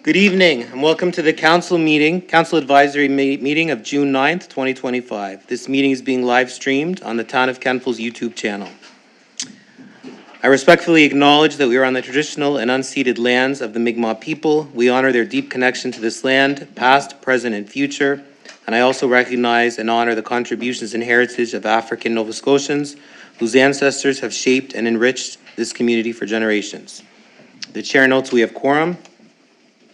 Good evening and welcome to the Council Advisory Meeting of June 9th, 2025. This meeting is being live streamed on the Town of Kentville's YouTube channel. I respectfully acknowledge that we are on the traditional and unceded lands of the Mi'kmaq people. We honor their deep connection to this land, past, present, and future. And I also recognize and honor the contributions and heritage of African Nova Scotians whose ancestors have shaped and enriched this community for generations. The chair notes we have quorum.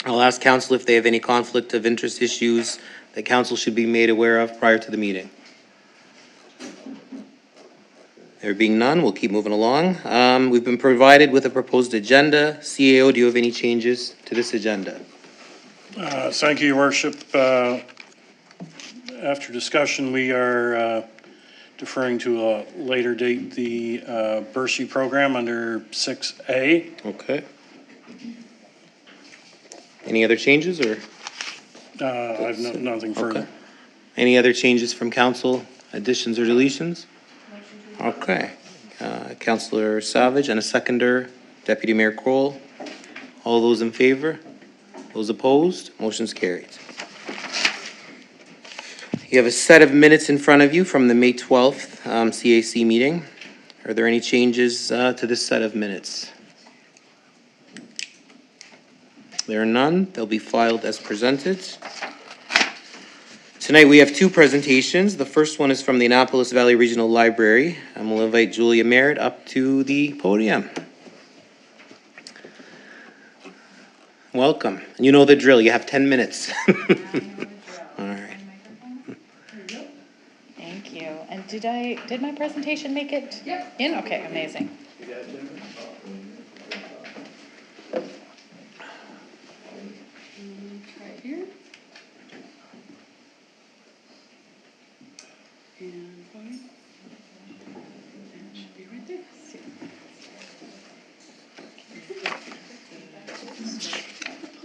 I'll ask council if they have any conflict of interest issues that council should be made aware of prior to the meeting. There being none, we'll keep moving along. We've been provided with a proposed agenda. CAO, do you have any changes to this agenda? Thank you, Your Worship. After discussion, we are deferring to a later date the Bursary program under 6A. Okay. Any other changes or? I've nothing further. Okay. Any other changes from council, additions or deletions? Okay. Councillor Savage and a seconder, Deputy Mayor Kroll. All those in favor? Those opposed? Motion's carried. You have a set of minutes in front of you from the May 12th CAC meeting. Are there any changes to this set of minutes? There are none. They'll be filed as presented. Tonight we have two presentations. The first one is from the Annapolis Valley Regional Library. And we'll invite Julia Merritt up to the podium. Welcome. You know the drill. You have 10 minutes. All right. Thank you. And did my presentation make it in? Okay, amazing. Here. And fine. And it should be right there.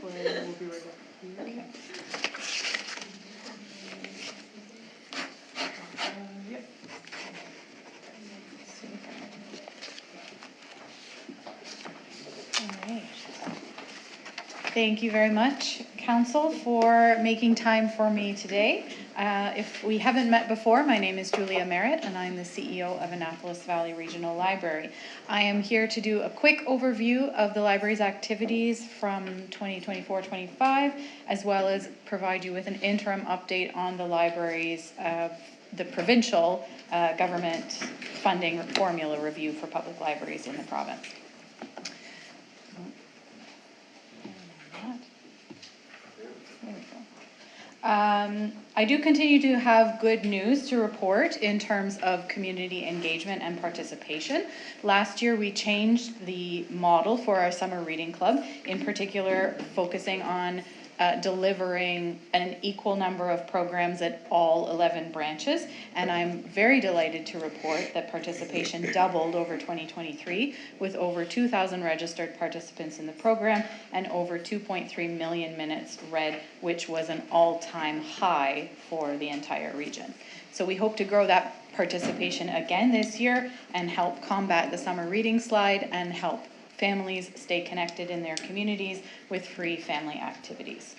Play will be right up here. Okay. Yep. All right. Thank you very much, Council, for making time for me today. If we haven't met before, my name is Julia Merritt, and I'm the CEO of Annapolis Valley Regional Library. I am here to do a quick overview of the library's activities from 2024-25, as well as provide you with an interim update on the library's the provincial government funding formula review for public libraries in the province. I do continue to have good news to report in terms of community engagement and participation. Last year we changed the model for our summer reading club, in particular focusing on delivering an equal number of programs at all 11 branches, and I'm very delighted to report that participation doubled over 2023 with over 2,000 registered participants in the program and over 2.3 million minutes read, which was an all-time high for the entire region. So we hope to grow that participation again this year and help combat the summer reading slide and help families stay connected in their communities with free family activities.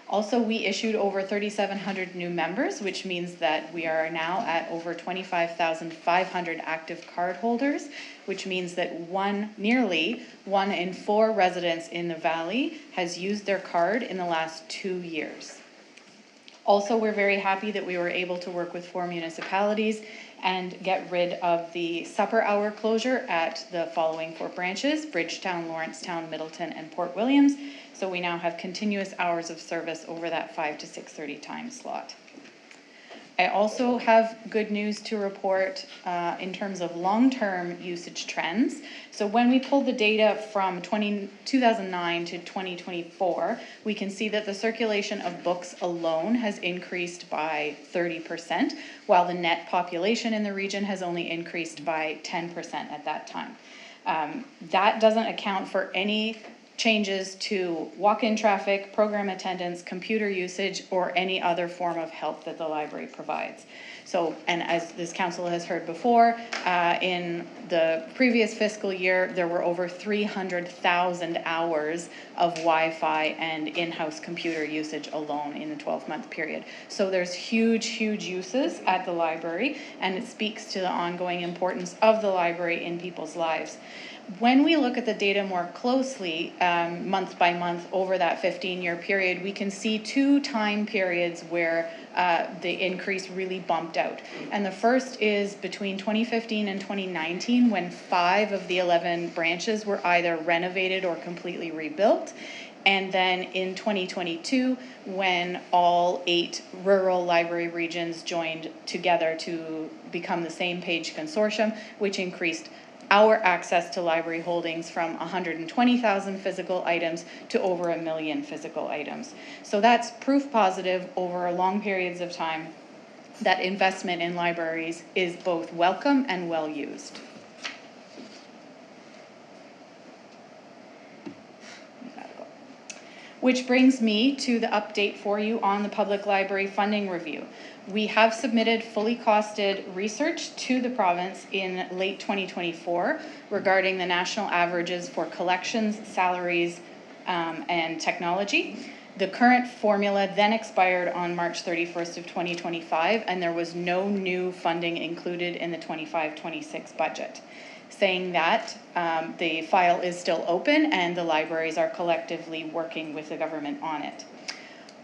Also, we issued over 3,700 new members, which means that we are now at over 25,500 active card holders, which means that nearly one in 4 residents in the Valley has used their card in the last 2 years. Also, we're very happy that we were able to work with 4 municipalities and get rid of the supper hour closure at the following 4 branches: Bridgetown, Lawrencetown, Middleton, and Port Williams. So we now have continuous hours of service over that 5 to 6:30 time slot. I also have good news to report in terms of long-term usage trends. So when we pull the data from 2009 to 2024, we can see that the circulation of books alone has increased by 30%, while the net population in the region has only increased by 10% at that time. That doesn't account for any changes to walk-in traffic, program attendance, computer usage, or any other form of help that the library provides. So, and as this council has heard before, in the previous fiscal year, there were over 300,000 hours of Wi-Fi and in-house computer usage alone in the 12-month period. So there's huge, huge uses at the library, and it speaks to the ongoing importance of the library in people's lives. When we look at the data more closely, month by month over that 15-year period, we can see 2 time periods where the increase really bumped out. And the first is between 2015 and 2019, when 5 of the 11 branches were either renovated or completely rebuilt. And then in 2022, when all 8 rural library regions joined together to become the Same Page Consortium, which increased our access to library holdings from 120,000 physical items to over 1 million physical items. So that's proof positive over long periods of time that investment in libraries is both welcome and well used. Which brings me to the update for you on the public library funding review. We have submitted fully costed research to the province in late 2024 regarding the national averages for collections, salaries, and technology. The current formula then expired on March 31st of 2025, and there was no new funding included in the 25-26 budget. Saying that, the file is still open and the libraries are collectively working with the government on it.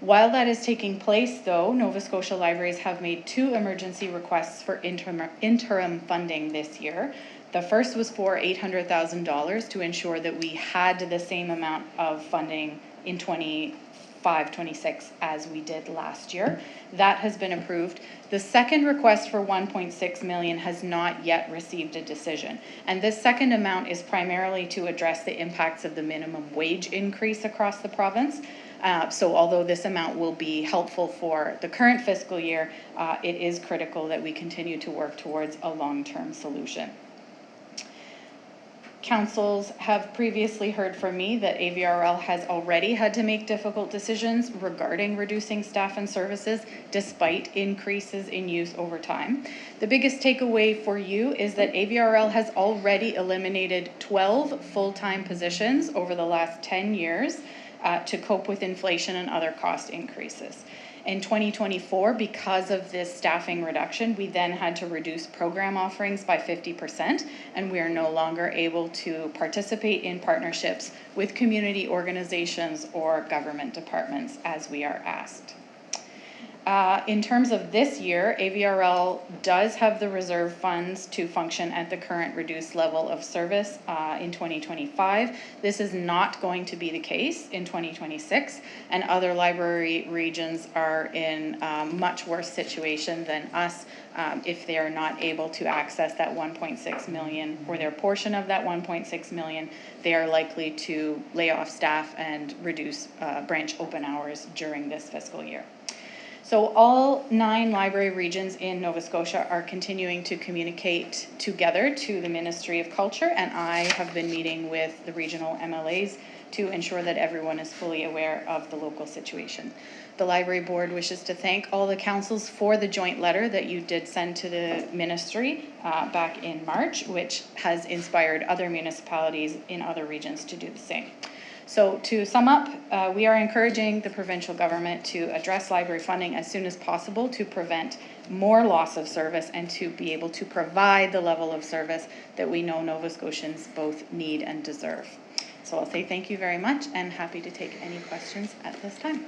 While that is taking place, though, Nova Scotia libraries have made 2 emergency requests for interim funding this year. The first was for $800,000 to ensure that we had the same amount of funding in 25-26 as we did last year. That has been approved. The second request for $1.6 million has not yet received a decision. And this second amount is primarily to address the impacts of the minimum wage increase across the province. So although this amount will be helpful for the current fiscal year, it is critical that we continue to work towards a long-term solution. Councils have previously heard from me that AVRL has already had to make difficult decisions regarding reducing staff and services despite increases in use over time. The biggest takeaway for you is that AVRL has already eliminated 12 full-time positions over the last 10 years to cope with inflation and other cost increases. In 2024, because of this staffing reduction, we then had to reduce program offerings by 50%, and we are no longer able to participate in partnerships with community organizations or government departments as we are asked. In terms of this year, AVRL does have the reserve funds to function at the current reduced level of service in 2025. This is not going to be the case in 2026, and other library regions are in a much worse situation than us if they are not able to access that 1.6 million or their portion of that 1.6 million. They are likely to lay off staff and reduce branch open hours during this fiscal year. So all 9 library regions in Nova Scotia are continuing to communicate together to the Ministry of Culture, and I have been meeting with the regional MLAs to ensure that everyone is fully aware of the local situation. The library board wishes to thank all the councils for the joint letter that you did send to the ministry back in March, which has inspired other municipalities in other regions to do the same. So to sum up, we are encouraging the provincial government to address library funding as soon as possible to prevent more loss of service and to be able to provide the level of service that we know Nova Scotians both need and deserve. So I'll say thank you very much and happy to take any questions at this time.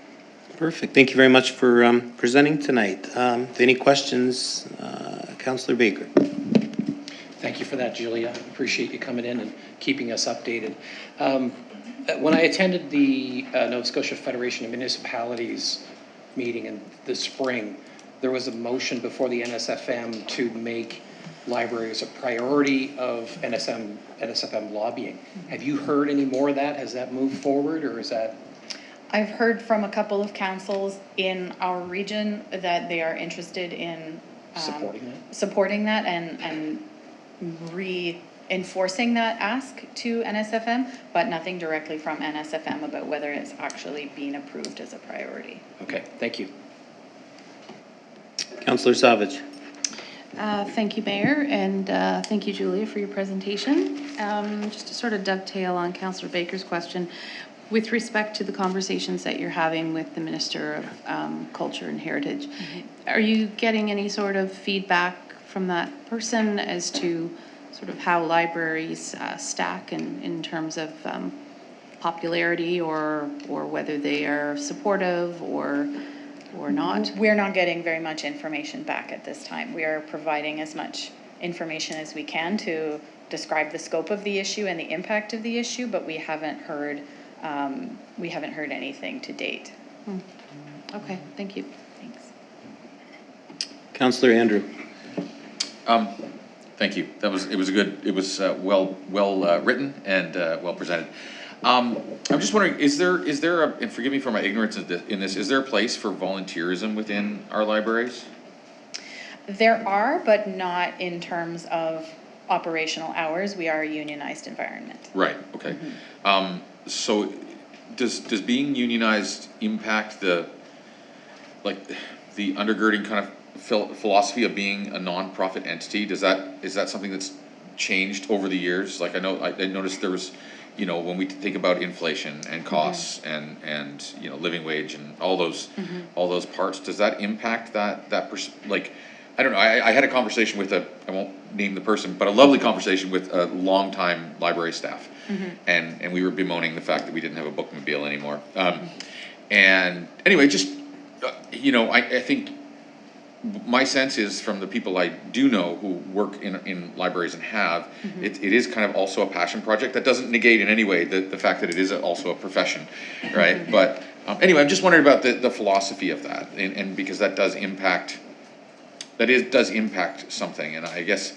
Perfect. Thank you very much for presenting tonight. Any questions? Councillor Baker. Thank you for that, Julia. Appreciate you coming in and keeping us updated. When I attended the Nova Scotia Federation of Municipalities meeting in the spring, there was a motion before the NSFM to make libraries a priority of NSFM lobbying. Have you heard any more of that? Has that moved forward, or is that? I've heard from a couple of councils in our region that they are interested in Supporting that and enforcing that ask to NSFM, but nothing directly from NSFM about whether it's actually being approved as a priority. Okay, thank you. Councillor Savage. Thank you, Mayor, and thank you, Julia, for your presentation. Just to sort of dovetail on Councillor Baker's question, with respect to the conversations that you're having with the Minister of Culture and Heritage, are you getting any sort of feedback from that person as to sort of how libraries stack in terms of popularity, or whether they are supportive or not? We're not getting very much information back at this time. We are providing as much information as we can to describe the scope of the issue and the impact of the issue, but we haven't heard anything to date. Okay, thank you. Thanks. Councillor Andrew. Thank you. It was well written and well presented. I'm just wondering, is there and forgive me for my ignorance in this, is there a place for volunteerism within our libraries? There are, but not in terms of operational hours. We are a unionized environment. Right, okay. So does being unionized impact the undergirding kind of philosophy of being a non-profit entity? Is that something that's changed over the years? Like I noticed there was, when we think about inflation and costs and living wage and all those parts, does that impact that I don't know. I had a conversation with I won't name the person, but a lovely conversation with a longtime library staff, and we were bemoaning the fact that we didn't have a bookmobile anymore. And anyway, just I think my sense is from the people I do know who work in libraries and have, it is kind of also a passion project. That doesn't negate in any way the fact that it is also a profession, right? But anyway, I'm just wondering about the philosophy of that, and because that does impact something, and I guess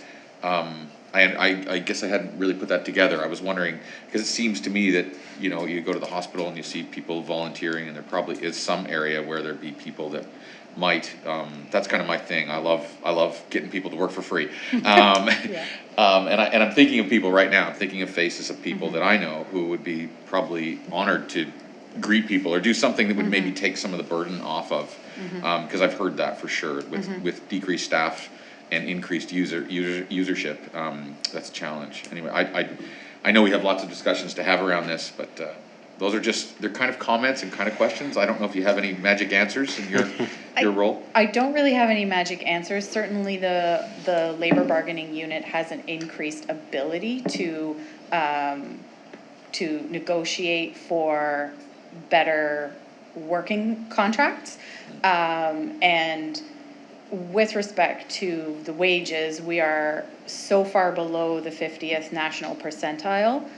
I guess I hadn't really put that together. I was wondering, because it seems to me that you go to the hospital and you see people volunteering, and there probably is some area where there'd be people that might, that's kind of my thing. I love getting people to work for free. And I'm thinking of people right now. I'm thinking of faces of people that I know who would be probably honored to greet people or do something that would maybe take some of the burden off of, because I've heard that for sure with decreased staff and increased usership. That's a challenge. Anyway, I know we have lots of discussions to have around this, but those are they're kind of comments and kind of questions. I don't know if you have any magic answers in your role. I don't really have any magic answers. Certainly the labor bargaining unit has an increased ability to negotiate for better working contracts. And with respect to the wages, we are so far below the 50th national percentile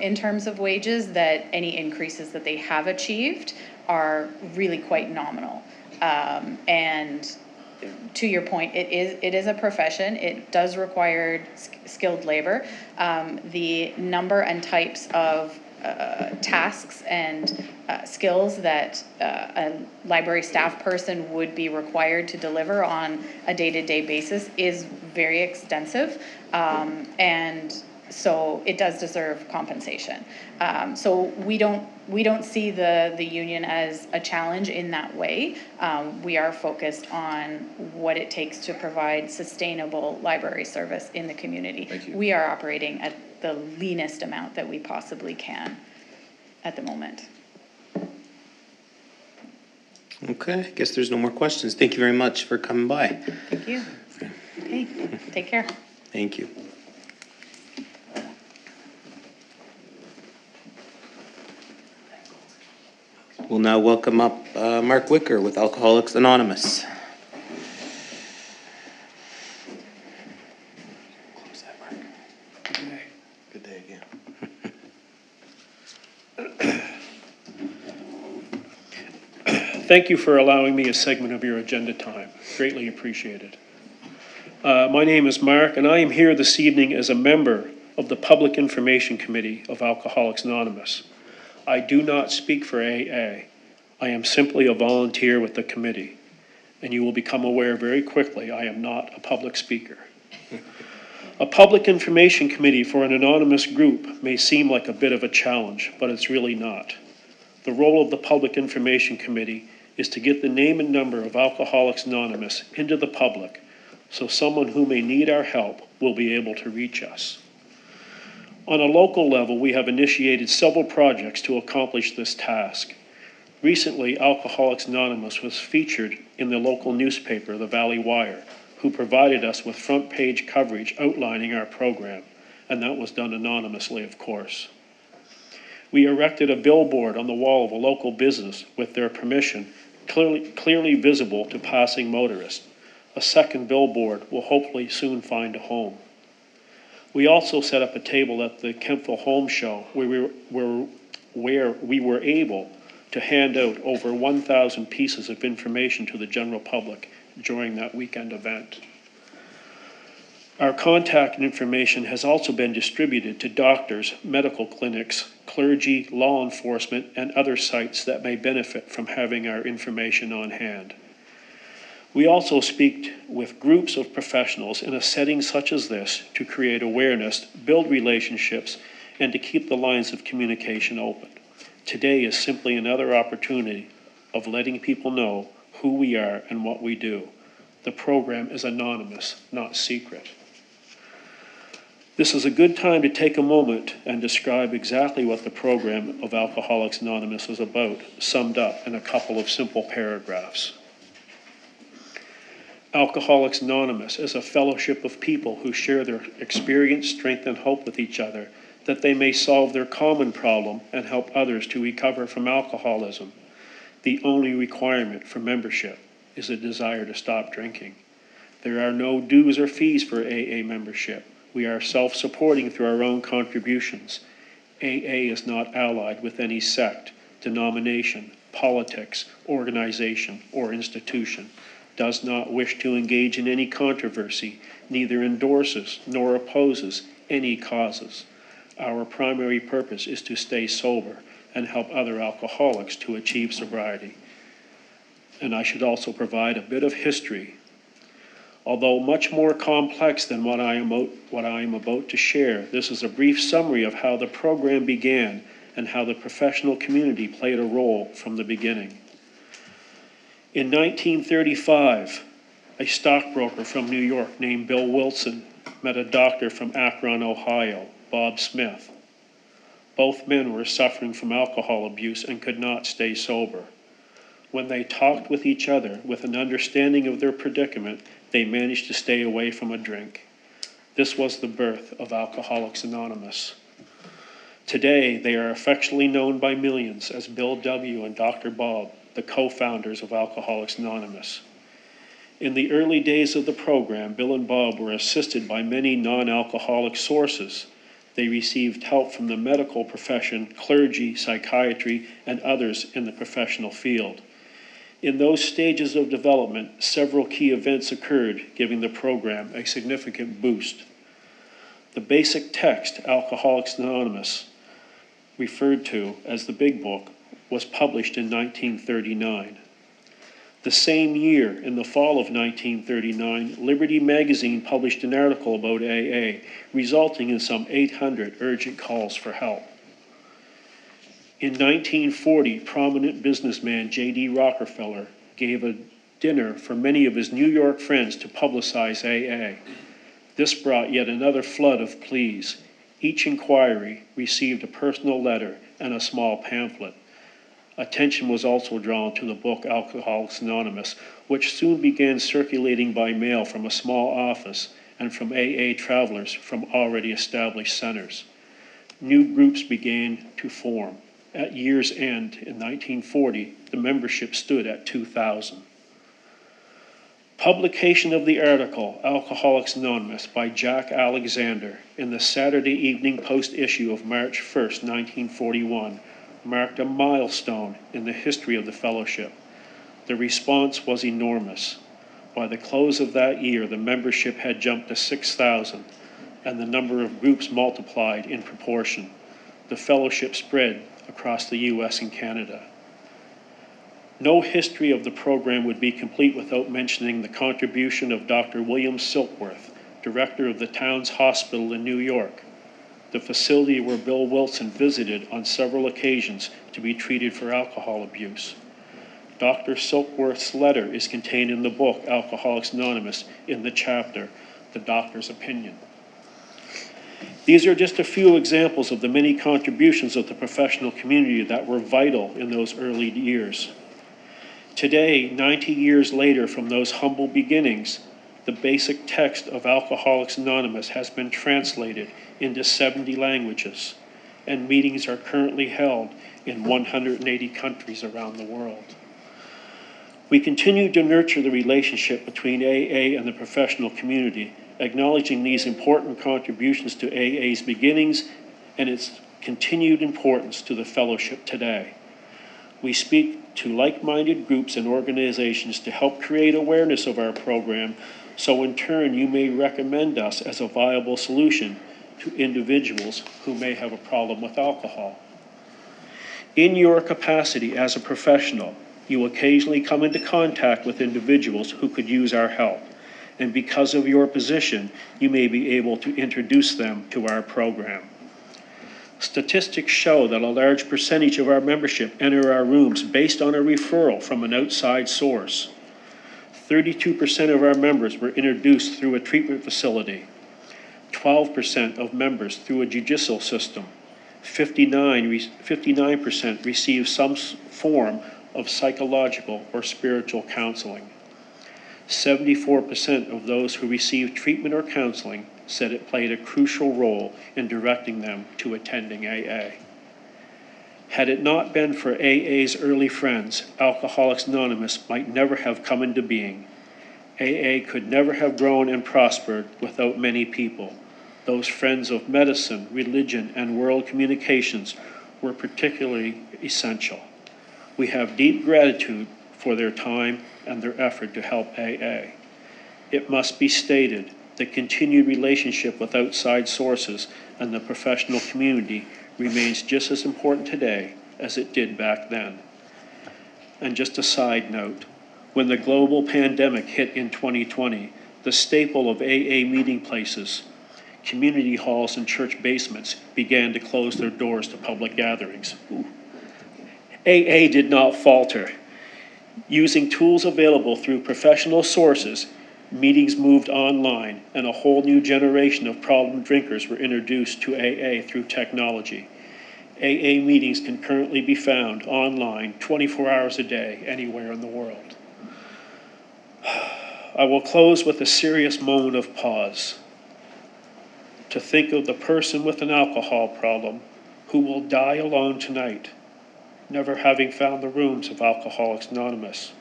in terms of wages that any increases that they have achieved are really quite nominal. And to your point, it is a profession. It does require skilled labor. The number and types of tasks and skills that a library staff person would be required to deliver on a day-to-day basis is very extensive, and so it does deserve compensation. So we don't see the union as a challenge in that way. We are focused on what it takes to provide sustainable library service in the community. Thank you. We are operating at the leanest amount that we possibly can at the moment. Okay, I guess there's no more questions. Thank you very much for coming by. Thank you. Okay, take care. Thank you. We'll now welcome up Mark Wicker with Alcoholics Anonymous. Close that, Mark. Good day again. Thank you for allowing me a segment of your agenda time. Greatly appreciated. My name is Mark, and I am here this evening as a member of the Public Information Committee of Alcoholics Anonymous. I do not speak for AA. I am simply a volunteer with the committee, and you will become aware very quickly I am not a public speaker. A public information committee for an anonymous group may seem like a bit of a challenge, but it's really not. The role of the Public Information Committee is to get the name and number of Alcoholics Anonymous into the public so someone who may need our help will be able to reach us. On a local level, we have initiated several projects to accomplish this task. Recently, Alcoholics Anonymous was featured in the local newspaper, the Valley Wire, who provided us with front page coverage outlining our program, and that was done anonymously, of course. We erected a billboard on the wall of a local business with their permission, clearly visible to passing motorists. A second billboard will hopefully soon find a home. We also set up a table at the Kentville Home Show where we were able to hand out over 1,000 pieces of information to the general public during that weekend event. Our contact information has also been distributed to doctors, medical clinics, clergy, law enforcement, and other sites that may benefit from having our information on hand. We also speak with groups of professionals in a setting such as this to create awareness, build relationships, and to keep the lines of communication open. Today is simply another opportunity of letting people know who we are and what we do. The program is anonymous, not secret. This is a good time to take a moment and describe exactly what the program of Alcoholics Anonymous is about, summed up in a couple of simple paragraphs. Alcoholics Anonymous is a fellowship of people who share their experience, strength, and hope with each other, that they may solve their common problem and help others to recover from alcoholism. The only requirement for membership is a desire to stop drinking. There are no dues or fees for AA membership. We are self-supporting through our own contributions. AA is not allied with any sect, denomination, politics, organization, or institution, does not wish to engage in any controversy, neither endorses nor opposes any causes. Our primary purpose is to stay sober and help other alcoholics to achieve sobriety. And I should also provide a bit of history. Although much more complex than what I am about to share, this is a brief summary of how the program began and how the professional community played a role from the beginning. In 1935, a stockbroker from New York named Bill Wilson met a doctor from Akron, Ohio, Bob Smith. Both men were suffering from alcohol abuse and could not stay sober. When they talked with each other with an understanding of their predicament, they managed to stay away from a drink. This was the birth of Alcoholics Anonymous. Today, they are affectionately known by millions as Bill W. and Dr. Bob, the co-founders of Alcoholics Anonymous. In the early days of the program, Bill and Bob were assisted by many non-alcoholic sources. They received help from the medical profession, clergy, psychiatry, and others in the professional field. In those stages of development, several key events occurred, giving the program a significant boost. The basic text, Alcoholics Anonymous, referred to as the Big Book, was published in 1939. The same year, in the fall of 1939, Liberty Magazine published an article about AA, resulting in some 800 urgent calls for help. In 1940, prominent businessman J.D. Rockefeller gave a dinner for many of his New York friends to publicize AA. This brought yet another flood of pleas. Each inquiry received a personal letter and a small pamphlet. Attention was also drawn to the book Alcoholics Anonymous, which soon began circulating by mail from a small office and from AA travelers from already established centers. New groups began to form. At year's end, in 1940, the membership stood at 2,000. Publication of the article, Alcoholics Anonymous, by Jack Alexander, in the Saturday Evening Post issue of March 1st, 1941, marked a milestone in the history of the fellowship. The response was enormous. By the close of that year, the membership had jumped to 6,000, and the number of groups multiplied in proportion. The fellowship spread across the U.S. and Canada. No history of the program would be complete without mentioning the contribution of Dr. William Silkworth, director of the town's hospital in New York, the facility where Bill Wilson visited on several occasions to be treated for alcohol abuse. Dr. Silkworth's letter is contained in the book Alcoholics Anonymous in the chapter, The Doctor's Opinion. These are just a few examples of the many contributions of the professional community that were vital in those early years. Today, 90 years later from those humble beginnings, the basic text of Alcoholics Anonymous has been translated into 70 languages, and meetings are currently held in 180 countries around the world. We continue to nurture the relationship between AA and the professional community, acknowledging these important contributions to AA's beginnings and its continued importance to the fellowship today. We speak to like-minded groups and organizations to help create awareness of our program, so in turn you may recommend us as a viable solution to individuals who may have a problem with alcohol. In your capacity as a professional, you occasionally come into contact with individuals who could use our help, and because of your position, you may be able to introduce them to our program. Statistics show that a large percentage of our membership enter our rooms based on a referral from an outside source. 32% of our members were introduced through a treatment facility, 12% of members through a judicial system, 59% received some form of psychological or spiritual counseling. 74% of those who received treatment or counseling said it played a crucial role in directing them to attending AA. Had it not been for AA's early friends, Alcoholics Anonymous might never have come into being. AA could never have grown and prospered without many people. Those friends of medicine, religion, and world communications were particularly essential. We have deep gratitude for their time and their effort to help AA. It must be stated, the continued relationship with outside sources and the professional community remains just as important today as it did back then. And just a side note, when the global pandemic hit in 2020, the staple of AA meeting places, community halls and church basements, began to close their doors to public gatherings. AA did not falter. Using tools available through professional sources, meetings moved online, and a whole new generation of problem drinkers were introduced to AA through technology. AA meetings can currently be found online 24 hours a day, anywhere in the world. I will close with a serious moment of pause. To think of the person with an alcohol problem who will die alone tonight, never having found the rooms of Alcoholics Anonymous.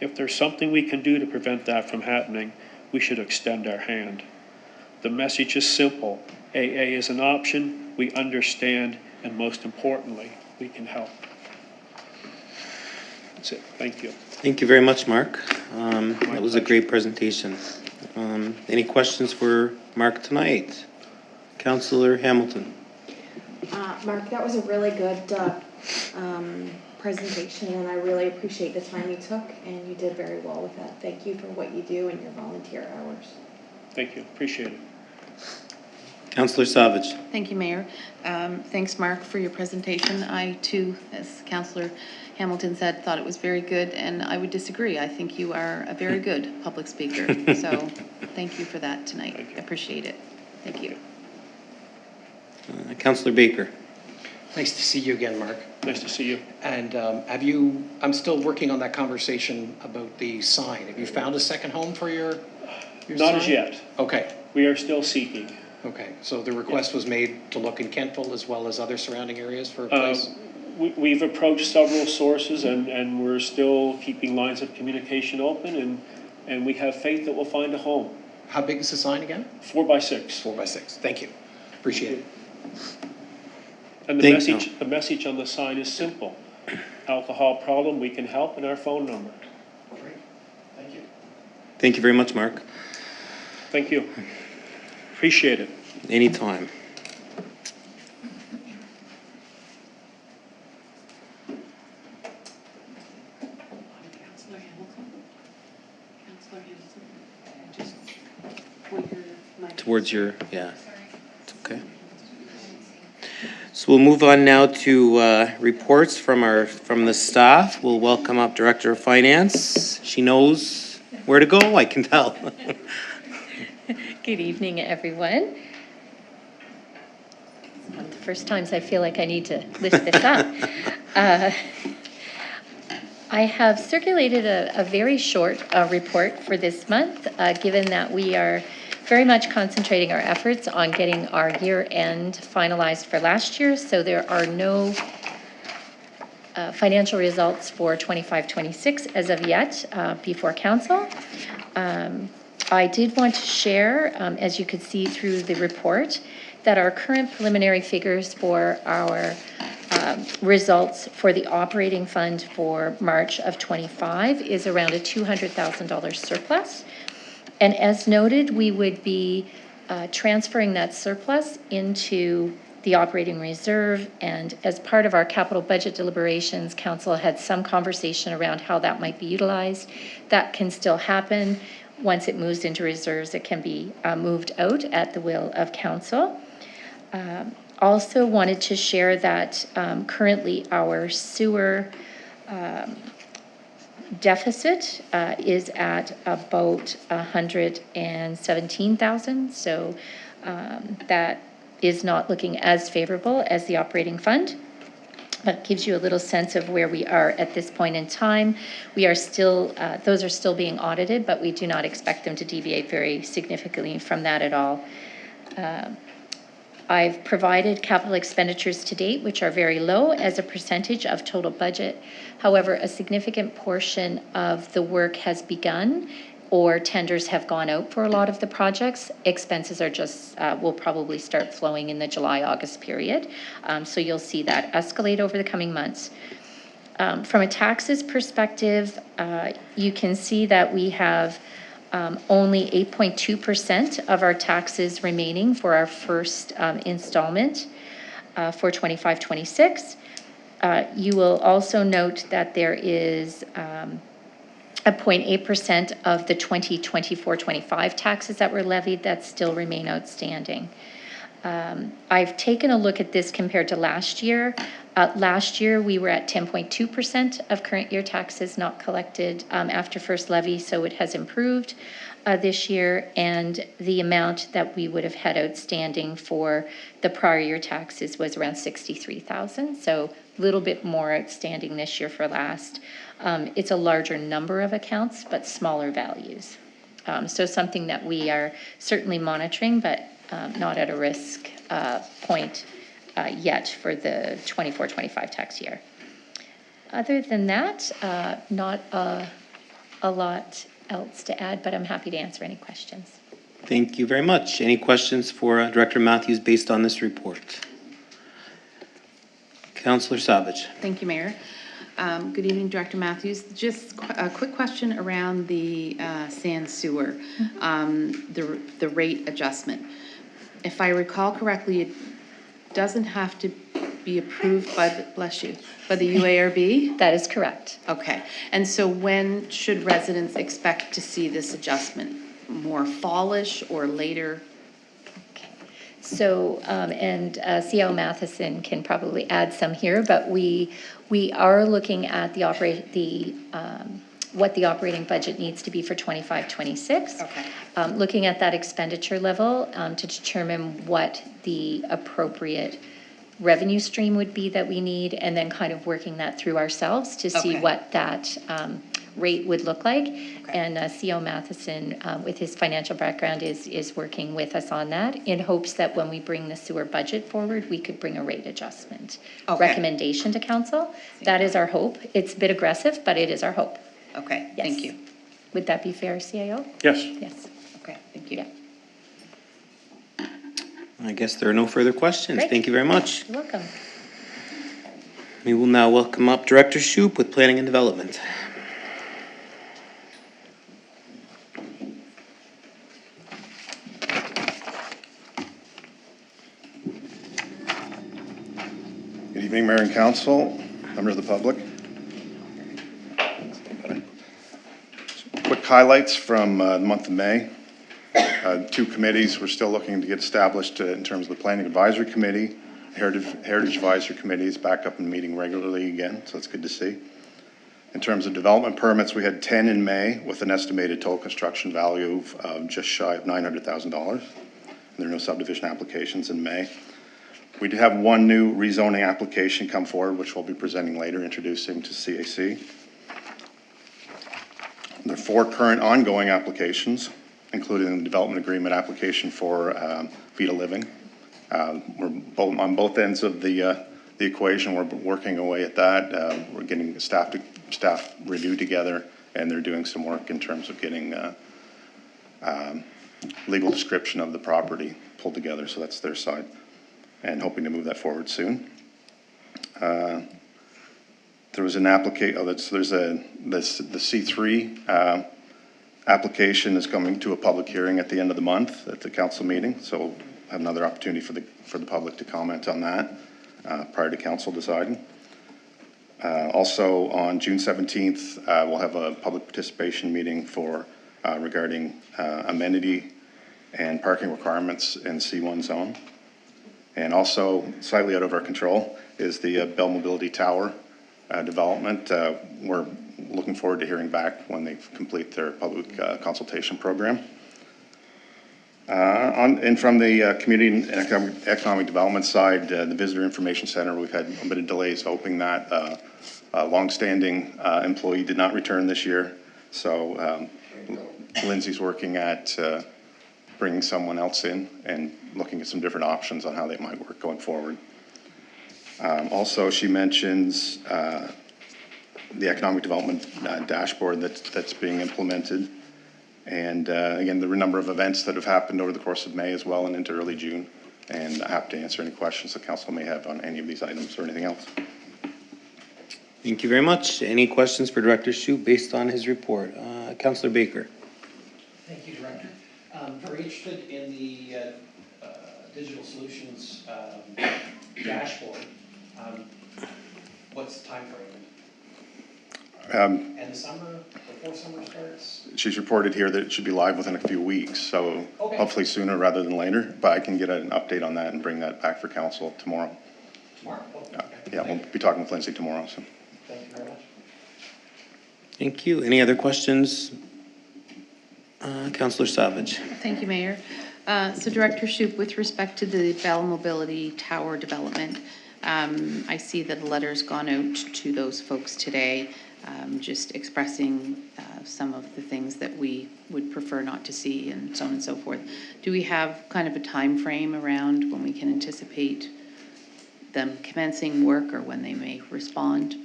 If there's something we can do to prevent that from happening, we should extend our hand. The message is simple. AA is an option, we understand, and most importantly, we can help. That's it. Thank you. Thank you very much, Mark. That was a great presentation. Any questions for Mark tonight? Councillor Hamilton. Mark, that was a really good presentation, and I really appreciate the time you took, and you did very well with that. Thank you for what you do and your volunteer hours. Thank you. Appreciate it. Councillor Savage. Thank you, Mayor. Thanks, Mark, for your presentation. I, too, as Councillor Hamilton said, thought it was very good, and I would disagree. I think you are a very good public speaker. So thank you for that tonight. I appreciate it. Thank you. Councillor Baker. Nice to see you again, Mark. Nice to see you. And I'm still working on that conversation about the sign. Have you found a second home for your sign? Not as yet. Okay. We are still seeking. Okay, so the request was made to look in Kentville as well as other surrounding areas for a place? We've approached several sources, and we're still keeping lines of communication open, and we have faith that we'll find a home. How big is the sign again? 4x6. 4x6. Thank you. Appreciate it. And the message on the sign is simple. Alcohol problem, we can help, and our phone number. Great. Thank you. Thank you very much, Mark. Thank you. Appreciate it. Anytime. Councillor Hamilton. Councillor Hamilton. Just point your towards your, yeah, it's okay. So we'll move on now to reports from the staff. We'll welcome up Director of Finance. She knows where to go, I can tell. Good evening, everyone. It's one of the first times I feel like I need to lift this up. I have circulated a very short report for this month, given that we are very much concentrating our efforts on getting our year end finalized for last year. So there are no financial results for 25-26 as of yet before council. I did want to share, as you could see through the report, that our current preliminary figures for our results for the operating fund for March of 25 is around a $200,000 surplus. And as noted, we would be transferring that surplus into the operating reserve. And as part of our capital budget deliberations, council had some conversation around how that might be utilized. That can still happen. Once it moves into reserves, it can be moved out at the will of council. Also wanted to share that currently our sewer deficit is at about 117,000. So that is not looking as favorable as the operating fund, but gives you a little sense of where we are at this point in time. We are still, those are still being audited, but we do not expect them to deviate very significantly from that at all. I've provided capital expenditures to date, which are very low as a percentage of total budget. However, a significant portion of the work has begun or tenders have gone out for a lot of the projects. Expenses are just, will probably start flowing in the July-August period. So you'll see that escalate over the coming months. From a taxes perspective, you can see that we have only 8.2% of our taxes remaining for our first installment for 25-26. You will also note that there is a 0.8% of the 2024-25 taxes that were levied that still remain outstanding. I've taken a look at this compared to last year. Last year, we were at 10.2% of current year taxes not collected after first levy, so it has improved this year, and the amount that we would have had outstanding for the prior year taxes was around 63,000, so a little bit more outstanding this year for last. It's a larger number of accounts, but smaller values. So something that we are certainly monitoring, but not at a risk point yet for the 24-25 tax year. Other than that, not a lot else to add, but I'm happy to answer any questions. Thank you very much. Any questions for Director Matthews based on this report? Councillor Savage. Thank you, Mayor. Good evening, Director Matthews. Just a quick question around the sand sewer, the rate adjustment. If I recall correctly, it doesn't have to be approved by the, bless you, by the UARB? That is correct. Okay. And so when should residents expect to see this adjustment? More fallish or later? So, and C.O. Matheson can probably add some here, but we are looking at the what the operating budget needs to be for 25-26. Okay. Looking at that expenditure level to determine what the appropriate revenue stream would be that we need, and then kind of working that through ourselves to see what that rate would look like. Okay. And C.O. Matheson, with his financial background, is working with us on that in hopes that when we bring the sewer budget forward, we could bring a rate adjustment recommendation to council. That is our hope. It's a bit aggressive, but it is our hope. Okay, yes. Thank you. Would that be fair, CIO? Yes. Yes. Okay, thank you. Yeah. I guess there are no further questions. Great. Thank you very much. You're welcome. We will now welcome up Director Shoup with Planning and Development. Good evening, Mayor and Council, members of the public. Quick highlights from the month of May. 2 committees we're still looking to get established in terms of the Planning Advisory Committee. Heritage Advisory Committee is back up and meeting regularly again, so it's good to see. In terms of development permits, we had 10 in May with an estimated total construction value of just shy of $900,000. There are no subdivision applications in May. We do have 1 new rezoning application come forward, which we'll be presenting later, introducing to CAC. There are 4 current ongoing applications, including the development agreement application for Vita Living. We're on both ends of the equation. We're working away at that. We're getting staff review together, and they're doing some work in terms of getting legal description of the property pulled together. So that's their side, and hoping to move that forward soon. There was an application. The C3 application is coming to a public hearing at the end of the month at the council meeting. So we'll have another opportunity for the public to comment on that prior to council deciding. Also on June 17th, we'll have a public participation meeting regarding amenity and parking requirements in C1 zone. And also, slightly out of our control, is the Bell Mobility Tower development. We're looking forward to hearing back when they complete their public consultation program. And from the community and economic development side, the Visitor Information Center, we've had a bit of delays opening that. A long-standing employee did not return this year, so Lindsay's working at bringing someone else in and looking at some different options on how they might work going forward. Also, she mentions the economic development dashboard that's being implemented. And again, there were a number of events that have happened over the course of May as well and into early June. And I have to answer any questions the council may have on any of these items or anything else. Thank you very much. Any questions for Director Shoup based on his report? Councillor Baker. Thank you, Director. Very interested in the digital solutions dashboard. What's the time frame? And the summer, before summer starts? She's reported here that it should be live within a few weeks, so okay. Hopefully sooner rather than later. But I can get an update on that and bring that back for council tomorrow. Tomorrow? Oh, okay. Yeah, we'll be talking with Lindsay tomorrow. So. Thank you very much. Thank you. Any other questions? Councillor Savage. Thank you, Mayor. So Director Shoup, with respect to the Bell Mobility Tower development, I see that a letter's gone out to those folks today, just expressing some of the things that we would prefer not to see and so on and so forth. Do we have kind of a time frame around when we can anticipate them commencing work or when they may respond?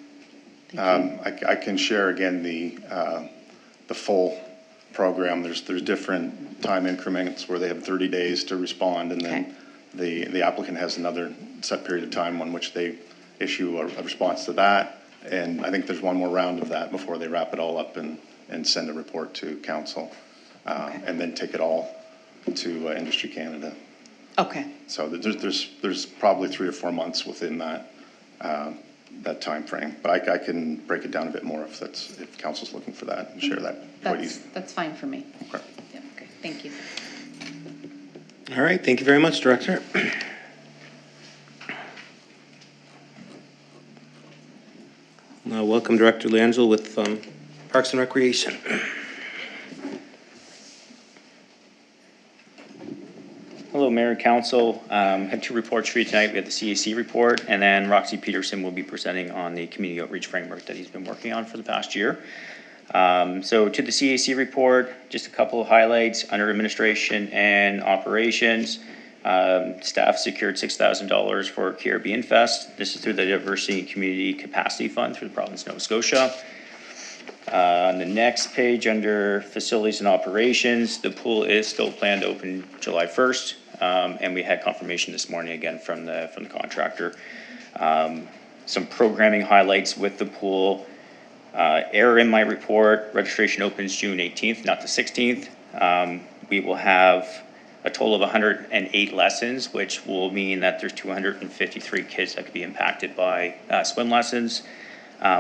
I can share again the full program. There's different time increments where they have 30 days to respond, and then the applicant has another set period of time on which they issue a response to that. And I think there's one more round of that before they wrap it all up and send a report to council, and then take it all to Industry Canada. Okay. So there's probably 3 or 4 months within that that time frame. But I can break it down a bit more if council's looking for that and share that. That's fine for me. Okay. Yeah, okay. Thank you. All right. Thank you very much, Director. Welcome, Director Langell with Parks and Recreation. Hello, Mayor and Council. Have 2 reports for you tonight. We have the CAC report, and then Roxy Peterson will be presenting on the community outreach framework that he's been working on for the past year. So to the CAC report, just a couple of highlights. Under administration and operations, staff secured $6,000 for Caribbean Fest. This is through the Diversity and Community Capacity Fund through the province of Nova Scotia. On the next page, under facilities and operations, the pool is still planned to open July 1st, and we had confirmation this morning again from the contractor. Some programming highlights with the pool. Error in my report, registration opens June 18th, not the 16th. We will have a total of 108 lessons, which will mean that there's 253 kids that could be impacted by swim lessons.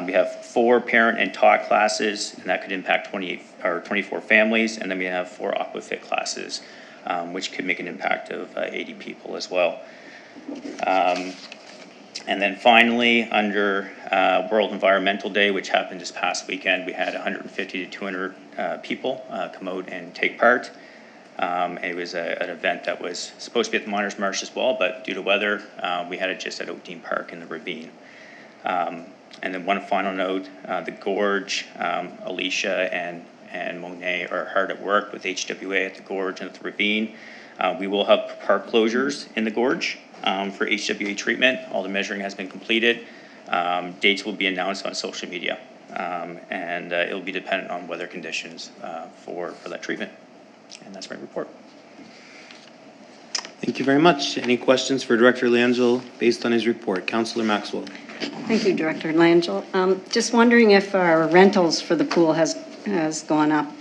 We have 4 parent and taught classes, and that could impact 28 or 24 families, and then we have 4 aquafit classes. which could make an impact of 80 people as well. And then finally, under World Environmental Day, which happened this past weekend, we had 150 to 200 people come out and take part. It was an event that was supposed to be at the Miners Marsh as well, but due to weather, we had it just at Oakdean Park in the Ravine. And then one final note, the Gorge, Alicia and Monet are hard at work with HWA at the Gorge and at the Ravine. We will have park closures in the Gorge for HWA treatment. All the measuring has been completed. Dates will be announced on social media, and it'll be dependent on weather conditions for that treatment. And that's my report. Thank you very much. Any questions for Director Langell based on his report? Councillor Maxwell. Thank you, Director Langell. Just wondering if our rentals for the pool has gone up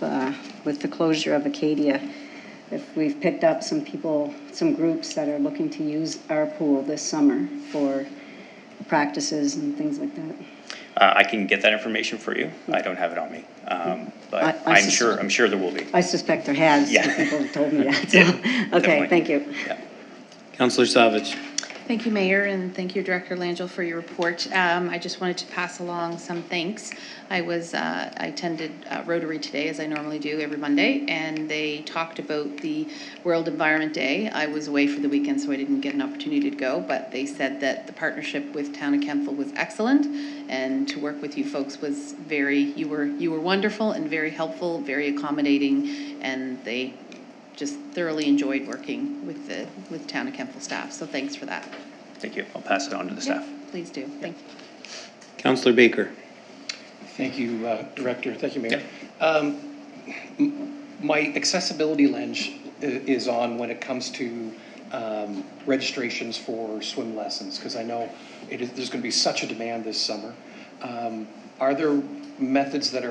with the closure of Acadia. If we've picked up some people, some groups that are looking to use our pool this summer for practices and things like that. I can get that information for you. I don't have it on me, but I'm sure there will be. I suspect there has. Yeah. People have told me that. So. Yeah, Okay, definitely. thank you. Yeah. Councillor Savage. Thank you, Mayor, and thank you, Director Langell, for your report. I just wanted to pass along some thanks. I attended Rotary today, as I normally do every Monday, and they talked about the World Environment Day. I was away for the weekend, so I didn't get an opportunity to go, but they said that the partnership with Town of Kentville was excellent, and to work with you folks was you were wonderful and very helpful, very accommodating, and they just thoroughly enjoyed working with Town of Kentville staff. So thanks for that. Thank you. I'll pass it on to the staff. Please do. Thank you. Councillor Baker. Thank you, Director. Thank you, Mayor. My accessibility lens is on when it comes to registrations for swim lessons, because I know there's going to be such a demand this summer. Are there methods that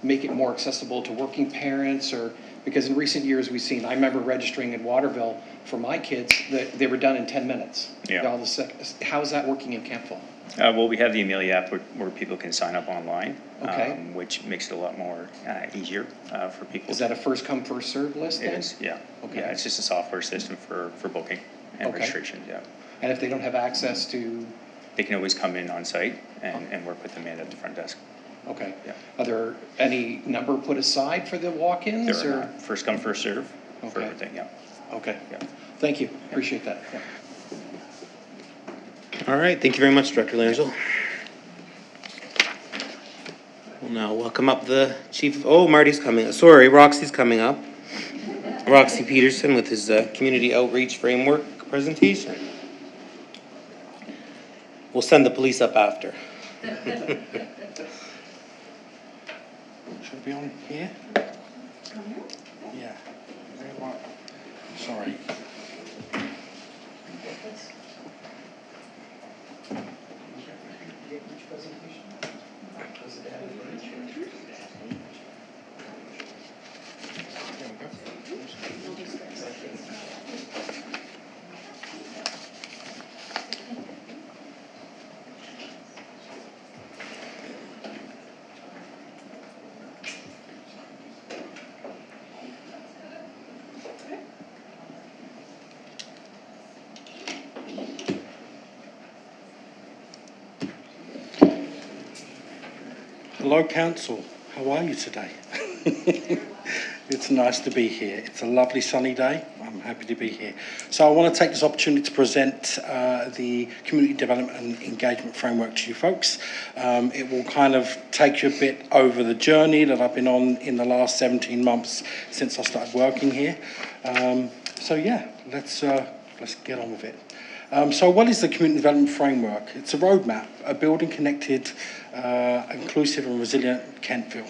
make it more accessible to working parents, or because in recent years I remember registering in Waterville for my kids, that they were done in 10 minutes. Yeah. How is that working in Kentville? Well, we have the Amelia app where people can sign up online, Okay. Which makes it a lot more easier for people. Is that a first come, first served list then? It is, yeah. Okay. Yeah, it's just a software system for booking and Okay. registration, yeah. And if they don't have access to, They can always come in on site and work with the man at the front desk. okay. Yeah. Are there any number put aside for the walk-ins? There are or? not. First come, first serve for Okay. everything, yeah. Okay. Yeah. Thank you. Appreciate that. Yeah. All right, thank you very much, Director Langell. We'll now welcome up the chief. Oh, Marty's coming. Sorry, Roxy's coming up. Roxy Peterson with his community outreach framework presentation. We'll send the police up after. Should it be on here? Yeah. Sorry. Hello, Council. How are you today? It's nice to be here. It's a lovely sunny day. I'm happy to be here. So I want to take this opportunity to present the Community Development and Engagement Framework to you folks. It will kind of take you a bit over the journey that I've been on in the last 17 months since I started working here. So yeah, let's get on with it. So what is the Community Development Framework? It's a roadmap, a building connected, inclusive and resilient Kentville.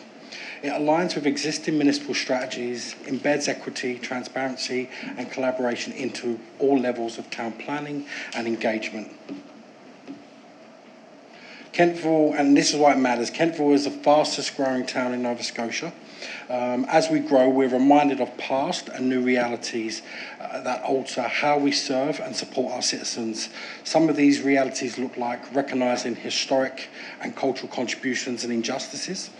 It aligns with existing municipal strategies, embeds equity, transparency and collaboration into all levels of town planning and engagement. Kentville, and this is why it matters, Kentville is the fastest growing town in Nova Scotia. As we grow, we're reminded of past and new realities that alter how we serve and support our citizens. Some of these realities look like recognising historic and cultural contributions and injustices,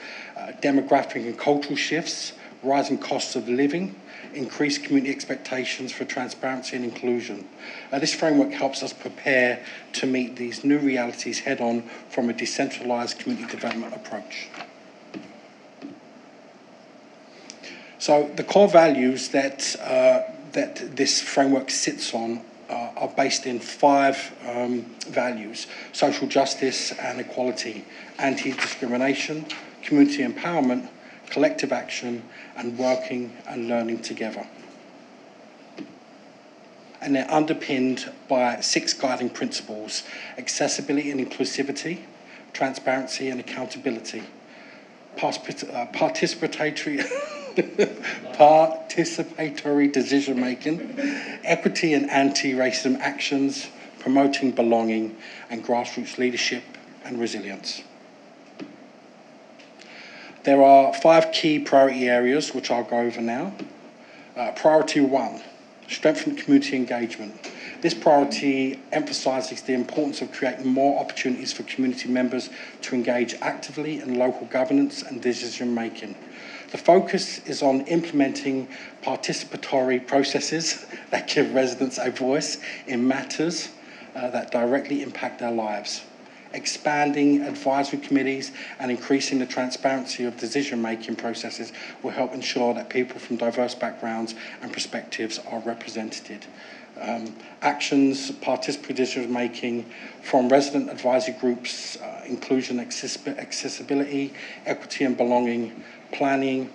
demographic and cultural shifts, rising costs of living, increased community expectations for transparency and inclusion. This framework helps us prepare to meet these new realities head-on from a decentralised community development approach. So the core values that this framework sits on are based in 5 values: social justice and equality, anti-discrimination, community empowerment, collective action, and working and learning together. And they're underpinned by 6 guiding principles: accessibility and inclusivity, transparency and accountability, participatory decision-making, equity and anti-racism actions, promoting belonging, and grassroots leadership and resilience. There are 5 key priority areas, which I'll go over now. Priority 1, strengthen community engagement. This priority emphasises the importance of creating more opportunities for community members to engage actively in local governance and decision-making. The focus is on implementing participatory processes that give residents a voice in matters that directly impact their lives. Expanding advisory committees and increasing the transparency of decision-making processes will help ensure that people from diverse backgrounds and perspectives are represented. Actions, participatory decision-making from resident advisory groups, inclusion, accessibility, equity and belonging, planning,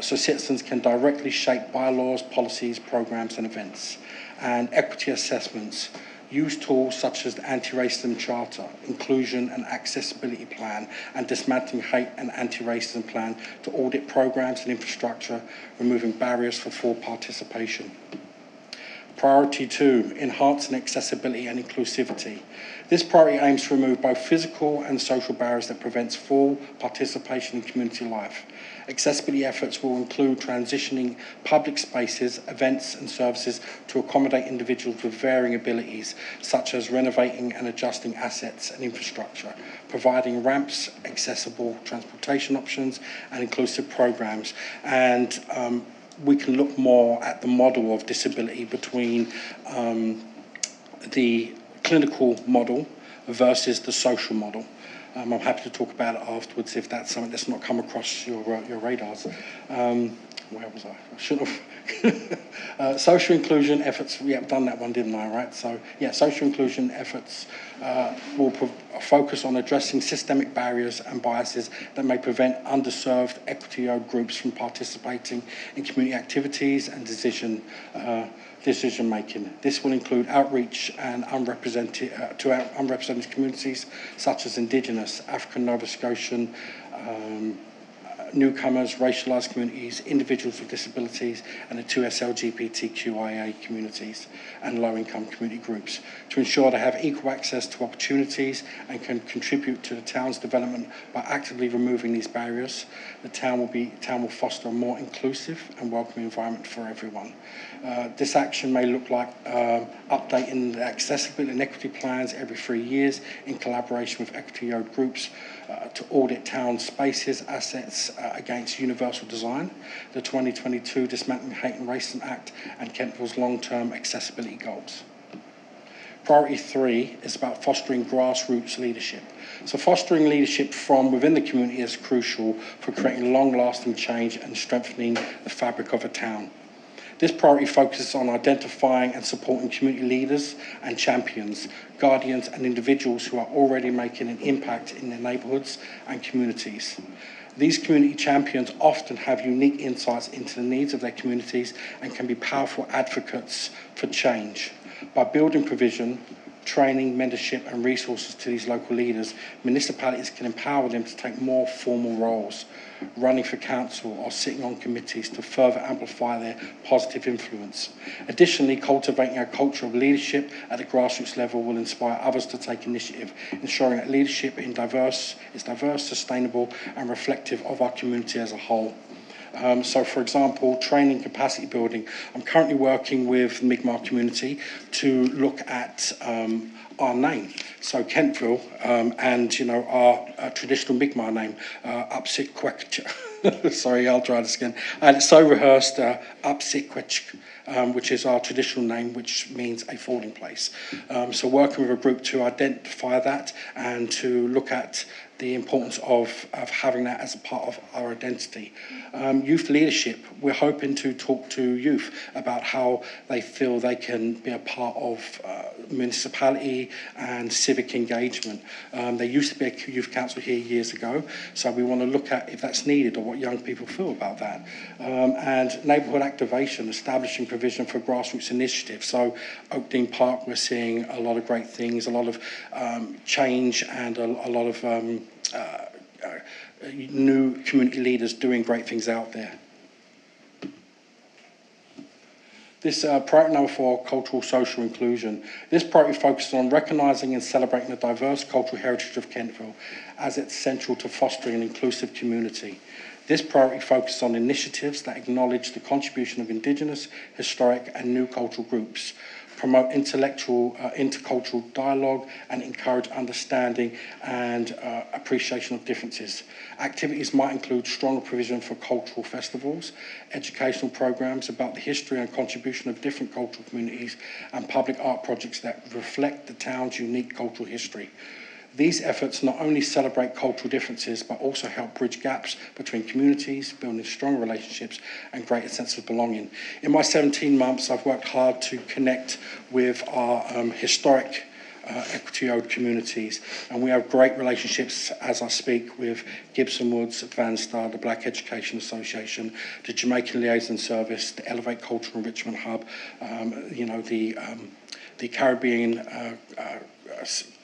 so citizens can directly shape bylaws, policies, programs and events. And equity assessments. Use tools such as the Anti-Racism Charter, Inclusion and Accessibility Plan, and Dismantling Hate and Anti-Racism Plan to audit programs and infrastructure, removing barriers for full participation. Priority 2, enhancing accessibility and inclusivity. This priority aims to remove both physical and social barriers that prevents full participation in community life. Accessibility efforts will include transitioning public spaces, events and services to accommodate individuals with varying abilities, such as renovating and adjusting assets and infrastructure, providing ramps, accessible transportation options and inclusive programs. And we can look more at the model of disability between the clinical model versus the social model. I'm happy to talk about it afterwards if that's something that's not come across your radars. Where was I? I should have. Social inclusion efforts, yeah, I've done that one, didn't I, right? So, yeah, social inclusion efforts will focus on addressing systemic barriers and biases that may prevent underserved equity-owed groups from participating in community activities and decision-making. This will include outreach and unrepresented communities such as Indigenous, African Nova Scotian, newcomers, racialised communities, individuals with disabilities, and the 2S LGBTQIA communities and low-income community groups to ensure they have equal access to opportunities and can contribute to the town's development by actively removing these barriers. The town will foster a more inclusive and welcoming environment for everyone. This action may look like updating the accessibility and equity plans every 3 years in collaboration with equity-owed groups to audit town spaces, assets against universal design, the 2022 Dismantling Hate and Racism Act, and Kentville's long-term accessibility goals. Priority 3 is about fostering grassroots leadership. So fostering leadership from within the community is crucial for creating long-lasting change and strengthening the fabric of a town. This priority focuses on identifying and supporting community leaders and champions, guardians and individuals who are already making an impact in their neighbourhoods and communities. These community champions often have unique insights into the needs of their communities and can be powerful advocates for change. By building provision, training, mentorship and resources to these local leaders, municipalities can empower them to take more formal roles, running for council or sitting on committees to further amplify their positive influence. Additionally, cultivating a culture of leadership at the grassroots level will inspire others to take initiative, ensuring that leadership is diverse, sustainable and reflective of our community as a whole. So, for example, training, capacity building. I'm currently working with the Mi'kmaq community to look at our name. So Kentville and, our traditional Mi'kmaq name, Upsit Kwekcha. Sorry, I'll try this again. And it's so rehearsed, which is our traditional name, which means a falling place. So working with a group to identify that and to look at the importance of having that as a part of our identity. Youth leadership, we're hoping to talk to youth about how they feel they can be a part of municipality and civic engagement. There used to be a youth council here years ago, so we want to look at if that's needed or what young people feel about that. And neighbourhood activation, establishing provision for grassroots initiatives. So Oak Dean Park, we're seeing a lot of great things, a lot of change and a lot of new community leaders doing great things out there. This priority number 4, cultural social inclusion. This priority focuses on recognising and celebrating the diverse cultural heritage of Kentville as it's central to fostering an inclusive community. This priority focuses on initiatives that acknowledge the contribution of Indigenous, historic and new cultural groups, promote intercultural dialogue and encourage understanding and appreciation of differences. Activities might include stronger provision for cultural festivals, educational programs about the history and contribution of different cultural communities, and public art projects that reflect the town's unique cultural history. These efforts not only celebrate cultural differences, but also help bridge gaps between communities, building stronger relationships and greater sense of belonging. In my 17 months, I've worked hard to connect with our historic equity-owed communities, and we have great relationships as I speak with Gibson Woods, Van Star, the Black Education Association, the Jamaican Liaison Service, the Elevate Cultural Enrichment Hub, the Caribbean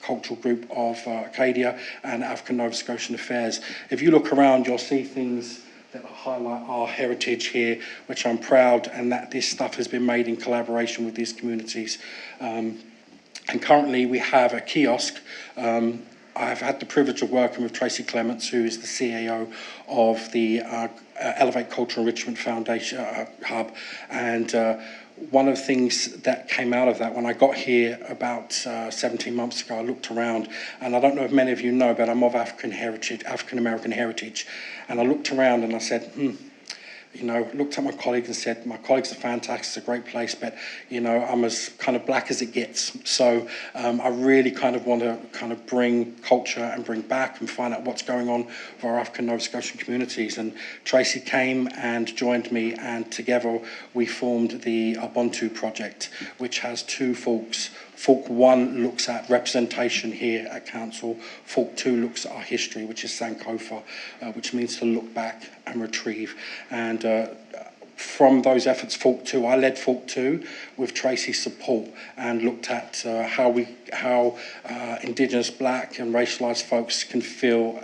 cultural group of Acadia and African Nova Scotian Affairs. If you look around, you'll see things that highlight our heritage here, which I'm proud, and that this stuff has been made in collaboration with these communities. And currently we have a kiosk. I've had the privilege of working with Tracy Clements, who is the CAO of the Elevate Cultural Enrichment Foundation Hub, and one of the things that came out of that, when I got here about 17 months ago, I looked around, and I don't know if many of you know, but I'm of African American heritage, and I looked around and I said, looked at my colleagues and said, my colleagues are fantastic, it's a great place, but, I'm as kind of black as it gets. So I really kind of want to kind of bring culture and bring back and find out what's going on for our African Nova Scotian communities. And Tracy came and joined me, and together we formed the Ubuntu project, which has 2 forks. Fork 1 looks at representation here at Council. Fork 2 looks at our history, which is Sankofa, which means to look back and retrieve. And from those efforts, Fork 2, I led Fork 2 with Tracy's support and looked at how Indigenous, Black and racialised folks can feel,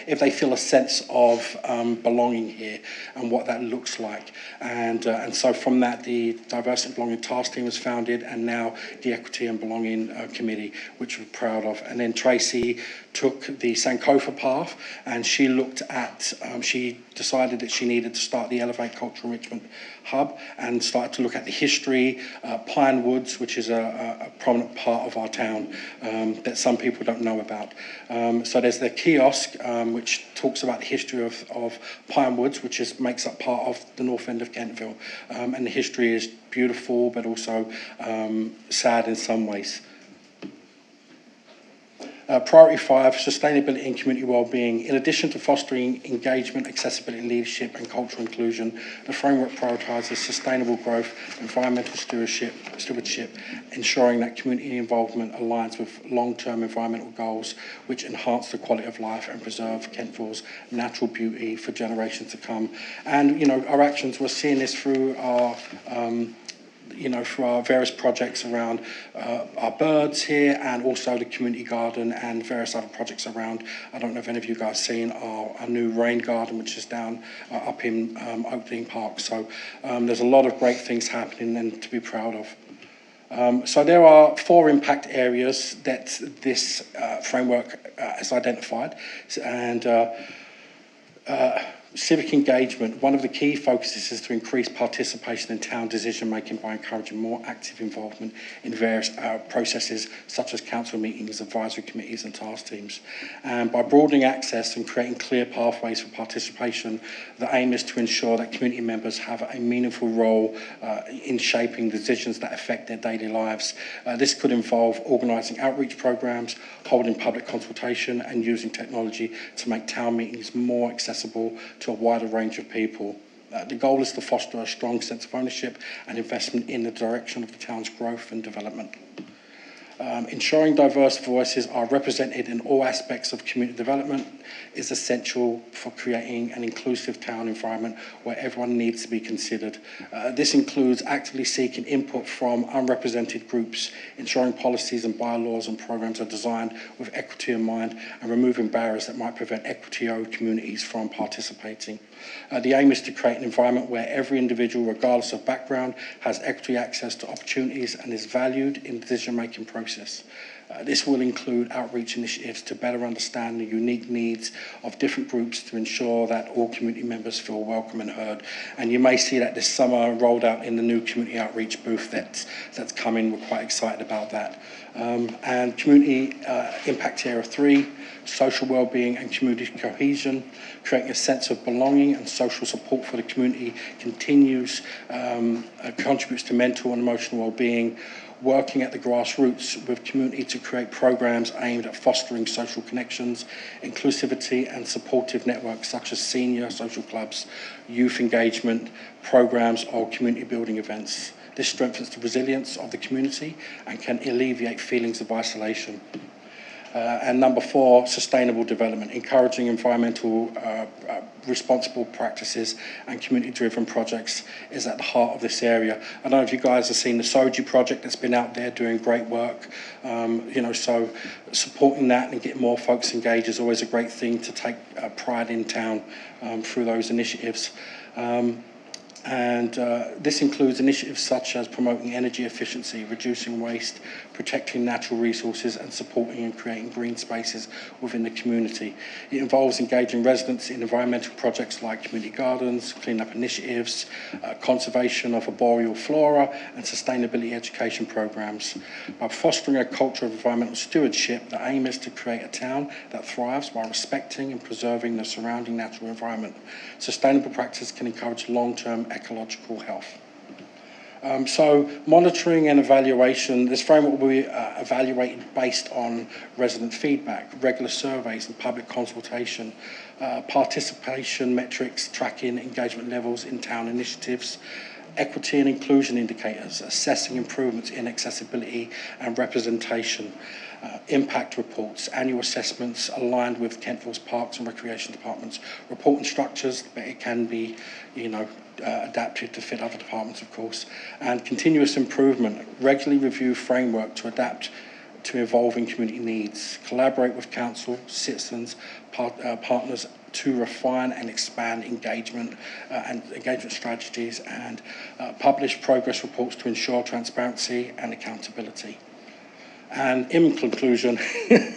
if they feel a sense of belonging here and what that looks like. And so from that, the Diversity and Belonging Task Team was founded, and now the Equity and Belonging Committee, which we're proud of. And then Tracy took the Sankofa path, and she looked at, she decided that she needed to start the Elevate Cultural Enrichment Hub and started to look at the history, Pine Woods, which is a prominent part of our town that some people don't know about. So there's the kiosk, which talks about the history of Pine Woods, which makes up part of the north end of Kentville. And the history is beautiful, but also sad in some ways. Priority 5, sustainability and community wellbeing. In addition to fostering engagement, accessibility, leadership and cultural inclusion, the framework prioritises sustainable growth, environmental stewardship, ensuring that community involvement aligns with long-term environmental goals which enhance the quality of life and preserve Kentville's natural beauty for generations to come. And, our actions, we're seeing this through our through our various projects around our birds here, and also the community garden and various other projects around. I don't know if any of you guys have seen our new rain garden, which is down up in Oak Dean Park. So there's a lot of great things happening and to be proud of. So there are 4 impact areas that this framework has identified, and Civic engagement, one of the key focuses is to increase participation in town decision-making by encouraging more active involvement in various processes such as council meetings, advisory committees and task teams. And by broadening access and creating clear pathways for participation, the aim is to ensure that community members have a meaningful role in shaping decisions that affect their daily lives. This could involve organising outreach programmes, holding public consultation and using technology to make town meetings more accessible to a wider range of people. The goal is to foster a strong sense of ownership and investment in the direction of the town's growth and development. Ensuring diverse voices are represented in all aspects of community development is essential for creating an inclusive town environment where everyone needs to be considered. This includes actively seeking input from unrepresented groups, ensuring policies and bylaws and programs are designed with equity in mind, and removing barriers that might prevent equity-owed communities from participating. The aim is to create an environment where every individual, regardless of background, has equity access to opportunities and is valued in the decision-making process. This will include outreach initiatives to better understand the unique needs of different groups to ensure that all community members feel welcome and heard. And you may see that this summer rolled out in the new community outreach booth that's coming. We're quite excited about that. And community impact area 3, social wellbeing and community cohesion, creating a sense of belonging and social support for the community contributes to mental and emotional wellbeing, working at the grassroots with community to create programs aimed at fostering social connections, inclusivity and supportive networks such as senior social clubs, youth engagement programs or community building events. This strengthens the resilience of the community and can alleviate feelings of isolation. And number 4, sustainable development, encouraging environmental responsible practices and community-driven projects is at the heart of this area. I don't know if you guys have seen the Soji project that's been out there doing great work. So supporting that and getting more folks engaged is always a great thing to take pride in town through those initiatives. This includes initiatives such as promoting energy efficiency, reducing waste, protecting natural resources and supporting and creating green spaces within the community. It involves engaging residents in environmental projects like community gardens, clean-up initiatives, conservation of arboreal flora and sustainability education programs. By fostering a culture of environmental stewardship, the aim is to create a town that thrives while respecting and preserving the surrounding natural environment. Sustainable practice can encourage long-term ecological health. So monitoring and evaluation, this framework will be evaluated based on resident feedback, regular surveys and public consultation, participation metrics, tracking engagement levels in town initiatives, equity and inclusion indicators, assessing improvements in accessibility and representation, impact reports, annual assessments aligned with Kentville's Parks and Recreation Department's reporting structures, but it can be, adapted to fit other departments, of course, and continuous improvement, regularly review framework to adapt to evolving community needs, collaborate with council, citizens, partners to refine and expand engagement and engagement strategies, and publish progress reports to ensure transparency and accountability. And in conclusion,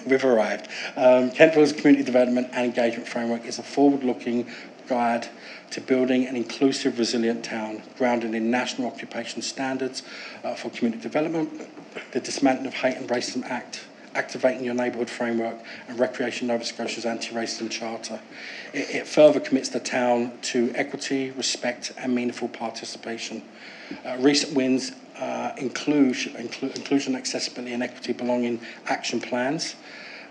we've arrived. Kentville's Community Development and Engagement Framework is a forward-looking guide to building an inclusive, resilient town grounded in national occupation standards for community development, the Dismantling of Hate and Racism Act, Activating Your Neighbourhood Framework, and Recreation Nova Scotia's Anti-Racism Charter. It further commits the town to equity, respect and meaningful participation. Recent wins inclusion, accessibility and equity belonging action plans,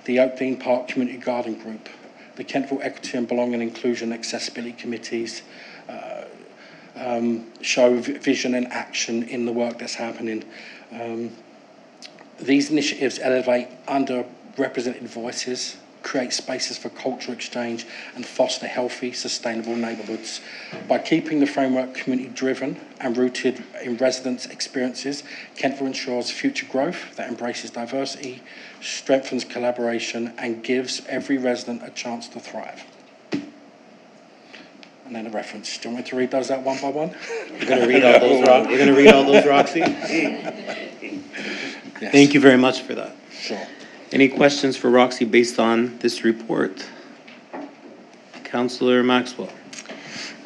the Oakdean Park Community Garden Group, the Kentville Equity and Belonging Inclusion Accessibility Committees show vision and action in the work that's happening. These initiatives elevate underrepresented voices, create spaces for cultural exchange and foster healthy, sustainable neighbourhoods. By keeping the framework community-driven and rooted in residents' experiences, Kentville ensures future growth that embraces diversity, strengthens collaboration and gives every resident a chance to thrive. And then a reference. Do you want me to read those out one by one? We're going to read all those, Roxy? Yes. Thank you very much for that. Sure. Any questions for Roxy based on this report? Councillor Maxwell.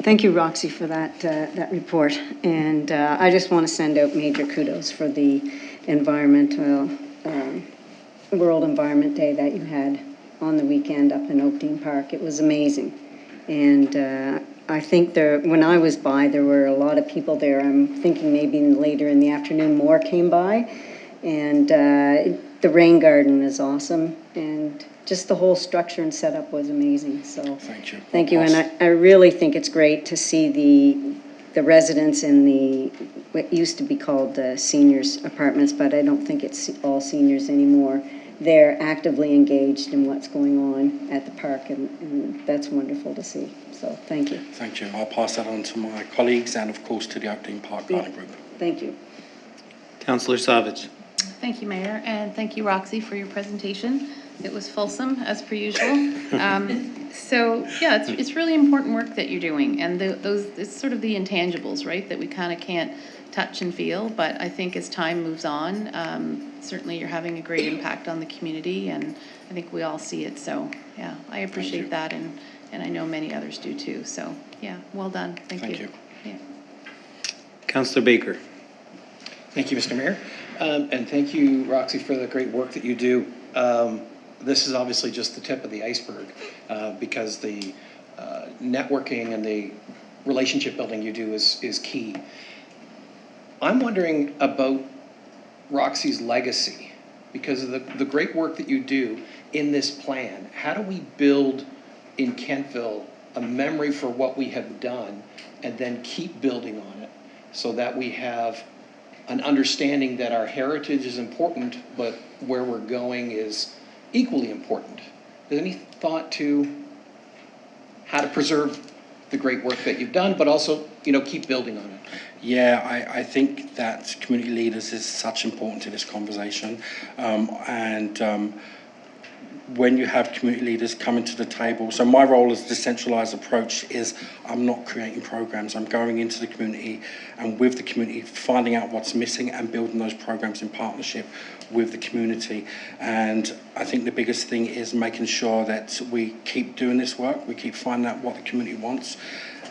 Thank you, Roxy, for that report. And I just want to send out major kudos for the environmental, World Environment Day that you had on the weekend up in Oakdean Park. It was amazing. And I think when I was by, there were a lot of people there. I'm thinking maybe later in the afternoon more came by. And the rain garden is awesome. And just the whole structure and setup was amazing. So Thank you. thank you. And I really think it's great to see the residents in what used to be called seniors apartments, but I don't think it's all seniors anymore. They're actively engaged in what's going on at the park, and that's wonderful to see. So thank you. Thank you. I'll pass that on to my colleagues and, of course, to the Oakdean Park Garden Group. Thank you. Councillor Savage. Thank you, Mayor, and thank you, Roxy, for your presentation. It was fulsome, as per usual. So, yeah, it's really important work that you're doing, and it's sort of the intangibles, right, that we kind of can't touch and feel, but I think as time moves on, certainly you're having a great impact on the community, and I think we all see it, so, yeah, I appreciate that, and I know many others do too, so, yeah, well done. Thank you. Yeah. Councillor Baker. Thank you, Mr. Mayor. And thank you, Roxy, for the great work that you do. This is obviously just the tip of the iceberg because the networking and the relationship building you do is key. I'm wondering about Roxy's legacy because of the great work that you do in this plan. How do we build in Kentville a memory for what we have done and then keep building on it so that we have an understanding that our heritage is important, but where we're going is equally important? Is any thought to how to preserve the great work that you've done, but also, keep building on it? Yeah, I think that community leaders is such important to this conversation. When you have community leaders coming to the table, so my role as a decentralised approach is I'm not creating programs, I'm going into the community and with the community finding out what's missing and building those programs in partnership with the community. And I think the biggest thing is making sure that we keep doing this work, we keep finding out what the community wants.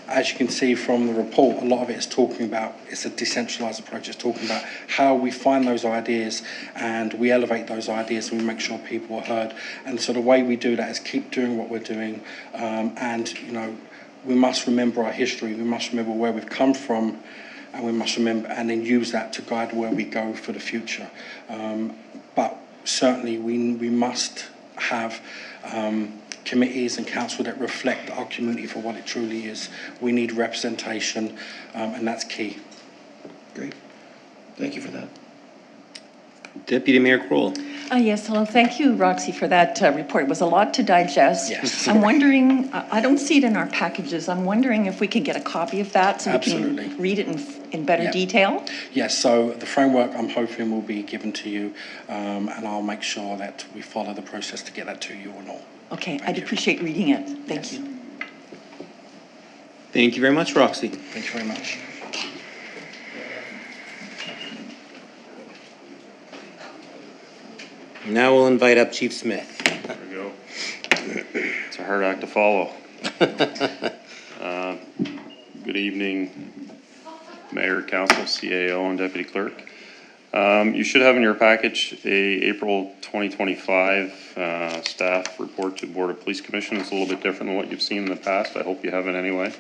As you can see from the report, a lot of it is talking about, it's a decentralised approach, it's talking about how we find those ideas and we elevate those ideas and we make sure people are heard. And so the way we do that is keep doing what we're doing we must remember our history, we must remember where we've come from, and we must remember and then use that to guide where we go for the future. But certainly we must have committees and council that reflect our community for what it truly is. We need representation, and that's key. Great. Thank you for that. Deputy Mayor Kroll. Yes, hello. Thank you, Roxy, for that report. It was a lot to digest. Yes. I'm wondering, I don't see it in our packages. I'm wondering if we could get a copy of that so Absolutely. we can read it in better detail. Yes, so the framework I'm hoping will be given to you, and I'll make sure that we follow the process to get that to you and all. Okay, I'd appreciate reading it. Thank you. Thank you very much, Roxy. Thank you very much. Now we'll invite up Chief Smith. There we go. It's a hard act to follow. Good evening, Mayor, Council, CAO, and Deputy Clerk. You should have in your package a April 2025 staff report to Board of Police Commission. It's a little bit different than what you've seen in the past. I hope you have it anyway.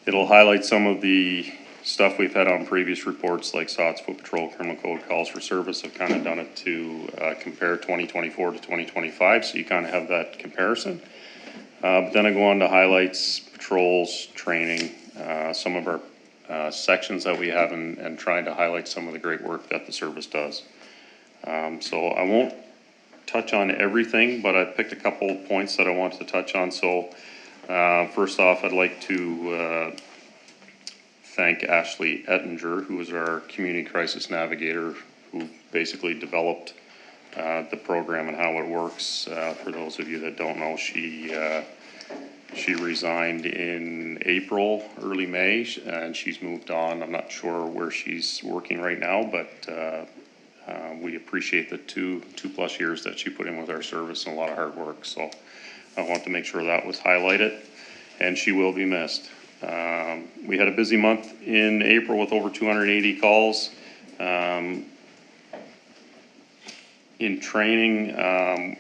It'll highlight some of the stuff we've had on previous reports, like SOTS, Foot Patrol, Criminal Code, Calls for Service. I've kind of done it to compare 2024 to 2025, so you kind of have that comparison. But then I go on to highlights, patrols, training, some of our sections that we have and trying to highlight some of the great work that the service does. So I won't touch on everything, but I picked a couple of points that I wanted to touch on. So first off, I'd like to thank Ashley Ettinger, who is our community crisis navigator, who basically developed the program and how it works. For those of you that don't know, she resigned in April, early May, and she's moved on. I'm not sure where she's working right now, but we appreciate the two plus years that she put in with our service and a lot of hard work. So I want to make sure that was highlighted. and she will be missed. We had a busy month in April with over 280 calls. In training,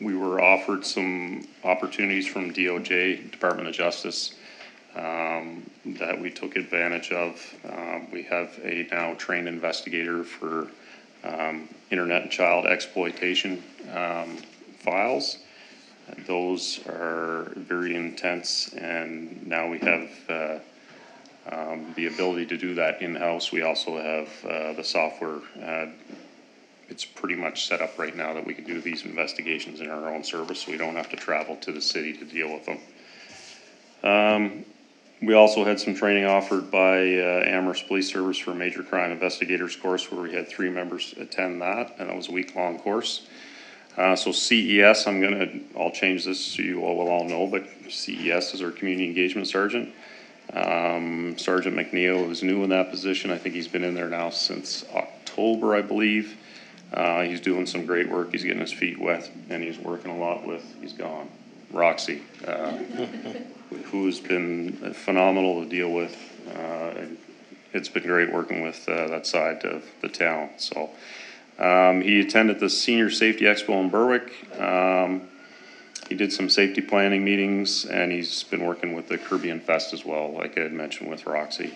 we were offered some opportunities from DOJ, Department of Justice, that we took advantage of. We have a now trained investigator for internet and child exploitation files. Those are very intense, and now we have the ability to do that in-house. We also have the software. It's pretty much set up right now that we can do these investigations in our own service, so we don't have to travel to the city to deal with them. We also had some training offered by Amherst Police Service for a major crime investigators course, where we had 3 members attend that, and that was a week-long course. So CES, I'll change this so you all will all know, but CES is our Community Engagement Sergeant. Sergeant McNeil is new in that position. I think he's been in there now since October, I believe. He's doing some great work. He's getting his feet wet, and he's working a lot with, he's gone, Roxy, who has been phenomenal to deal with. It's been great working with that side of the town. So he attended the Senior Safety Expo in Berwick. He did some safety planning meetings, and he's been working with the Caribbean Fest as well, like I had mentioned with Roxy.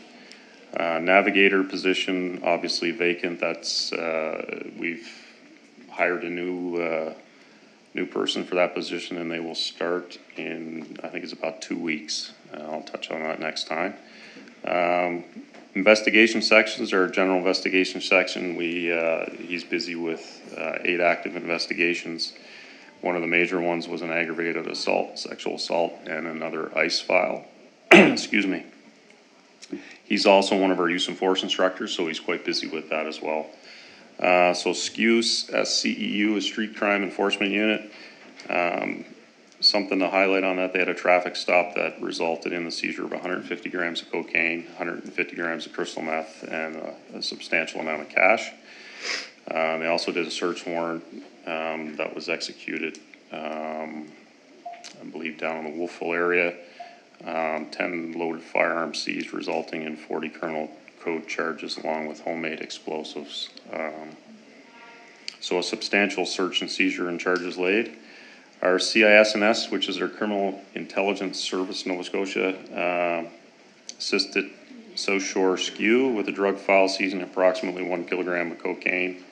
Navigator position, obviously vacant. That's we've hired a new person for that position, and they will start in, I think it's about 2 weeks. I'll touch on that next time. Investigation sections, our general investigation section, he's busy with 8 active investigations. One of the major ones was an aggravated assault, sexual assault, and another ICE file. Excuse me. He's also one of our use and force instructors, so he's quite busy with that as well. So SCEUS, SCEU, is Street Crime Enforcement Unit. Something to highlight on that, they had a traffic stop that resulted in the seizure of 150 grams of cocaine, 150 grams of crystal meth, and a substantial amount of cash. They also did a search warrant that was executed, I believe, down in the Wolfville area. 10 loaded firearms seized, resulting in 40 criminal code charges along with homemade explosives. So a substantial search and seizure and charges laid. Our CIS&S, which is our Criminal Intelligence Service Nova Scotia, assisted South Shore SCEU with a drug file seizing approximately 1 kilogram of cocaine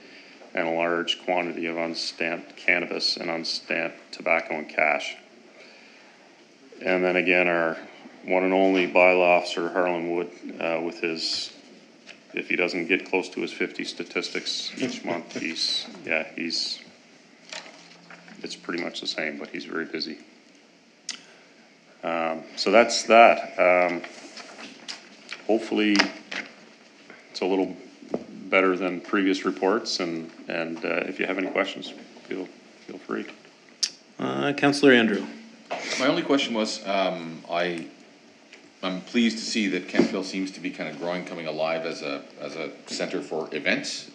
and a large quantity of unstamped cannabis and unstamped tobacco and cash. And then again, our one and only bylaw officer, Harlan Wood, with his, if he doesn't get close to his 50 statistics each month, it's pretty much the same, but he's very busy. So that's that. Hopefully it's a little better than previous reports, and if you have any questions, feel free. Councillor Andrew. My only question was, I'm pleased to see that Kentville seems to be kind of growing, coming alive as a center for events,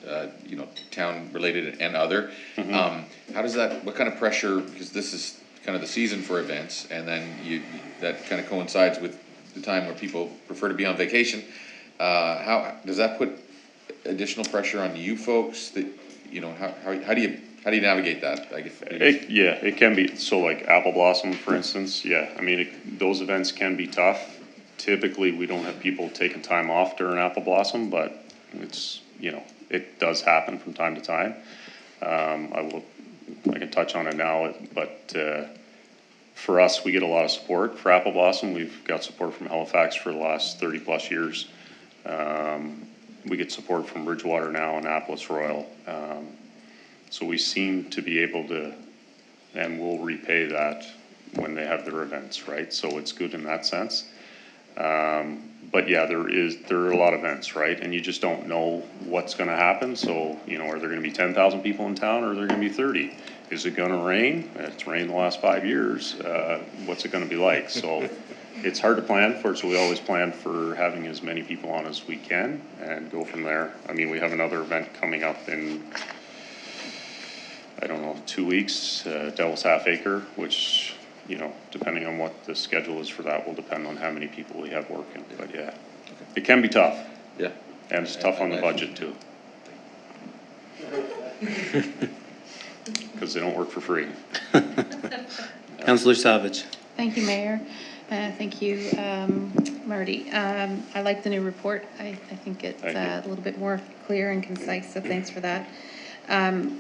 town related and other. Mm-hmm. How does that, what kind of pressure, because this is kind of the season for events, and then that kind of coincides with the time where people prefer to be on vacation. How does that put additional pressure on you folks? That, how do you navigate that? It can be. So like Apple Blossom, for instance, I mean, those events can be tough. Typically, we don't have people taking time off during Apple Blossom, but it's, it does happen from time to time. I can touch on it now, but for us, we get a lot of support for Apple Blossom. We've got support from Halifax for the last 30 plus years. We get support from Bridgewater now, Annapolis Royal. So we seem to be able to, and we'll repay that when they have their events, right? So it's good in that sense. But yeah, there are a lot of events, right? And you just don't know what's going to happen. So, are there going to be 10,000 people in town, or are there going to be 30? Is it going to rain? It's rained the last 5 years. What's it going to be like? So it's hard to plan for, so we always plan for having as many people on as we can and go from there. I mean, we have another event coming up in, 2 weeks, Devil's Half Acre, which you know, depending on what the schedule is for that will depend on how many people we have working, but yeah. It can be tough. Yeah. And it's tough on the budget too. Because they don't work for free. Councillor Savage. Thank you, Mayor. Thank you, Marty. I like the new report. I think it's a little bit more clear and concise, so thanks for that.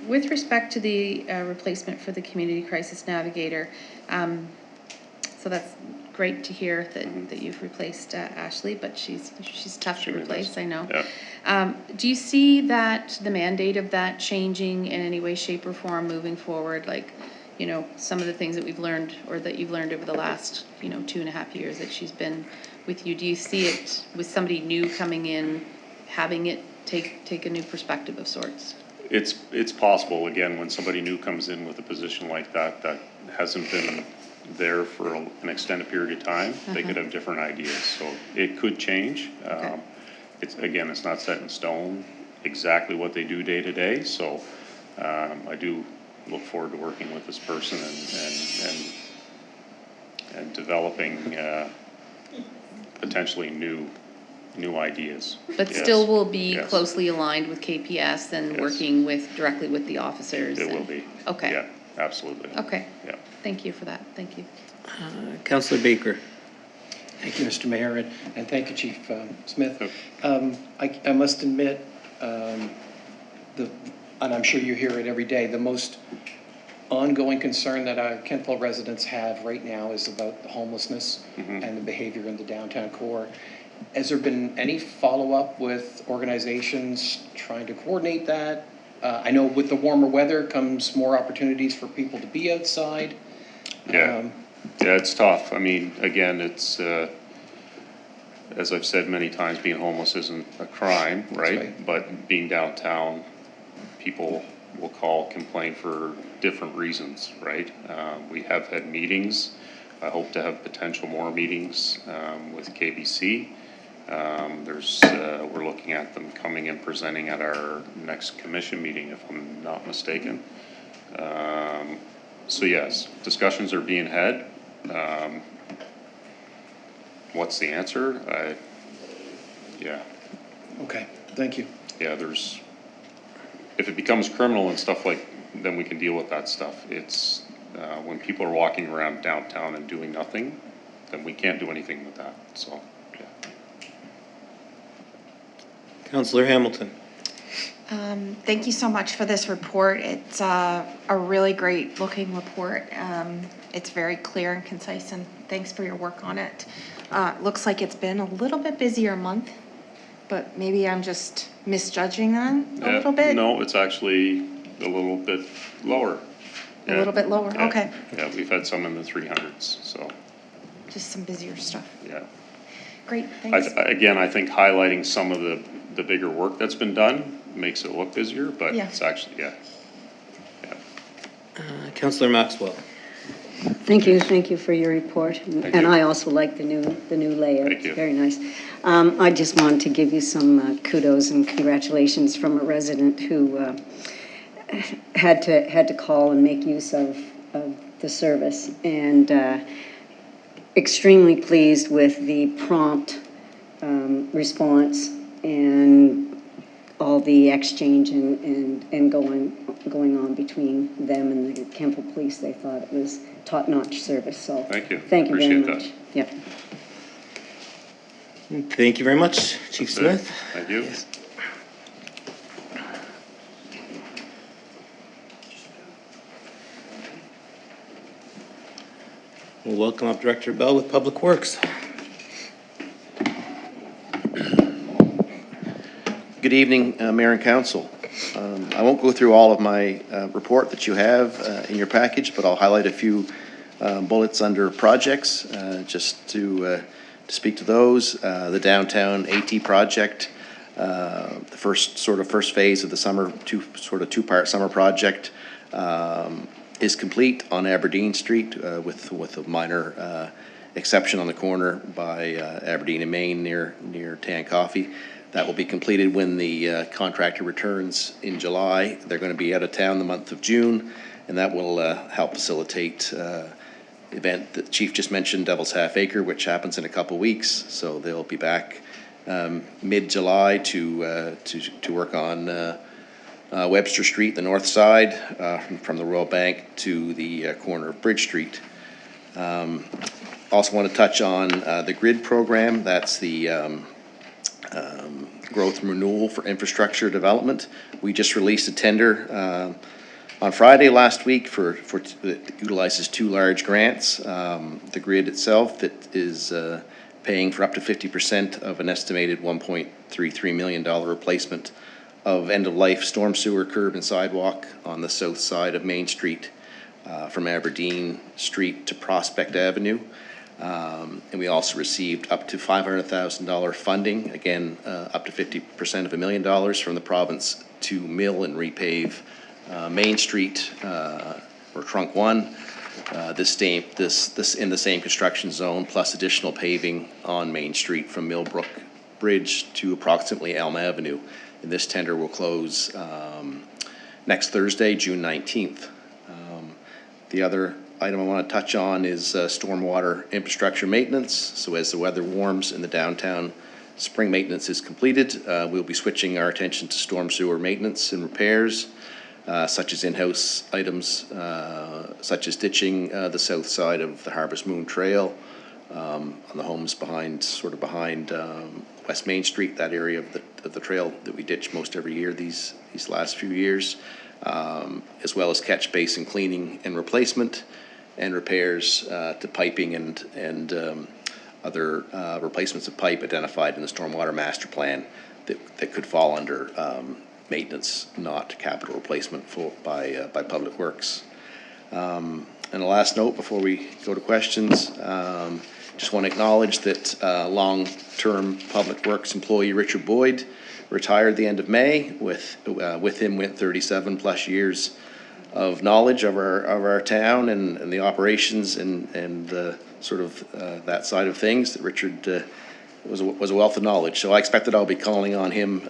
With respect to the replacement for the Community Crisis Navigator, so that's great to hear that you've replaced Ashley, but she's tough to replace, I know. Yeah. Do you see that the mandate of that changing in any way, shape, or form moving forward? Like, you know, some of the things that we've learned or that you've learned over the last, 2.5 years that she's been with you. Do you see it with somebody new coming in, having it take a new perspective of sorts? It's possible, again, when somebody new comes in with a position like that, that hasn't been there for an extended period of time, they could have different ideas, so it could change. Okay. It's not set in stone exactly what they do day to day, so I do look forward to working with this person and developing potentially new ideas. But Yes. still will be Yes. closely aligned with KPS and Yes. working directly with the officers? It will be. Okay. Yeah, absolutely. Okay. Yeah. Thank you for that. Thank you. Councillor Baker. Thank you, Mr. Mayor, and thank you, Chief Smith. I must admit, and I'm sure you hear it every day, the most ongoing concern that our Kentville residents have right now is about the homelessness and the behavior in the downtown core. Has there been any follow-up with organizations trying to coordinate that? I know with the warmer weather comes more opportunities for people to be outside. Yeah, it's tough. I mean, again, it's, as I've said many times, being homeless isn't a crime, right? But being downtown, people will call, complain for different reasons, right? We have had meetings. I hope to have potential more meetings with KBC. We're looking at them coming and presenting at our next commission meeting, if I'm not mistaken. So yes, discussions are being had. What's the answer? Yeah. Okay, thank you. Yeah, if it becomes criminal and stuff then we can deal with that stuff. It's, when people are walking around downtown and doing nothing, then we can't do anything with that, so, yeah. Councillor Hamilton. Thank you so much for this report. It's a really great looking report. It's very clear and concise, and thanks for your work on it. Looks like it's been a little bit busier month, but maybe I'm just misjudging that a little bit. No, it's actually a little bit lower. A little bit lower, Yeah. okay. Yeah, we've had some in the 300s, so, Just some busier stuff. yeah. Great, thanks. Again, I think highlighting some of the bigger work that's been done makes it look busier, but Yeah. it's actually, yeah. Councillor Maxwell. Thank you for your report. And I also like the new layout. Thank you. Very nice. I just wanted to give you some kudos and congratulations from a resident who had to call and make use of the service, and extremely pleased with the prompt response and all the exchange and going on between them and the Kentville Police. They thought it was top-notch service, so. Thank you. Thank you very Appreciate much. that. Yep. Thank you very much, Chief That's it. Smith. Thank you. Yes. We'll welcome up Director Bell with Public Works. Good evening, Mayor and Council. I won't go through all of my report that you have in your package, but I'll highlight a few bullets under projects just to speak to those. The downtown AT project, the first phase of the two-part summer project is complete on Aberdeen Street with a minor exception on the corner by Aberdeen and Main near Tan Coffee. That will be completed when the contractor returns in July. They're going to be out of town the month of June, and that will help facilitate event that the Chief just mentioned, Devil's Half Acre, which happens in a couple weeks. So they'll be back mid-July to work on Webster Street, the north side, from the Royal Bank to the corner of Bridge Street. Also want to touch on the GRID program. That's the growth and renewal for infrastructure development. We just released a tender on Friday last week that utilizes 2 large grants. The GRID itself that is paying for up to 50% of an estimated $1.33 million replacement of end-of-life storm sewer, curb, and sidewalk on the south side of Main Street from Aberdeen Street to Prospect Avenue. And we also received up to $500,000 funding, again, up to 50% of $1 million from the province to mill and repave Main Street, or Trunk 1, this in the same construction zone, plus additional paving on Main Street from Millbrook Bridge to approximately Elm Avenue. And this tender will close next Thursday, June 19th. The other item I want to touch on is stormwater infrastructure maintenance. So as the weather warms in the downtown, spring maintenance is completed. We'll be switching our attention to storm sewer maintenance and repairs, such as in-house items, such as ditching the south side of the Harvest Moon Trail, on the homes behind West Main Street, that area of the trail that we ditch most every year these last few years, as well as catch basin cleaning and replacement, and repairs to piping and other replacements of pipe identified in the stormwater master plan that could fall under maintenance, not capital replacement by Public Works. And the last note before we go to questions, just want to acknowledge that long-term Public Works employee Richard Boyd retired the end of May. With him went 37 plus years of knowledge of our town and the operations and sort of that side of things. That Richard was a wealth of knowledge. So I expect that I'll be calling on him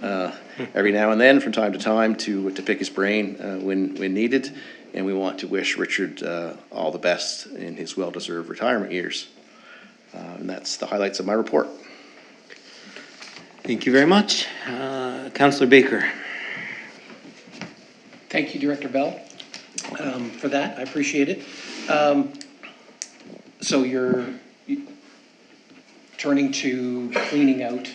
every now and then from time to time to pick his brain when needed. And we want to wish Richard all the best in his well-deserved retirement years. And that's the highlights of my report. Thank you very much. Councillor Baker. Thank you, Director Bell, for that. I appreciate it. So you're turning to cleaning out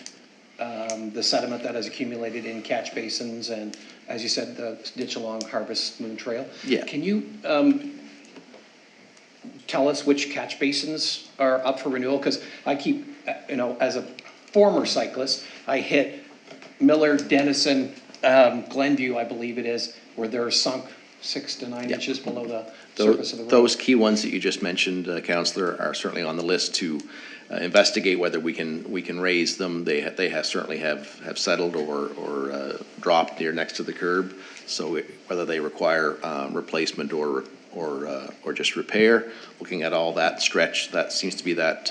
the sediment that has accumulated in catch basins and, as you said, the ditch along Harvest Moon Trail. Yeah. Can you tell us which catch basins are up for renewal? Because I keep, as a former cyclist, I hit Miller, Denison, Glenview, I believe it is, where they're sunk 6 to 9 inches below the surface of the road. Those key ones that you just mentioned, Councillor, are certainly on the list to investigate whether we can raise them. They certainly have settled or dropped near next to the curb. So whether they require replacement or just repair, looking at all that stretch, that seems to be that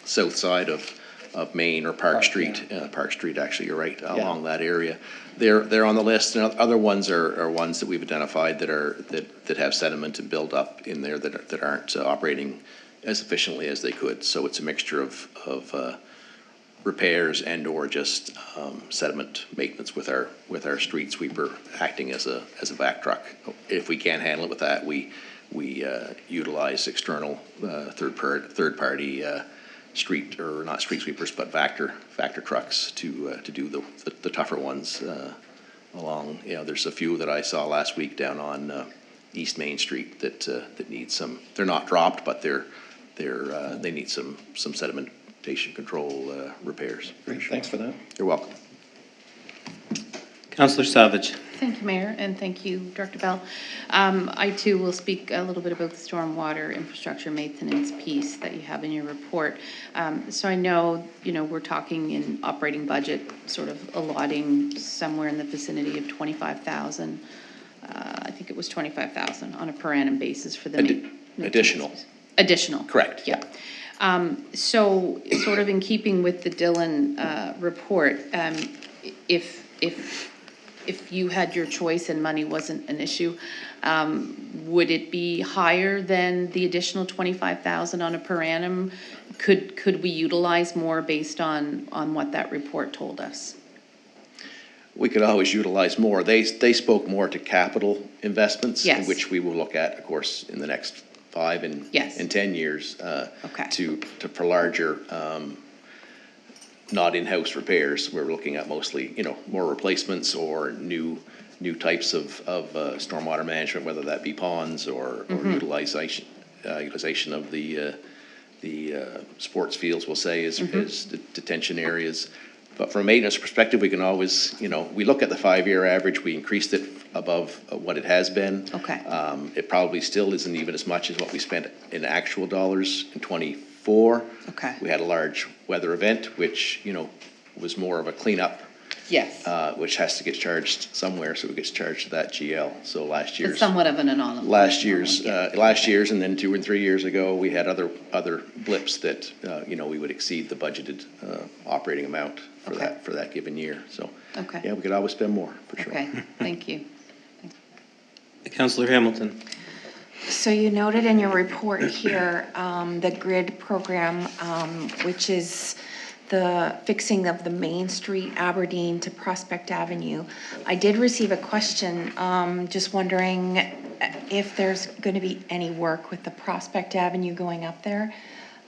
south side of Main or Park Street. Yeah. Park Street, actually, you're right, along that area. They're on the list, and other ones are ones that we've identified that have sediment and build up in there that aren't operating as efficiently as they could. So it's a mixture of repairs and or just sediment maintenance with our street sweeper acting as a vac truck. If we can't handle it with that, we utilize external third party street, or not street sweepers, but Vector trucks to do the tougher ones along. There's a few that I saw last week down on East Main Street that need some. They're not dropped, but they need some sedimentation control repairs. Thanks for that. You're welcome. Councillor Savage. Thank you, Mayor, and thank you, Director Bell. I too will speak a little bit about the stormwater infrastructure maintenance piece that you have in your report. So I know, we're talking in operating budget, sort of allotting somewhere in the vicinity of 25,000. I think it was 25,000 on a per annum basis for the additional. Additional. Correct. Yeah. So sort of in keeping with the Dillon report, if if you had your choice and money wasn't an issue, would it be higher than the additional 25,000 on a per annum? Could we utilize more based on what that report told us? We could always utilize more. They spoke more to capital investments. Yes. Which we will look at, of course, in the next 5 and Yes. and 10 years. Okay. For larger, not in-house repairs. We're looking at mostly, more replacements or new types of stormwater management, whether that be ponds or utilization of the sports fields, we'll say, as detention areas. But from a maintenance perspective, we can always, we look at the 5-year average, we increased it above what it has been. Okay. It probably still isn't even as much as what we spent in actual dollars in '24. Okay. We had a large weather event, which, was more of a cleanup, Yes. which has to get charged somewhere, so it gets charged to that GL. So last year's. It's somewhat of an anomaly. Last year's, and then 2 and 3 years ago, we had other blips that, we would exceed the budgeted operating amount for that given year. So, Okay. yeah, we could always spend more, for sure. Okay, thank you. Councillor Hamilton. So you noted in your report here, the GRID program, which is the fixing of the Main Street Aberdeen to Prospect Avenue. I did receive a question, just wondering if there's going to be any work with the Prospect Avenue going up there.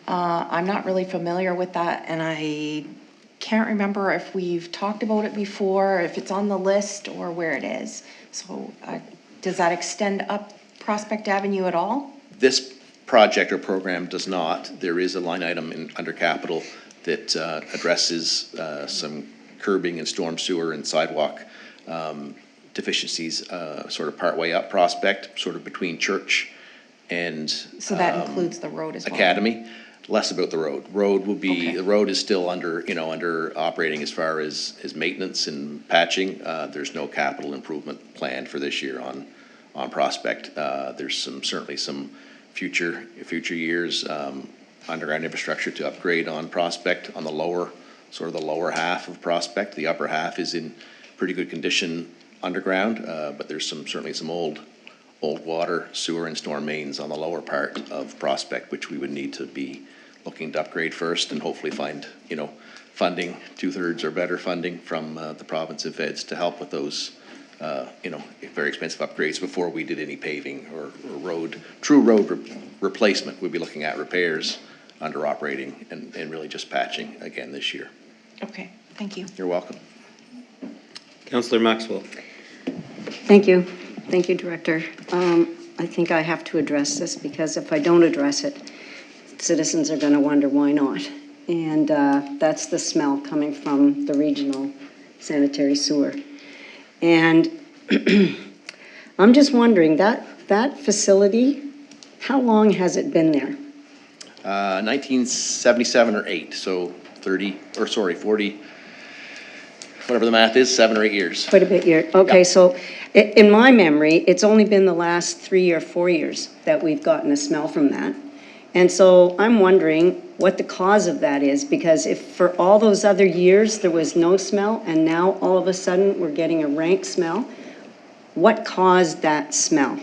I'm not really familiar with that, and I can't remember if we've talked about it before, if it's on the list or where it is. So does that extend up Prospect Avenue at all? This project or program does not. There is a line item under capital that addresses some curbing and storm sewer and sidewalk deficiencies, sort of partway up Prospect, sort of between Church and So that includes the road as well? Academy. Less about the road. Road will be, Okay. the road is still under operating as far as maintenance and patching. There's no capital improvement planned for this year on Prospect. There's certainly some future years, underground infrastructure to upgrade on Prospect on the lower half of Prospect. The upper half is in pretty good condition underground, but there's certainly some old water, sewer and storm mains on the lower part of Prospect, which we would need to be looking to upgrade first and hopefully find, funding, 2/3 or better funding from the province and feds to help with those, very expensive upgrades before we did any paving or true road replacement. We'd be looking at repairs under operating and really just patching again this year. Okay, thank you. You're welcome. Councillor Maxwell. Thank you. Thank you, Director. I think I have to address this because if I don't address it, citizens are going to wonder why not. And that's the smell coming from the regional sanitary sewer. And I'm just wondering, that facility, how long has it been there? 1977 or 8, so 40, whatever the math is, 7 or 8 years. Quite a bit year. Okay, so in my memory, it's only been the last 3 or 4 years that we've gotten a smell from that. And so I'm wondering what the cause of that is, because if for all those other years there was no smell and now all of a sudden we're getting a rank smell, what caused that smell?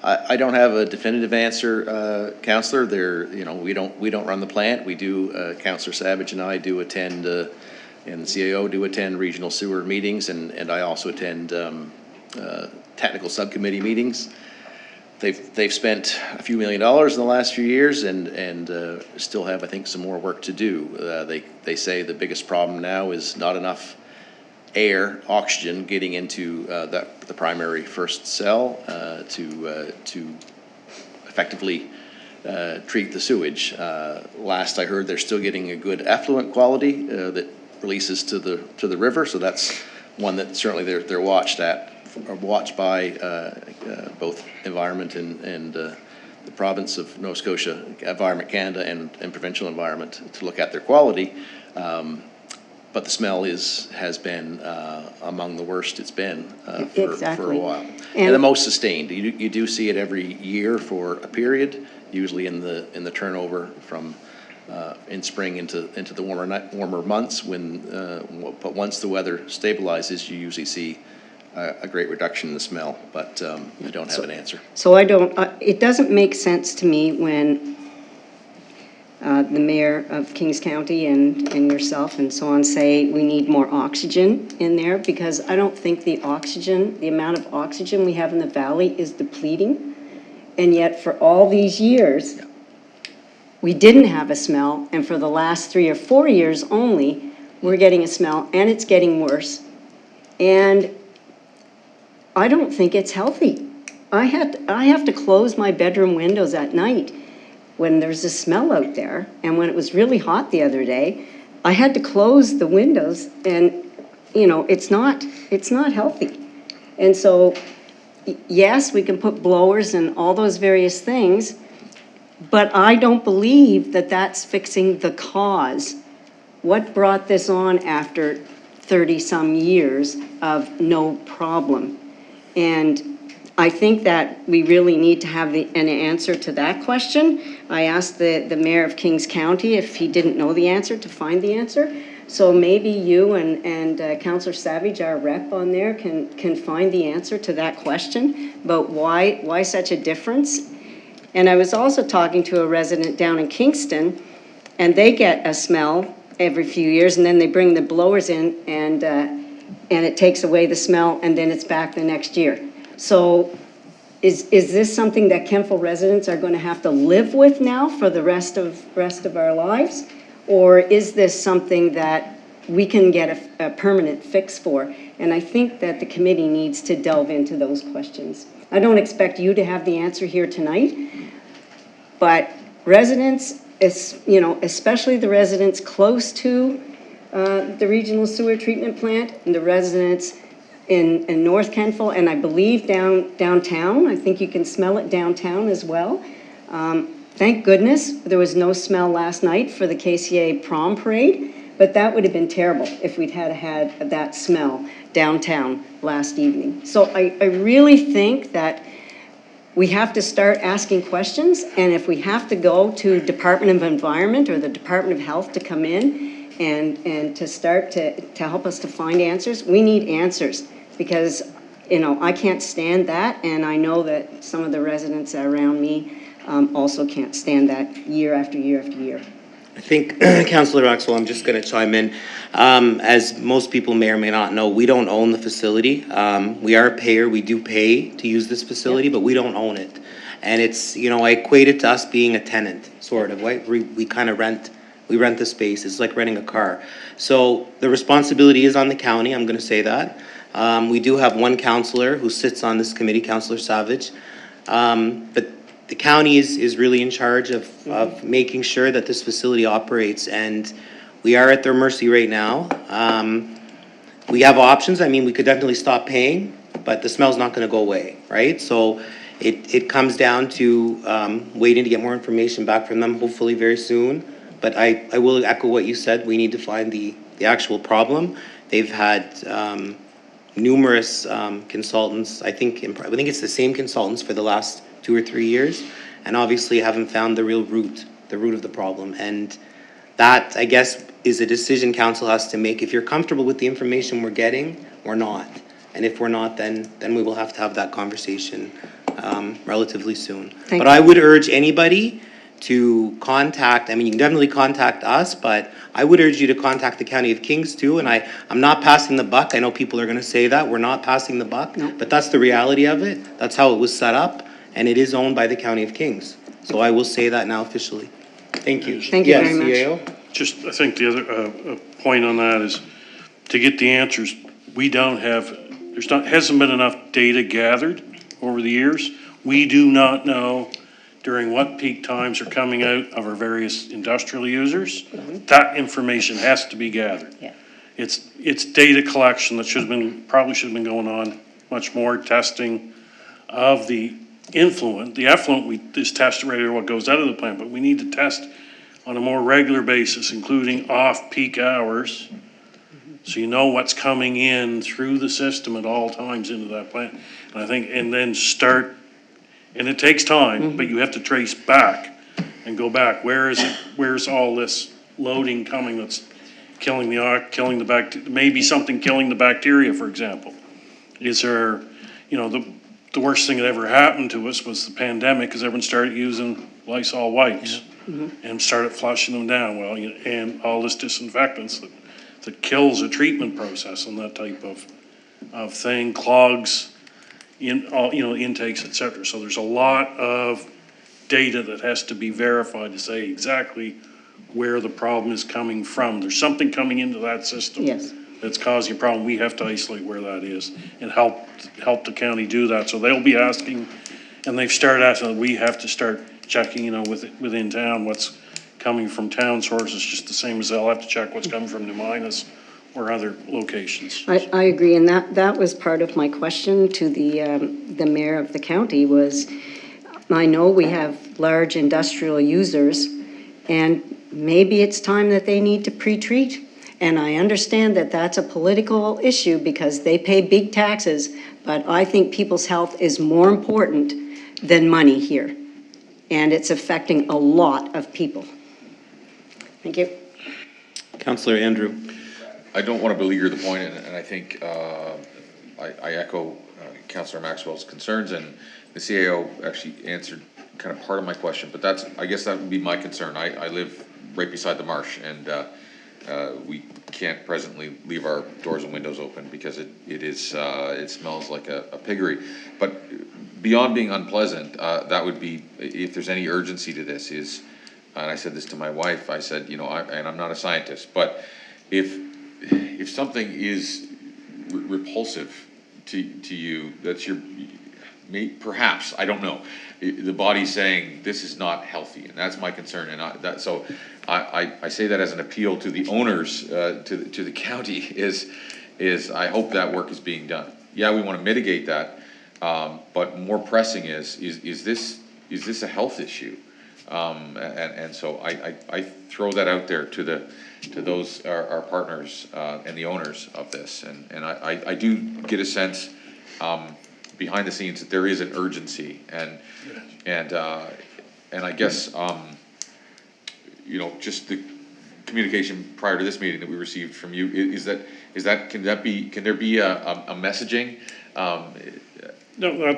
I don't have a definitive answer, Councillor. We don't run the plant. We do, Councillor Savage and I do attend, and the CAO do attend regional sewer meetings, and I also attend technical subcommittee meetings. They've spent a few $1 million in the last few years and still have, I think, some more work to do. They say the biggest problem now is not enough oxygen getting into the primary first cell to effectively treat the sewage. Last I heard, they're still getting a good effluent quality that releases to the river, so that's one that certainly they're watched by both Environment and the province of Nova Scotia, Environment Canada and Provincial Environment to look at their quality. But the smell has been among the worst it's been for a while. And the most sustained. You do see it every year for a period, usually in the turnover from in spring into the warmer months but once the weather stabilizes, you usually see a great reduction in the smell, but I don't have an answer. So it doesn't make sense to me when the mayor of Kings County and yourself and so on say we need more oxygen in there, because I don't think the amount of oxygen we have in the valley is depleting. And yet for all these years, we didn't have a smell, and for the last 3 or 4 years only, we're getting a smell, and it's getting worse. And I don't think it's healthy. I have to close my bedroom windows at night when there's a smell out there. And when it was really hot the other day, I had to close the windows, and it's not healthy. And so, yes, we can put blowers and all those various things, but I don't believe that that's fixing the cause. What brought this on after 30-some years of no problem? And I think that we really need to have an answer to that question. I asked the mayor of Kings County if he didn't know the answer, to find the answer. So maybe you and Councillor Savage, our rep on there, can find the answer to that question about why such a difference. And I was also talking to a resident down in Kingston, and they get a smell every few years, and then they bring the blowers in, and it takes away the smell, and then it's back the next year. So is this something that Kentville residents are going to have to live with now for the rest of our lives? Or is this something that we can get a permanent fix for? And I think that the committee needs to delve into those questions. I don't expect you to have the answer here tonight, but residents, especially the residents close to the regional sewer treatment plant, and the residents in North Kentville, and I believe downtown. I think you can smell it downtown as well. Thank goodness there was no smell last night for the KCA prom parade, but that would have been terrible if we'd had that smell downtown last evening. So I really think that we have to start asking questions, and if we have to go to Department of Environment or the Department of Health to come in and to start to help us to find answers, we need answers, because I can't stand that, and I know that some of the residents around me also can't stand that year after year after year. I think, Councillor Axel, I'm just going to chime in. As most people may or may not know, we don't own the facility. We are a payer. We do pay to use this facility, but we don't own it. And it's, I equate it to us being a tenant, sort of, right? We kind of rent the space. It's like renting a car. So the responsibility is on the county, I'm going to say that. We do have one councillor who sits on this committee, Councillor Savage. But the county is really in charge of making sure that this facility operates, and we are at their mercy right now. We have options. I mean, we could definitely stop paying, but the smell's not going to go away, right? So it comes down to waiting to get more information back from them, hopefully very soon. But I will echo what you said. We need to find the actual problem. They've had numerous consultants. I think it's the same consultants for the last 2 or 3 years, and obviously haven't found the root of the problem. And that, I guess, is a decision council has to make. If you're comfortable with the information we're getting or not. And if we're not, then we will have to have that conversation relatively soon. But I would urge anybody to contact, you can definitely contact us, but I would urge you to contact the County of Kings too. And I'm not passing the buck. I know people are going to say that. We're not passing the buck, but that's the reality of it. That's how it was set up, and it is owned by the County of Kings. So I will say that now officially. Thank you. Thank you very much. CAO? Just, I think the other point on that is to get the answers, we don't have, hasn't been enough data gathered over the years. We do not know during what peak times are coming out of our various industrial users. That information has to be gathered. Yeah. It's data collection that probably should have been going on much more, testing of the effluent. The effluent is tested right what goes out of the plant, but we need to test on a more regular basis, including off-peak hours, so you know what's coming in through the system at all times into that plant. And I think, and then start, and it takes time, but you have to trace back and go back. Where is it, where's all this loading coming that's killing maybe something killing the bacteria, for example? Is there, the worst thing that ever happened to us was the pandemic, because everyone started using Lysol wipes and started flushing them down. Well, and all this disinfectants that kills a treatment process and that type of thing, clogs intakes, et cetera. So there's a lot of data that has to be verified to say exactly where the problem is coming from. There's something coming into that system. Yes. That's causing a problem. We have to isolate where that is and help the county do that. So they'll be asking, and they've started asking, we have to start checking, within town, what's coming from town sources, just the same as they'll have to check what's coming from New Minas or other locations. I agree, and that was part of my question to the mayor of the county was, I know we have large industrial users, and maybe it's time that they need to pre-treat. And I understand that that's a political issue because they pay big taxes, but I think people's health is more important than money here. And it's affecting a lot of people. Thank you. Councillor Andrew. I don't want to beleaguer the point, and I think I echo Councillor Maxwell's concerns, and the CAO actually answered kind of part of my question, but I guess that would be my concern. I live right beside the marsh, and we can't presently leave our doors and windows open because it smells like a piggery. But beyond being unpleasant, that would be, if there's any urgency to this, and I said this to my wife, I said, and I'm not a scientist, but if something is repulsive to you, that's perhaps, I don't know, the body's saying this is not healthy, and that's my concern. And I say that as an appeal to the owners, to the county, is I hope that work is being done. Yeah, we want to mitigate that, but more pressing is this a health issue? And so I throw that out there to those our partners and the owners of this, and I do get a sense behind the scenes that there is an urgency, and I guess just the communication prior to this meeting that we received from you can there be a messaging? No,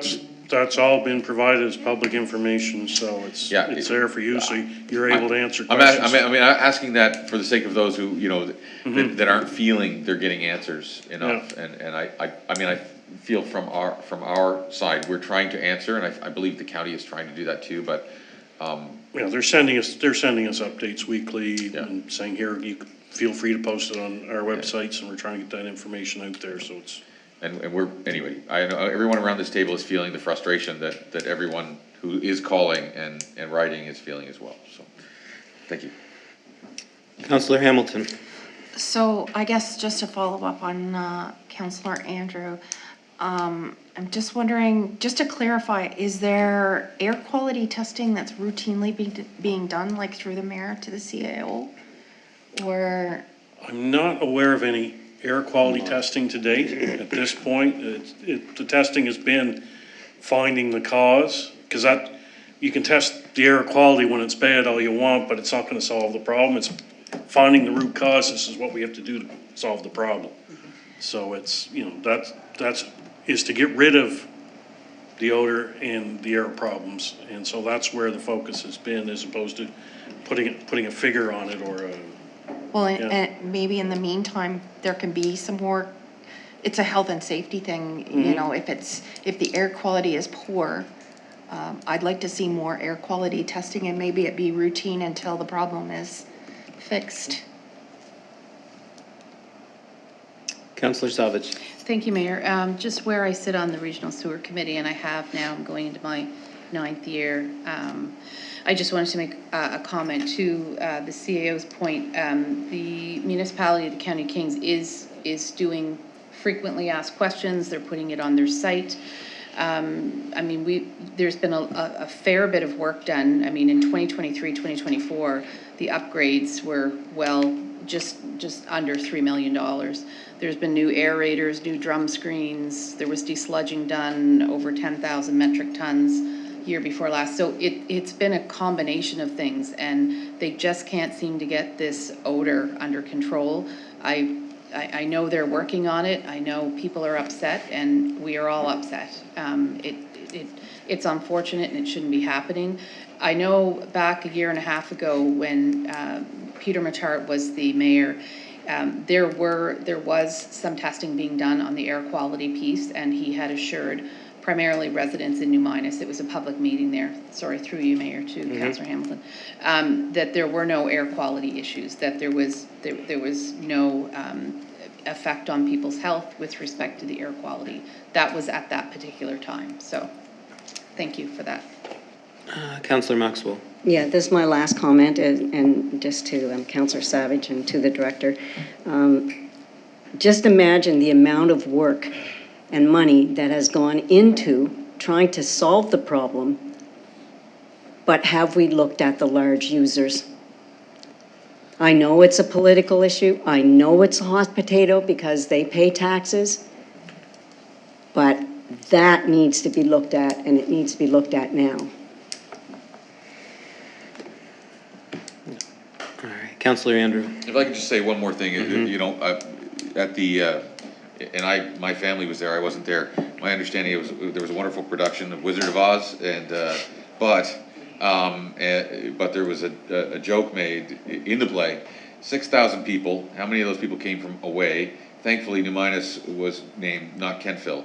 that's all been provided as public information, so it's there for you, so you're able to answer questions. I'm asking that for the sake of those who, that aren't feeling they're getting answers enough. Yeah. And I feel from our side, we're trying to answer, and I believe the county is trying to do that too, but, they're sending us updates weekly and saying, here, you feel free to post it on our websites, and we're trying to get that information out there, so it's. And anyway, I know everyone around this table is feeling the frustration that everyone who is calling and writing is feeling as well. So, thank you. Councillor Hamilton. So I guess just to follow up on Councillor Andrew, I'm just wondering, just to clarify, is there air quality testing that's routinely being done, like through the mayor to the CAO? Or? I'm not aware of any air quality testing to date at this point. The testing has been finding the cause, because you can test the air quality when it's bad all you want, but it's not going to solve the problem. It's finding the root cause. This is what we have to do to solve the problem. So it's, that's to get rid of the odor and the air problems, and so that's where the focus has been, as opposed to putting a figure on it or a. Well, and maybe in the meantime, there can be some more, it's a health and safety thing, if the air quality is poor, I'd like to see more air quality testing, and maybe it be routine until the problem is fixed. Councillor Savage. Thank you, Mayor. Just where I sit on the Regional Sewer Committee, and I have now, I'm going into my 9th year, I just wanted to make a comment to the CAO's point. The municipality of the County of Kings is doing frequently asked questions. They're putting it on their site. There's been a fair bit of work done. In 2023, 2024, the upgrades were just under $3 million. There's been new aerators, new drum screens. There was desludging done, over 10,000 metric tons. year before last. So it's been a combination of things, and they just can't seem to get this odor under control. I know they're working on it. I know people are upset, and we are all upset. It's unfortunate, and it shouldn't be happening. I know back a year and a half ago when Peter Matart was the mayor, there was some testing being done on the air quality piece, and he had assured primarily residents in New Minas, it was a public meeting there, sorry, through you, Mayor, to Councillor Hamilton, that there were no air quality issues, that there was no effect on people's health with respect to the air quality. That was at that particular time. So thank you for that. Councillor Maxwell. Yeah, this is my last comment, and just to Councillor Savage and to the director. Just imagine the amount of work and money that has gone into trying to solve the problem, but have we looked at the large users? I know it's a political issue. I know it's a hot potato because they pay taxes, but that needs to be looked at, and it needs to be looked at now. All right, Councillor Andrew. If I could just say one more thing, you know, at the, and my family was there, I wasn't there. My understanding, there was a wonderful production of Wizard of Oz, and, but there was a joke made in the play. 6,000 people, how many of those people came from away? Thankfully, New Minas was named, not Kentville.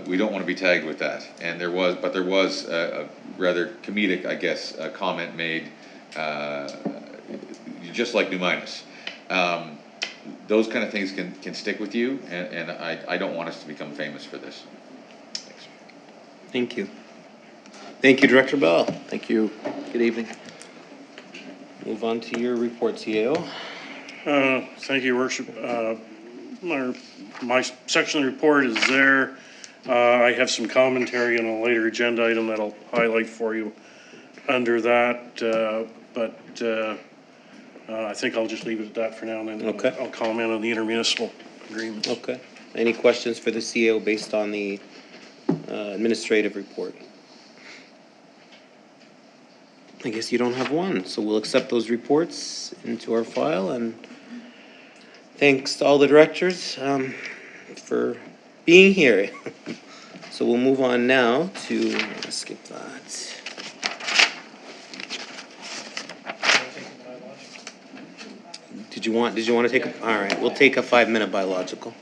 We don't want to be tagged with that. And there was a rather comedic, I guess, comment made, just like New Minas. Those kind of things can stick with you, and I don't want us to become famous for this. Thanks. Thank you. Thank you, Director Bell. Thank you. Good evening. Move on to your report, CAO. Thank you, Worship. My section of the report is there. I have some commentary on a later agenda item that I'll highlight for you under that, I think I'll just leave it at that for now, and then Okay. I'll comment on the intermunicipal agreements. Okay. Any questions for the CAO based on the administrative report? I guess you don't have one, so we'll accept those reports into our file, and thanks to all the directors for being here. So we'll move on now to, skip that. Did you want to take a, all right, we'll take a 5-minute biological.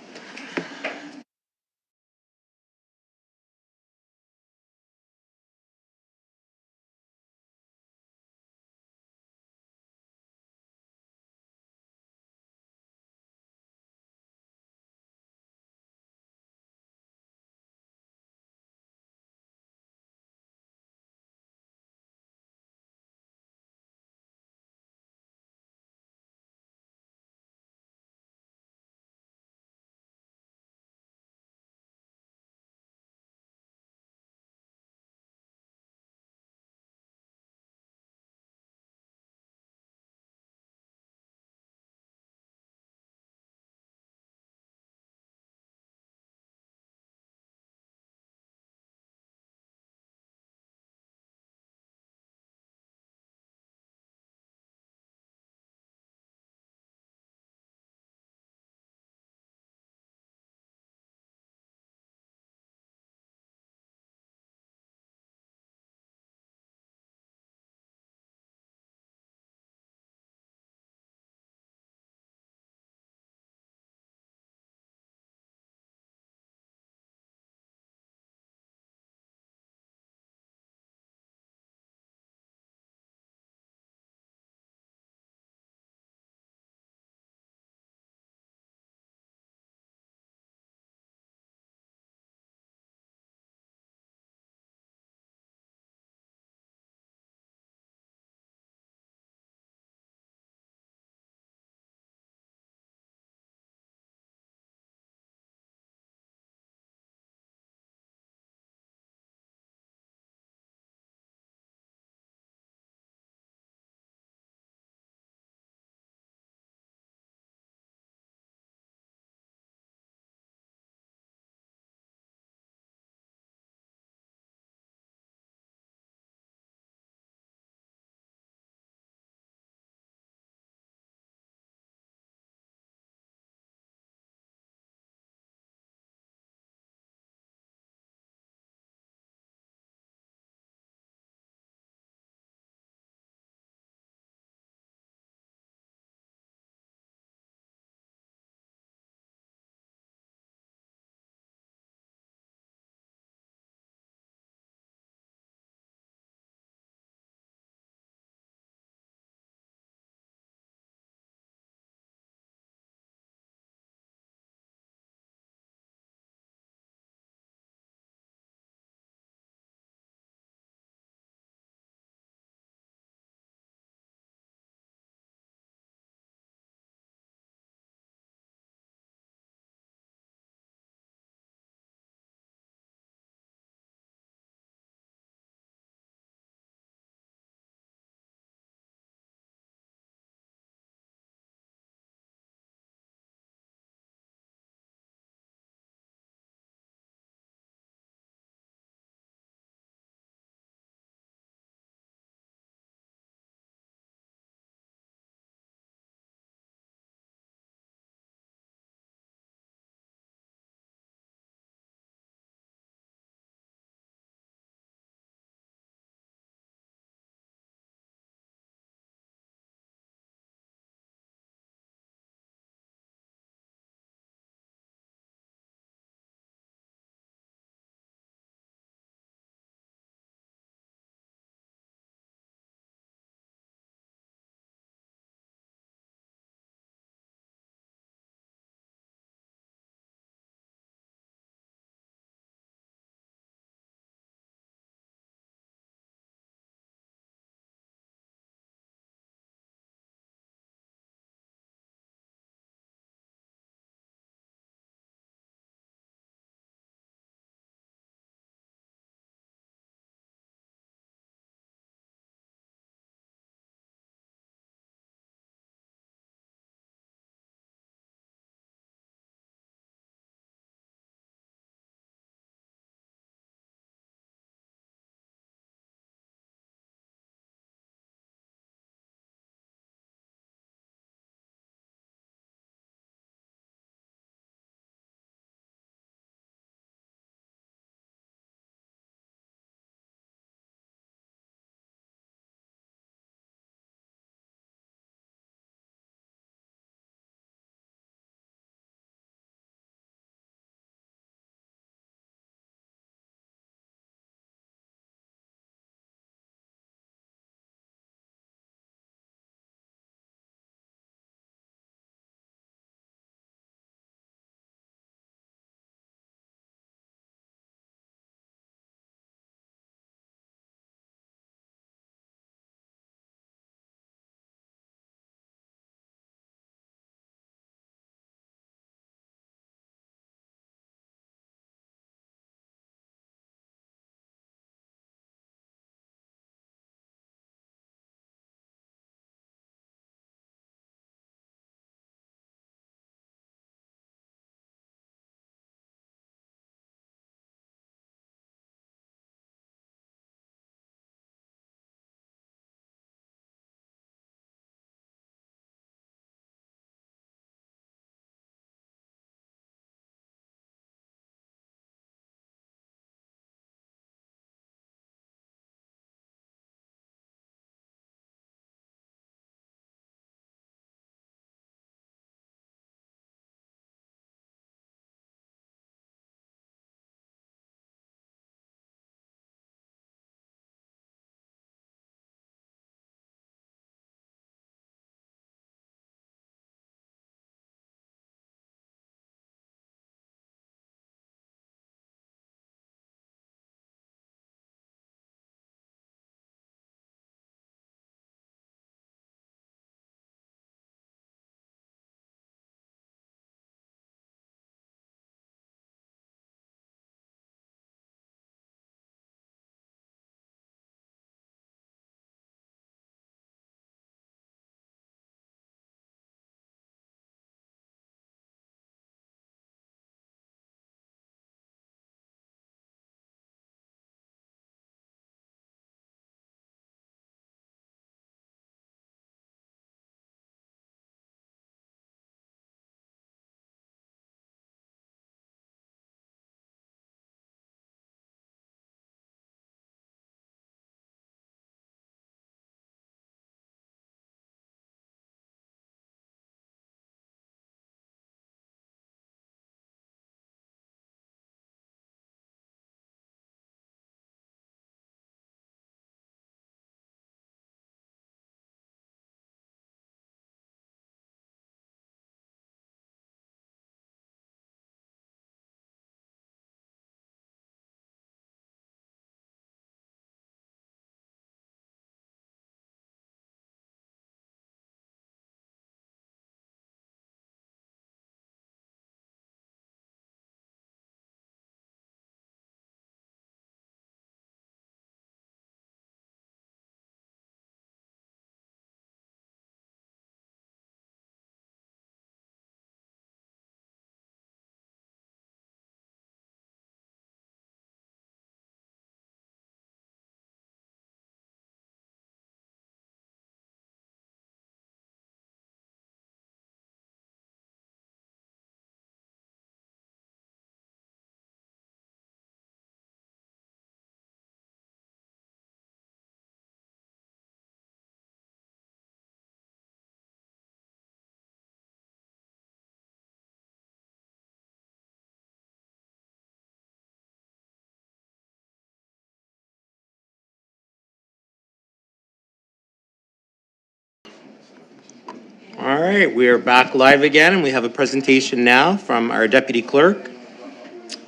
All right, we are back live again, and we have a presentation now from our deputy clerk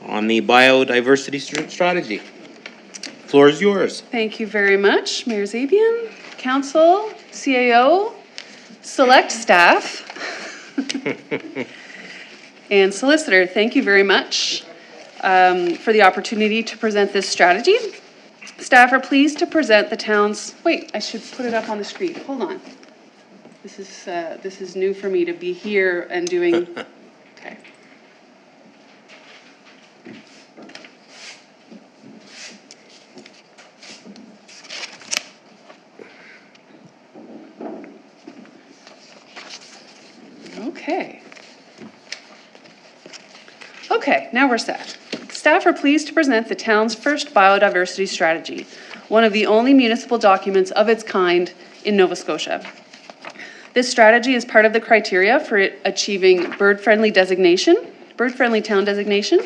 on the biodiversity strategy. Floor is yours. Thank you very much, Mayor Zabian, council, CAO, select staff, and solicitor. Thank you very much for the opportunity to present this strategy. Staff are pleased to present the town's, wait, I should put it up on the screen. Hold on. This is new for me to be here and doing, okay. Okay, now we're set. Staff are pleased to present the town's first biodiversity strategy, one of the only municipal documents of its kind in Nova Scotia. This strategy is part of the criteria for achieving bird-friendly town designation,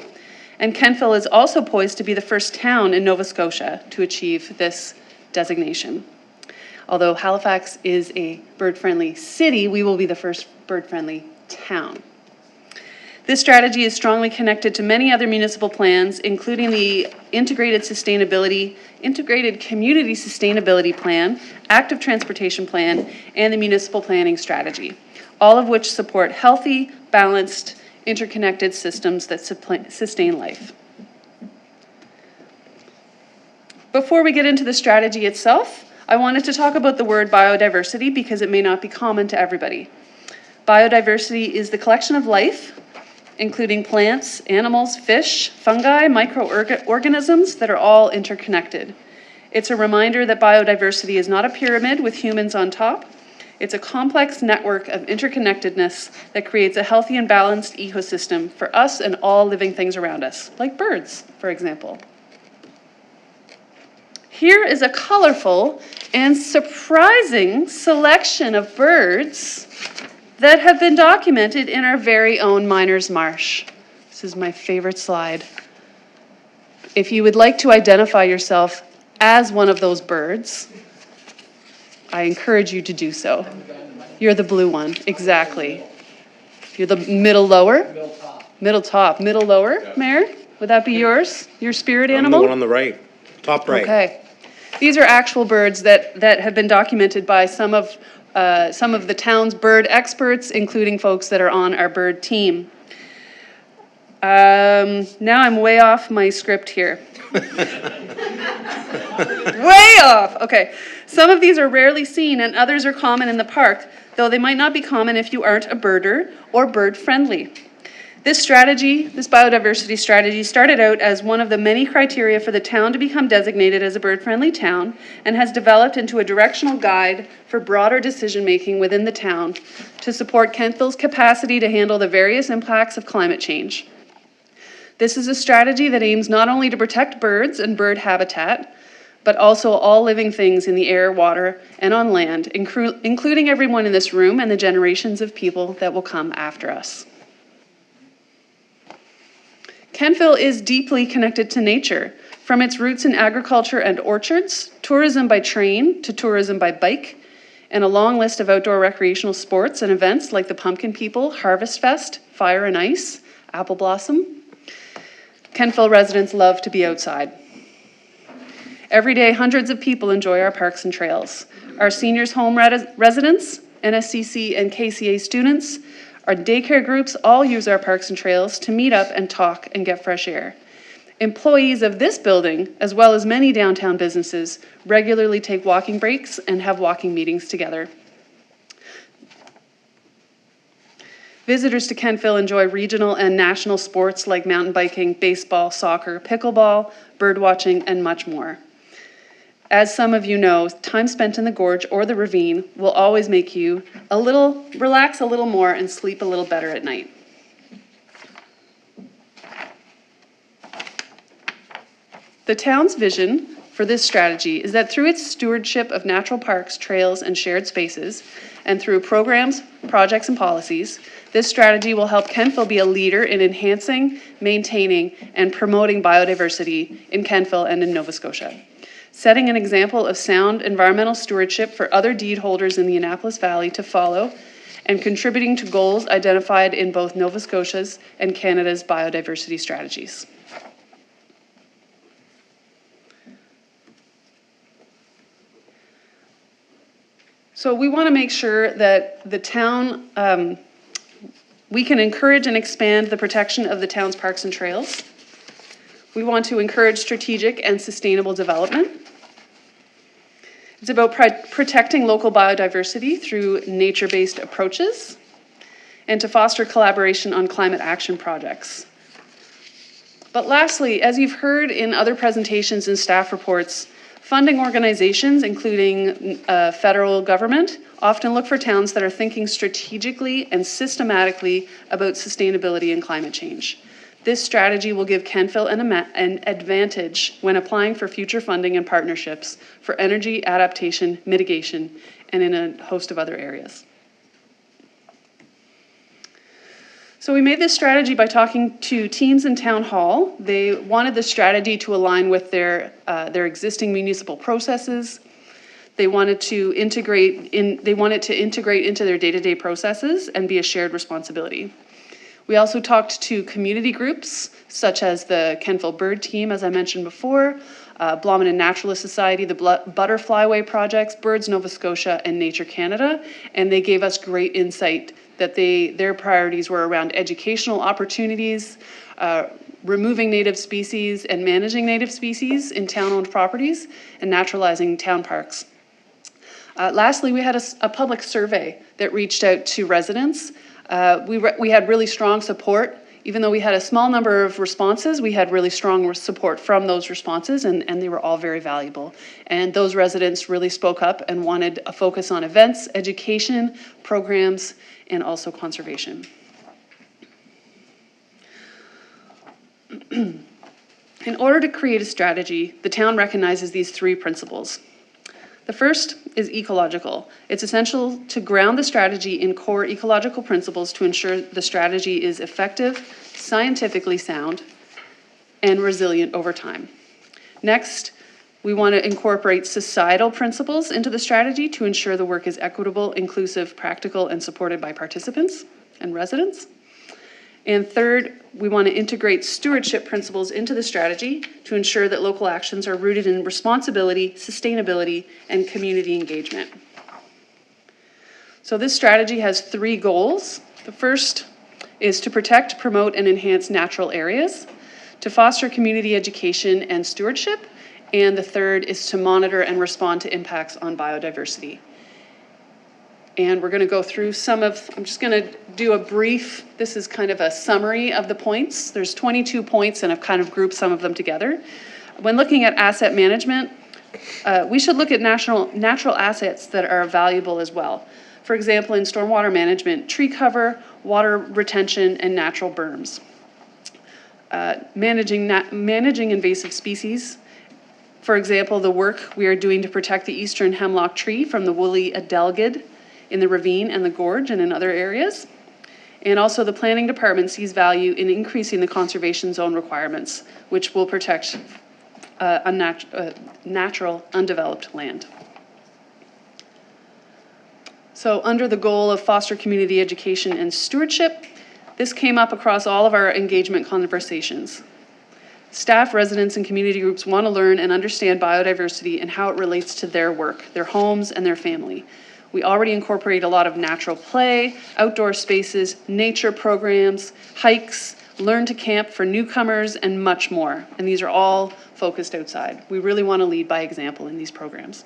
and Kentville is also poised to be the first town in Nova Scotia to achieve this designation. Although Halifax is a bird-friendly city, we will be the first bird-friendly town. This strategy is strongly connected to many other municipal plans, including the Integrated Community Sustainability Plan, Active Transportation Plan, and the Municipal Planning Strategy, all of which support healthy, balanced, interconnected systems that sustain life. Before we get into the strategy itself, I wanted to talk about the word biodiversity because it may not be common to everybody. Biodiversity is the collection of life, including plants, animals, fish, fungi, microorganisms that are all interconnected. It's a reminder that biodiversity is not a pyramid with humans on top. It's a complex network of interconnectedness that creates a healthy and balanced ecosystem for us and all living things around us, like birds, for example. Here is a colorful and surprising selection of birds that have been documented in our very own Miners Marsh. This is my favorite slide. If you would like to identify yourself as one of those birds, I encourage you to do so. You're the blue one, exactly. You're the middle lower? Middle top. Middle lower, Mayor? Would that be yours? Your spirit animal? I'm the one on the right, top right. Okay. These are actual birds that have been documented by some of the town's bird experts, including folks that are on our bird team. Now I'm way off my script here. Way off! Okay. Some of these are rarely seen and others are common in the park, though they might not be common if you aren't a birder or bird-friendly. This biodiversity strategy, started out as one of the many criteria for the town to become designated as a bird-friendly town and has developed into a directional guide for broader decision-making within the town to support Kentville's capacity to handle the various impacts of climate change. This is a strategy that aims not only to protect birds and bird habitat, but also all living things in the air, water, and on land, including everyone in this room and the generations of people that will come after us. Kentville is deeply connected to nature, from its roots in agriculture and orchards, tourism by train to tourism by bike, and a long list of outdoor recreational sports and events like the Pumpkin People, Harvest Fest, Fire and Ice, Apple Blossom. Kentville residents love to be outside. Every day, hundreds of people enjoy our parks and trails. Our seniors' home residents, NSCC and KCA students, our daycare groups all use our parks and trails to meet up and talk and get fresh air. Employees of this building, as well as many downtown businesses, regularly take walking breaks and have walking meetings together. Visitors to Kentville enjoy regional and national sports like mountain biking, baseball, soccer, pickleball, birdwatching, and much more. As some of you know, time spent in the gorge or the ravine will always make you relax a little more and sleep a little better at night. The town's vision for this strategy is that through its stewardship of natural parks, trails, and shared spaces, and through programs, projects, and policies, this strategy will help Kentville be a leader in enhancing, maintaining, and promoting biodiversity in Kentville and in Nova Scotia, setting an example of sound environmental stewardship for other deed holders in the Annapolis Valley to follow, and contributing to goals identified in both Nova Scotia's and Canada's biodiversity strategies. So we want to make sure that the town, we can encourage and expand the protection of the town's parks and trails. We want to encourage strategic and sustainable development. It's about protecting local biodiversity through nature-based approaches and to foster collaboration on climate action projects. But lastly, as you've heard in other presentations and staff reports, funding organizations, including federal government, often look for towns that are thinking strategically and systematically about sustainability and climate change. This strategy will give Kentville an advantage when applying for future funding and partnerships for energy adaptation, mitigation, and in a host of other areas. So we made this strategy by talking to teams in Town Hall. They wanted the strategy to align with their existing municipal processes. They wanted to integrate into their day-to-day processes and be a shared responsibility. We also talked to community groups, such as the Kentville Bird Team, as I mentioned before, Blommin and Naturalist Society, the Butterfly Way Projects, Birds Nova Scotia, and Nature Canada, and they gave us great insight that their priorities were around educational opportunities, removing native species and managing native species in town-owned properties, and naturalizing town parks. Lastly, we had a public survey that reached out to residents. We had really strong support. Even though we had a small number of responses, we had really strong support from those responses, and they were all very valuable. And those residents really spoke up and wanted a focus on events, education, programs, and also conservation. In order to create a strategy, the town recognizes these three principles. The first is ecological. It's essential to ground the strategy in core ecological principles to ensure the strategy is effective, scientifically sound, and resilient over time. Next, we want to incorporate societal principles into the strategy to ensure the work is equitable, inclusive, practical, and supported by participants and residents. And third, we want to integrate stewardship principles into the strategy to ensure that local actions are rooted in responsibility, sustainability, and community engagement. So this strategy has three goals. The first is to protect, promote, and enhance natural areas, to foster community education and stewardship, and the third is to monitor and respond to impacts on biodiversity. And we're going to go through I'm just going to do a brief, this is kind of a summary of the points. There's 22 points, and I've kind of grouped some of them together. When looking at asset management, we should look at natural assets that are valuable as well. For example, in stormwater management, tree cover, water retention, and natural berms. Managing invasive species. For example, the work we are doing to protect the eastern hemlock tree from the woolly adelgid in the ravine and the gorge and in other areas. And also the planning department sees value in increasing the conservation zone requirements, which will protect natural undeveloped land. So under the goal of foster community education and stewardship, this came up across all of our engagement conversations. Staff, residents, and community groups want to learn and understand biodiversity and how it relates to their work, their homes, and their family. We already incorporate a lot of natural play, outdoor spaces, nature programs, hikes, learn to camp for newcomers, and much more. And these are all focused outside. We really want to lead by example in these programs.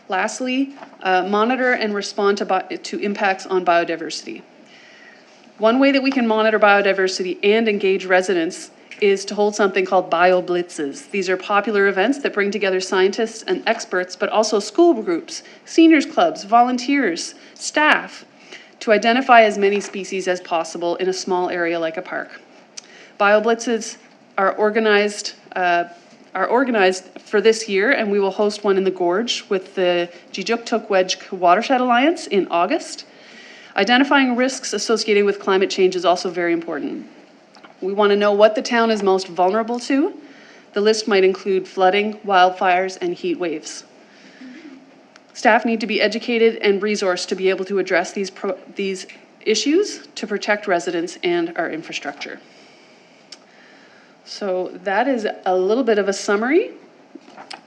Lastly, monitor and respond to impacts on biodiversity. One way that we can monitor biodiversity and engage residents is to hold something called bio-blitzes. These are popular events that bring together scientists and experts, but also school groups, seniors clubs, volunteers, staff, to identify as many species as possible in a small area like a park. Bio-blitzes are organized for this year, and we will host one in the Gorge with the Jijuk-Tuk-Wedge Watershed Alliance in August. Identifying risks associated with climate change is also very important. We want to know what the town is most vulnerable to. The list might include flooding, wildfires, and heat waves. Staff need to be educated and resourced to be able to address these issues to protect residents and our infrastructure. So that is a little bit of a summary.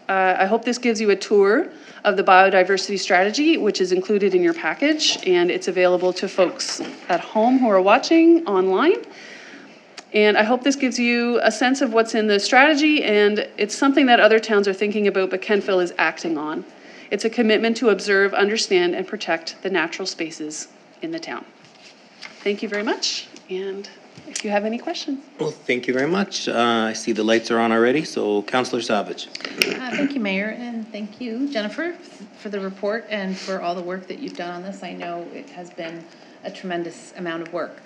I hope this gives you a tour of the biodiversity strategy, which is included in your package, and it's available to folks at home who are watching online. And I hope this gives you a sense of what's in the strategy, and it's something that other towns are thinking about, but Kentville is acting on. It's a commitment to observe, understand, and protect the natural spaces in the town. Thank you very much, and if you have any questions. Well, thank you very much. I see the lights are on already, so Councillor Savage. Thank you, Mayor, and thank you, Jennifer, for the report and for all the work that you've done on this. I know it has been a tremendous amount of work.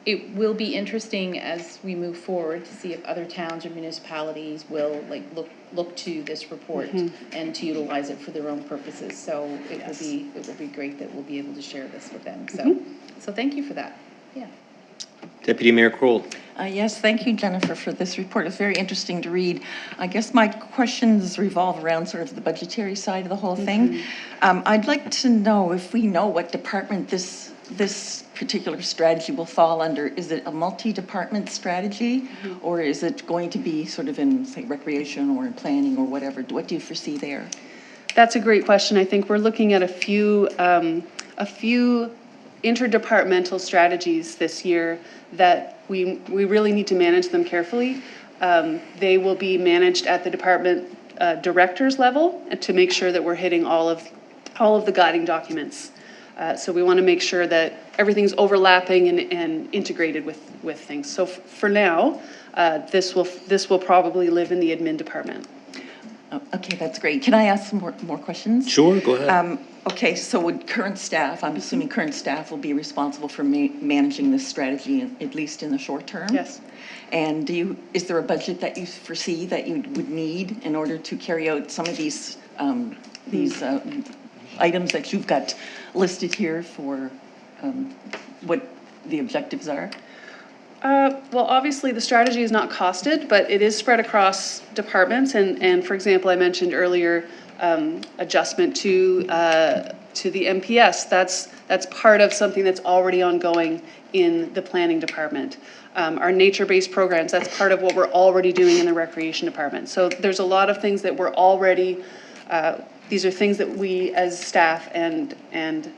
It will be interesting as we move forward to see if other towns or municipalities will look to this report and to utilize it for their own purposes. So it will be great that we'll be able to share this with them. So thank you for that. Yeah. Deputy Mayor Kroll. Yes, thank you, Jennifer, for this report. It's very interesting to read. I guess my questions revolve around sort of the budgetary side of the whole thing. I'd like to know if we know what department this particular strategy will fall under. Is it a multi-department strategy, or is it going to be sort of in, say, recreation or in planning or whatever? What do you foresee there? That's a great question. I think we're looking at a few interdepartmental strategies this year that we really need to manage them carefully. They will be managed at the department directors level to make sure that we're hitting all of the guiding documents. So we want to make sure that everything's overlapping and integrated with things. So for now, this will probably live in the admin department. Okay, that's great. Can I ask some more questions? Sure, go ahead. Okay, so would current staff, I'm assuming current staff will be responsible for managing this strategy, at least in the short term? Yes. And is there a budget that you foresee that you would need in order to carry out some of these items that you've got listed here for what the objectives are? Well, obviously the strategy is not costed, but it is spread across departments. And for example, I mentioned earlier adjustment to the MPS. That's part of something that's already ongoing in the planning department. Our nature-based programs, that's part of what we're already doing in the recreation department. So there's a lot of things that we're already, these are things that we as staff and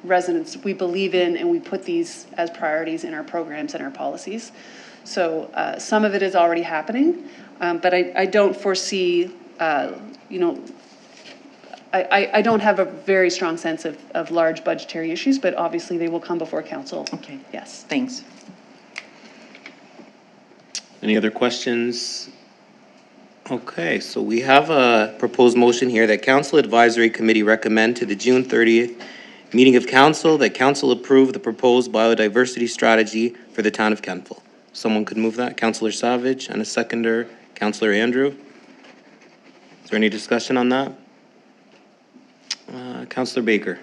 residents, we believe in, and we put these as priorities in our programs and our policies. So some of it is already happening, but I don't foresee, I don't have a very strong sense of large budgetary issues, but obviously they will come before council. Okay. Yes. Thanks. Any other questions? Okay, so we have a proposed motion here that Council Advisory Committee recommend to the June 30th meeting of council that council approve the proposed biodiversity strategy for the town of Kentville. Someone could move that. Councillor Savage, and a seconder, Councillor Andrew. Is there any discussion on that? Councillor Baker.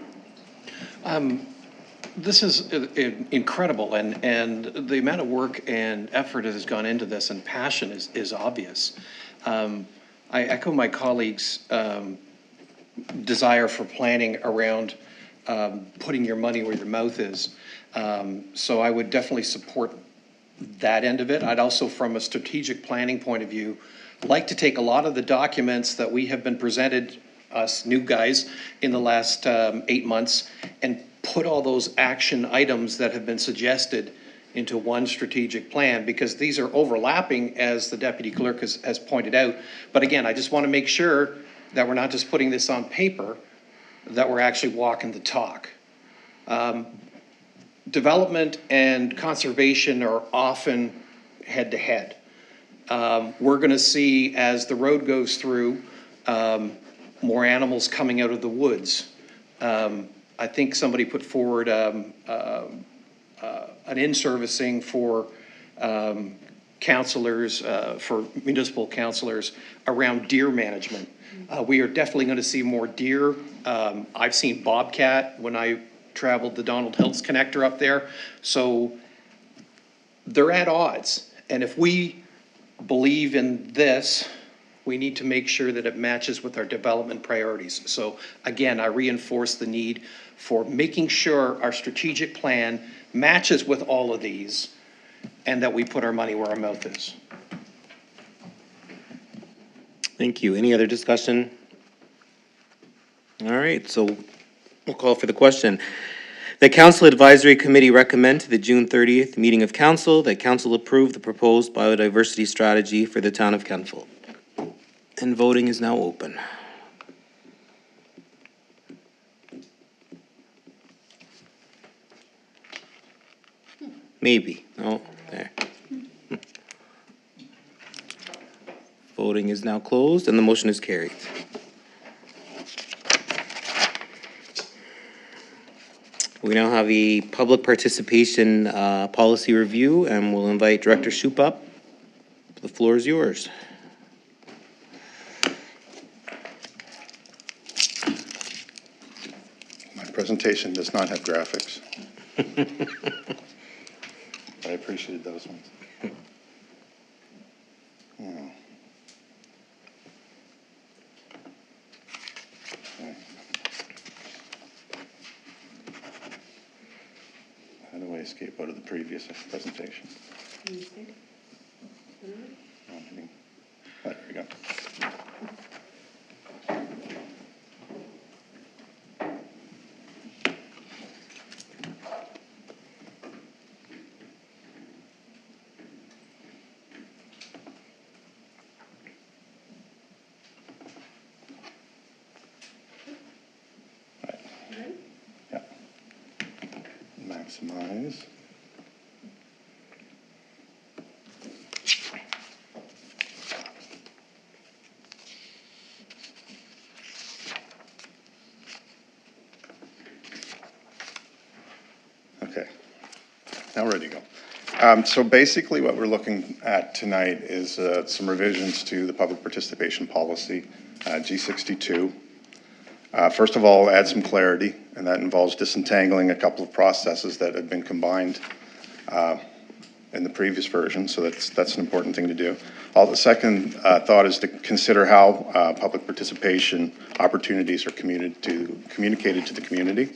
This is incredible, and the amount of work and effort that has gone into this and passion is obvious. I echo my colleagues' desire for planning around putting your money where your mouth is. So I would definitely support that end of it. I'd also, from a strategic planning point of view, like to take a lot of the documents that we have been presented, us new guys, in the last 8 months, and put all those action items that have been suggested into one strategic plan, because these are overlapping, as the deputy clerk has pointed out. But again, I just want to make sure that we're not just putting this on paper, that we're actually walking the talk. Development and conservation are often head to head. We're going to see, as the road goes through, more animals coming out of the woods. I think somebody put forward an in-servicing for counselors, for municipal counselors around deer management. We are definitely going to see more deer. I've seen bobcat when I traveled the Donald Hills connector up there. So they're at odds. And if we believe in this we need to make sure that it matches with our development priorities. So again, I reinforce the need for making sure our strategic plan matches with all of these and that we put our money where our mouth is. Thank you. Any other discussion? All right, so we'll call for the question. The Council Advisory Committee recommend to the June 30th meeting of council that council approve the proposed biodiversity strategy for the town of Kentville. And voting is now open. Maybe. No, there. Voting is now closed and the motion is carried. We now have a public participation policy review, and we'll invite Director Shoup up. The floor is yours. My presentation does not have graphics. But I appreciated those ones. Hmm. Okay. How do I escape out of the previous presentation? There we go. Yeah. Maximize. Okay. Now we're ready to go. So basically what we're looking at tonight is some revisions to the public participation policy, G62. First of all, add some clarity, and that involves disentangling a couple of processes that have been combined in the previous version, so that's an important thing to do. The second thought is to consider how public participation opportunities are communicated to the community.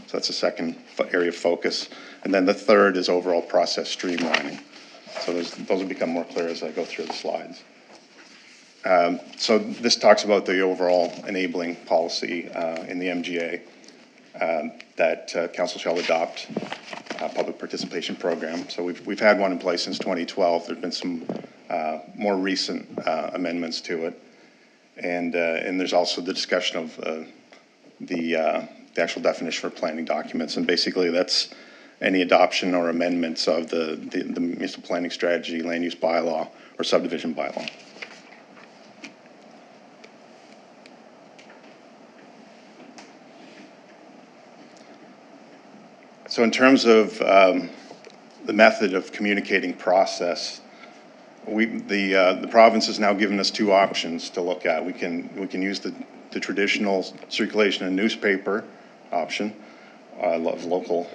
So that's the second area of focus. And then the third is overall process streamlining. So those will become more clear as I go through the slides. So this talks about the overall enabling policy in the MGA that council shall adopt a public participation program. So we've had one in place since 2012. There's been some more recent amendments to it. And there's also the discussion of the actual definition for planning documents. And basically that's any adoption or amendments of the municipal planning strategy, land use bylaw, or subdivision bylaw. So in terms of the method of communicating process, the province has now given us two options to look at. We can use the traditional circulation in newspaper option of local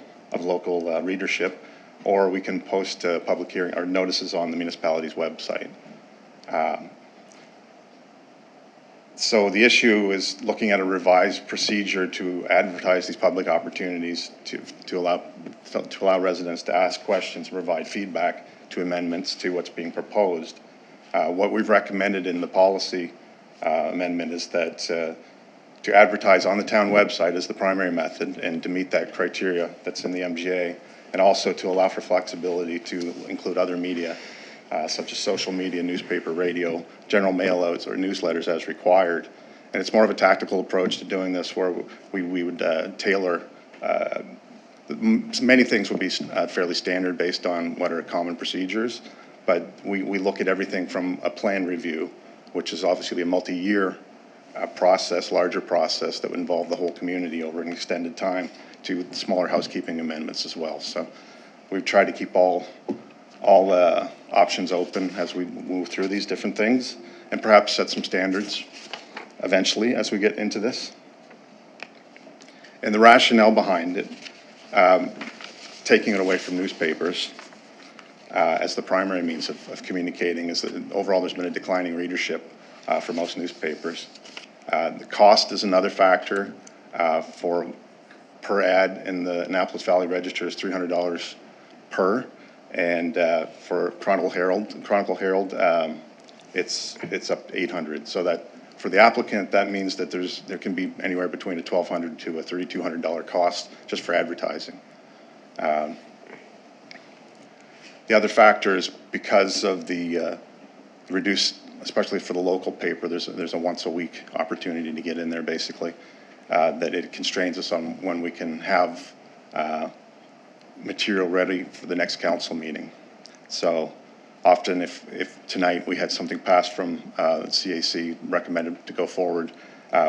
readership, or we can post public hearing or notices on the municipality's website. So the issue is looking at a revised procedure to advertise these public opportunities to allow residents to ask questions and provide feedback to amendments to what's being proposed. What we've recommended in the policy amendment is that to advertise on the town website is the primary method, and to meet that criteria that's in the MGA, and also to allow for flexibility to include other media such as social media, newspaper, radio, general mailouts, or newsletters as required. And it's more of a tactical approach to doing this, where we would tailor, many things would be fairly standard based on what are common procedures, but we look at everything from a plan review, which is obviously a multi-year process, larger process that would involve the whole community over an extended time, to smaller housekeeping amendments as well. So we've tried to keep all options open as we move through these different things, and perhaps set some standards eventually as we get into this. And the rationale behind it, taking it away from newspapers as the primary means of communicating, is that overall there's been a declining readership for most newspapers. The cost is another factor. Per ad in the Annapolis Valley Register is $300 per, and for Chronicle Herald, it's up to $800. So that for the applicant, that means that there can be anywhere between a $1,200 to a $3,200 cost just for advertising. The other factor is because of the reduced, especially for the local paper, there's a once a week opportunity to get in there basically, that it constrains us on when we can have material ready for the next council meeting. So often if tonight we had something passed from CAC recommended to go forward,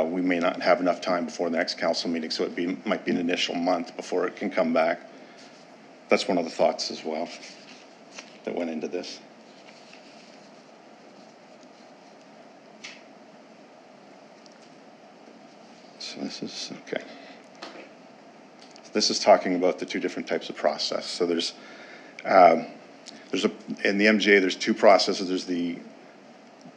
we may not have enough time before the next council meeting, so it might be an initial month before it can come back. That's one of the thoughts as well that went into this. So this is, okay. This is talking about the two different types of process. So in the MGA, there's two processes. There's the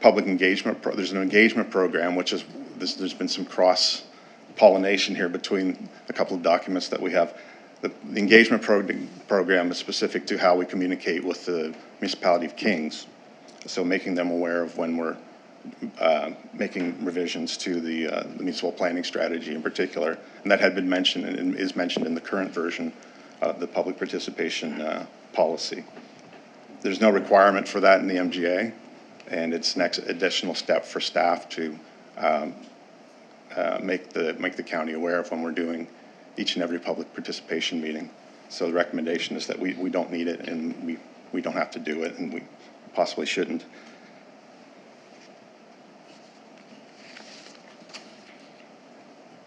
public engagement, there's an engagement program, which is, there's been some cross-pollination here between a couple of documents that we have. The engagement program is specific to how we communicate with the municipality of Kings. So making them aware of when we're making revisions to the municipal planning strategy in particular. And that had been mentioned and is mentioned in the current version of the public participation policy. There's no requirement for that in the MGA, and it's next additional step for staff to make the county aware of when we're doing each and every public participation meeting. So the recommendation is that we don't need it, and we don't have to do it, and we possibly shouldn't.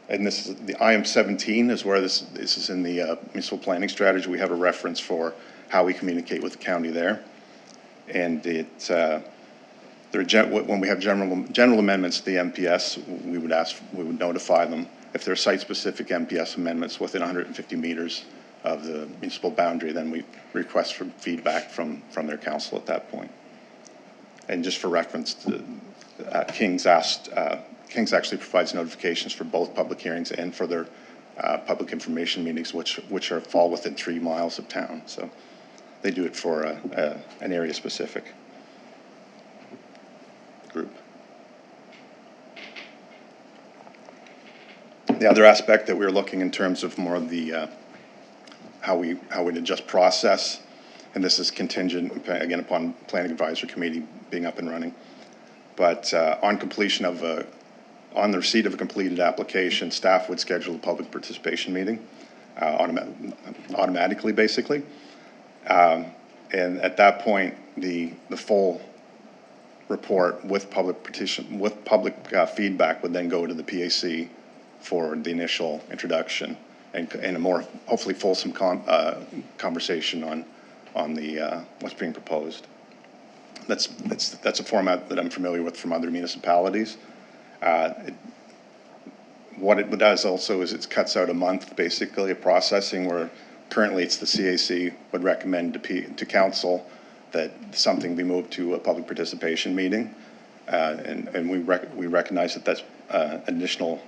And this is the IM 17 is where this is in the municipal planning strategy. We have a reference for how we communicate with the county there. And it's when we have general amendments to the MPS, we would notify them. If there are site-specific MPS amendments within 150 meters of the municipal boundary, then we request for feedback from their council at that point. And just for reference, Kings actually provides notifications for both public hearings and for their public information meetings, which fall within 3 miles of town. So they do it for an area-specific group. The other aspect that we're looking in terms of more of the how we'd adjust process, and this is contingent again upon Planning Advisory Committee being up and running. But on completion of on the receipt of a completed application, staff would schedule a public participation meeting automatically, basically. And at that point, the full report with public feedback would then go to the PAC for the initial introduction and a more hopefully fulsome conversation on the what's being proposed. That's a format that I'm familiar with from other municipalities. What it does also is it cuts out a month basically of processing, where currently it's the CAC would recommend to council that something be moved to a public participation meeting, and we recognize that that's additional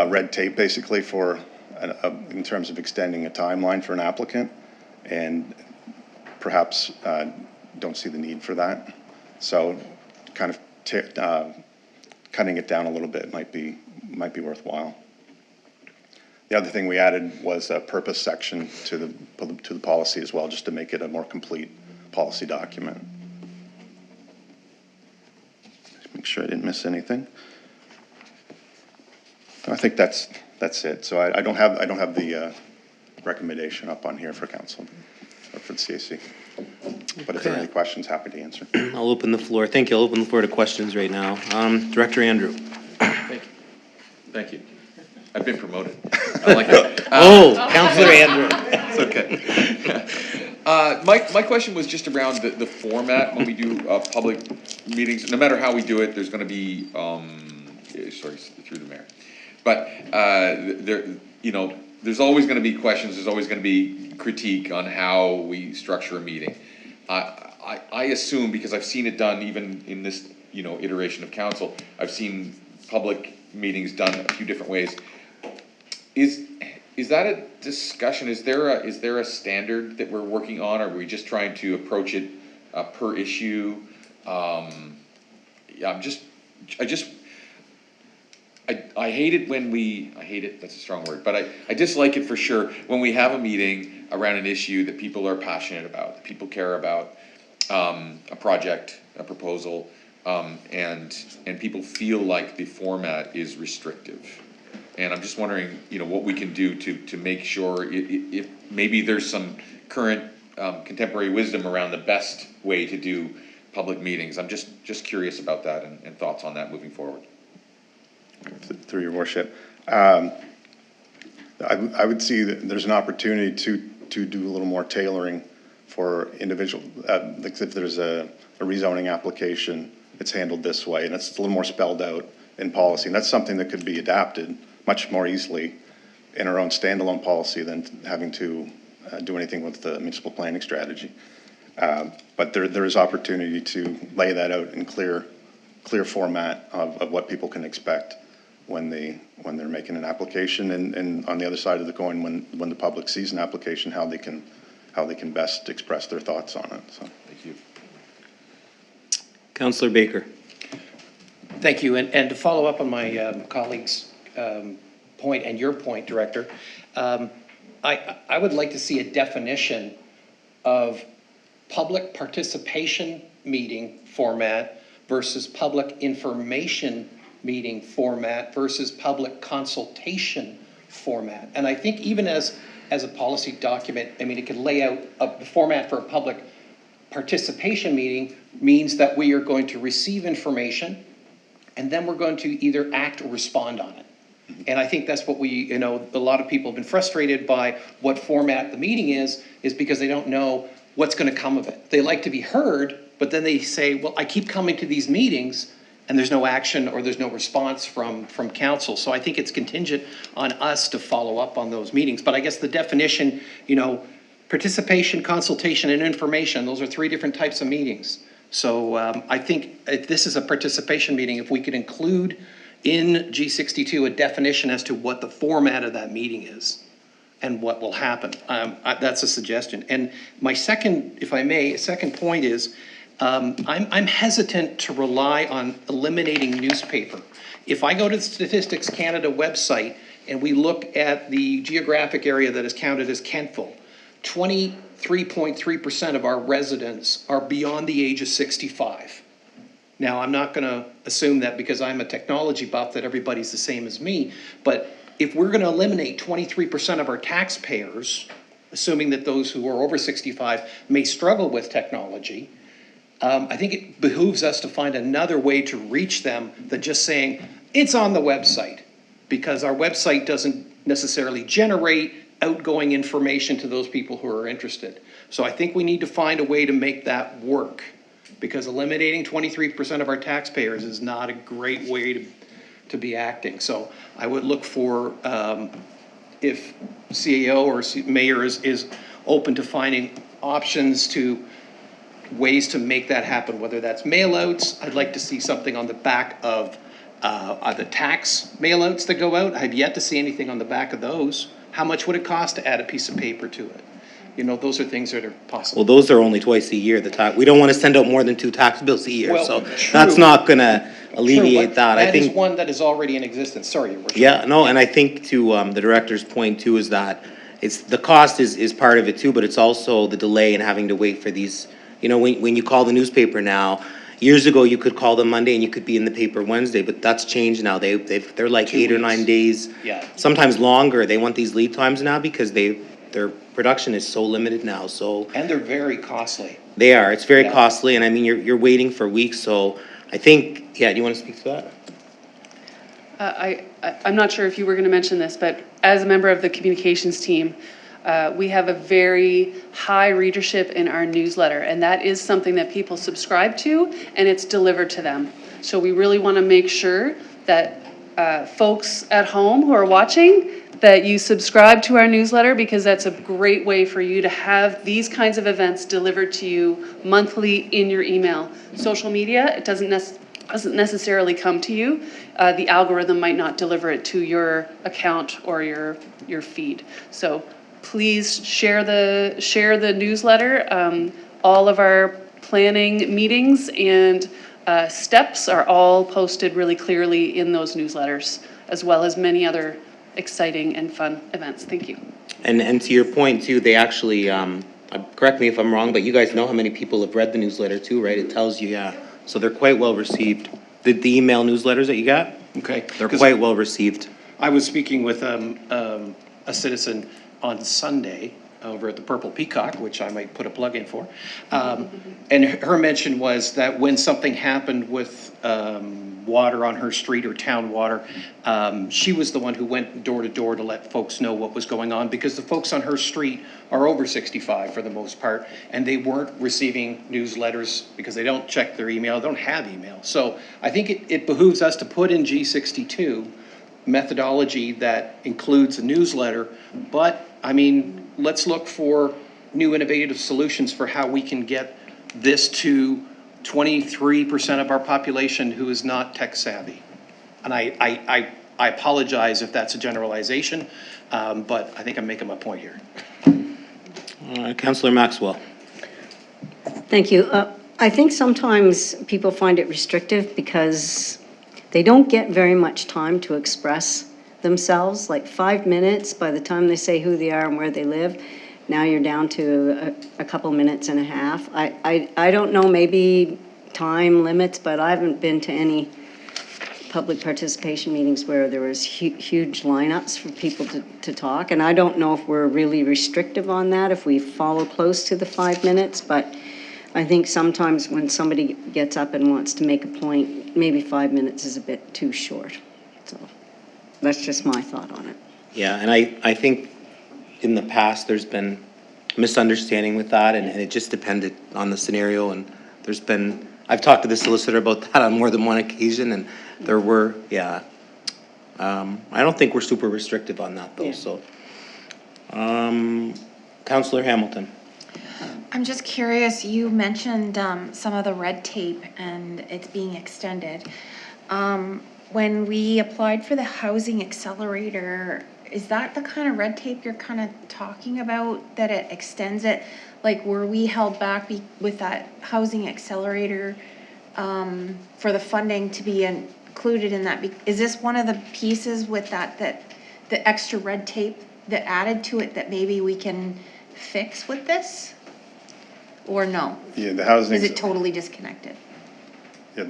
red tape basically for in terms of extending a timeline for an applicant, and perhaps don't see the need for that. So kind of cutting it down a little bit might be worthwhile. The other thing we added was a purpose section to the policy as well, just to make it a more complete policy document. Just make sure I didn't miss anything. I think that's it. So I don't have the recommendation up on here for council or for the CAC. But if there are any questions, happy to answer. I'll open the floor. Thank you. I'll open the floor to questions right now. Director Andrew. Thank you. I've been promoted. I like it. Councillor Andrew. It's okay. My question was just around the format when we do public meetings. No matter how we do it, there's going to be sorry, through the mayor. But there's always going to be questions. There's always going to be critique on how we structure a meeting. I assume, because I've seen it done even in this you know, iteration of council, I've seen public meetings done a few different ways. Is that a discussion? Is there a standard that we're working on? Or are we just trying to approach it per issue? Yeah, I hate it when I hate it, that's a strong word, but I dislike it for sure when we have a meeting around an issue that people are passionate about, that people care about, a project, a proposal, and people feel like the format is restrictive. And I'm just wondering, you know, what we can do to make sure if maybe there's some current contemporary wisdom around the best way to do public meetings. I'm just curious about that and thoughts on that moving forward. Through your worship, I would see that there's an opportunity to do a little more tailoring for individual, like if there's a rezoning application, it's handled this way, and it's a little more spelled out in policy, and that's something that could be adapted much more easily in our own standalone policy than having to do anything with the municipal planning strategy. But there is opportunity to lay that out in clear format of what people can expect when they're making an application, and on the other side of the coin, when the public sees an application, how they can best express their thoughts on it. So thank you. Councillor Baker. Thank you, and to follow up on my colleague's point and your point, Director, I would like to see a definition of public participation meeting format versus public information meeting format versus public consultation format. And I think even as a policy document, I mean, it could lay out the format for a public participation meeting means that we are going to receive information and then we're going to either act or respond on it. And I think that's what a lot of people have been frustrated by what format the meeting is because they don't know what's going to come of it. They like to be heard, but then they say, well, I keep coming to these meetings and there's no action or there's no response from council. So I think it's contingent on us to follow up on those meetings. But I guess the definition, participation, consultation, and information, those are 3 different types of meetings. So I think if this is a participation meeting, if we could include in G62 a definition as to what the format of that meeting is and what will happen. That's a suggestion. And my second point is, I'm hesitant to rely on eliminating newspaper. If I go to the Statistics Canada website and we look at the geographic area that is counted as Kentville, 23.3% of our residents are beyond the age of 65. Now, I'm not going to assume that because I'm a technology buff that everybody's the same as me, but if we're going to eliminate 23% of our taxpayers, assuming that those who are over 65 may struggle with technology, I think it behooves us to find another way to reach them than just saying, it's on the website, because our website doesn't necessarily generate outgoing information to those people who are interested. So I think we need to find a way to make that work, because eliminating 23% of our taxpayers is not a great way to be acting. So I would look for, if CAO or mayor is open to finding options to ways to make that happen, whether that's mail-outs. I'd like to see something on the back of the tax mail-outs that go out. I've yet to see anything on the back of those. How much would it cost to add a piece of paper to it? Those are things that are possible. Well, those are only twice a year. We don't want to send out more than 2 tax bills a year, Well, so true. that's not going to alleviate True, that. That I think is one that is already in existence. Sorry, Your Worship. Yeah, no, and I think to the director's point too is that the cost is part of it too, but it's also the delay in having to wait for these. When you call the newspaper now, years ago you could call them Monday and you could be in the paper Wednesday, but that's changed now. They're like 8 or 9 days, sometimes longer. They want these lead times now because their production is so limited now. So and they're very costly. They are. It's very costly, and I mean you're waiting for weeks. So I think, do you want to speak to that? I'm not sure if you were going to mention this, but as a member of the communications team, we have a very high readership in our newsletter, and that is something that people subscribe to, and it's delivered to them. So we really want to make sure that folks at home who are watching, that you subscribe to our newsletter, because that's a great way for you to have these kinds of events delivered to you monthly in your email. Social media, it doesn't doesn't necessarily come to you, the algorithm might not deliver it to your account or your feed. So please share the newsletter. All of our planning meetings and steps are all posted really clearly in those newsletters, as well as many other exciting and fun events. Thank you. And to your point too, they actually, correct me if I'm wrong, but you guys know how many people have read the newsletter too, right? It tells you, yeah. So they're quite well received. The email newsletters that you got? Okay. They're quite well received. I was speaking with a citizen on Sunday over at the Purple Peacock, which I might put a plug in for. And her mention was that when something happened with water on her street or town water, she was the one who went door to door to let folks know what was going on, because the folks on her street are over 65 for the most part, and they weren't receiving newsletters because they don't check their email, they don't have email. So I think it behooves us to put in G62 methodology that includes a newsletter, but I mean, let's look for new innovative solutions for how we can get this to 23% of our population who is not tech savvy. And I apologize if that's a generalization, but I think I'm making my point here. Councillor Maxwell. Thank you. I think sometimes people find it restrictive because they don't get very much time to express themselves, like 5 minutes by the time they say who they are and where they live. Now you're down to a couple minutes and a half. I don't know, maybe time limits, but I haven't been to any public participation meetings where there was huge lineups for people to talk. And I don't know if we're really restrictive on that, if we follow close to the 5 minutes, but I think sometimes when somebody gets up and wants to make a point, maybe 5 minutes is a bit too short. So that's just my thought on it. Yeah, and I think in the past, there's been misunderstanding with that, and it just depended on the scenario, and there's been, I've talked to the solicitor about that on more than one occasion, and there were, yeah. I don't think we're super restrictive on that, though, Yeah. so. Councillor Hamilton. I'm just curious, you mentioned some of the red tape and it's being extended. When we applied for the housing accelerator, is that the kind of red tape you're kind of talking about, that it extends it? Like, were we held back with that housing accelerator for the funding to be included in that? Is this one of the pieces with that the extra red tape that added to it that maybe we can fix with this? Or no? Yeah, the housing. Is it totally disconnected? Yeah,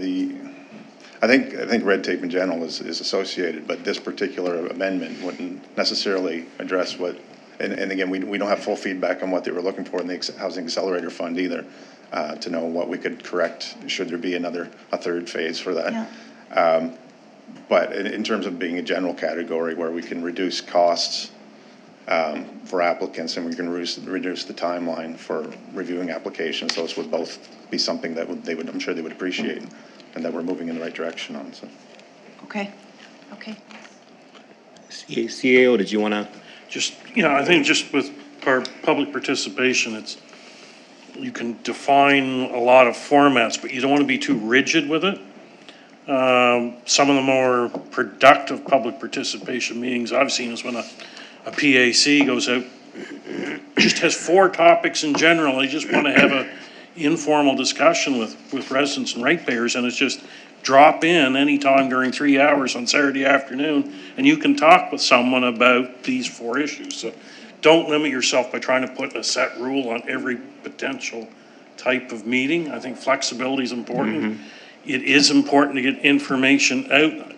I think red tape in general is associated, but this particular amendment wouldn't necessarily address what, and again, we don't have full feedback on what they were looking for in the Housing Accelerator Fund either, to know what we could correct, should there be a third phase for that. Yeah. But in terms of being a general category where we can reduce costs for applicants and we can reduce the timeline for reviewing applications, those would both be something that I'm sure they would appreciate, and that we're moving in the right direction on. So. Okay. Okay. CAO, did you want to? Just, I think just with public participation, you can define a lot of formats, but you don't want to be too rigid with it. Some of the more productive public participation meetings I've seen is when a PAC goes out, just has 4 topics in general. They just want to have a informal discussion with residents and ratepayers, and it's just drop in anytime during 3 hours on Saturday afternoon, and you can talk with someone about these 4 issues. So don't limit yourself by trying to put a set rule on every potential type of meeting. I think flexibility is important. Mm-hmm. It is important to get information out.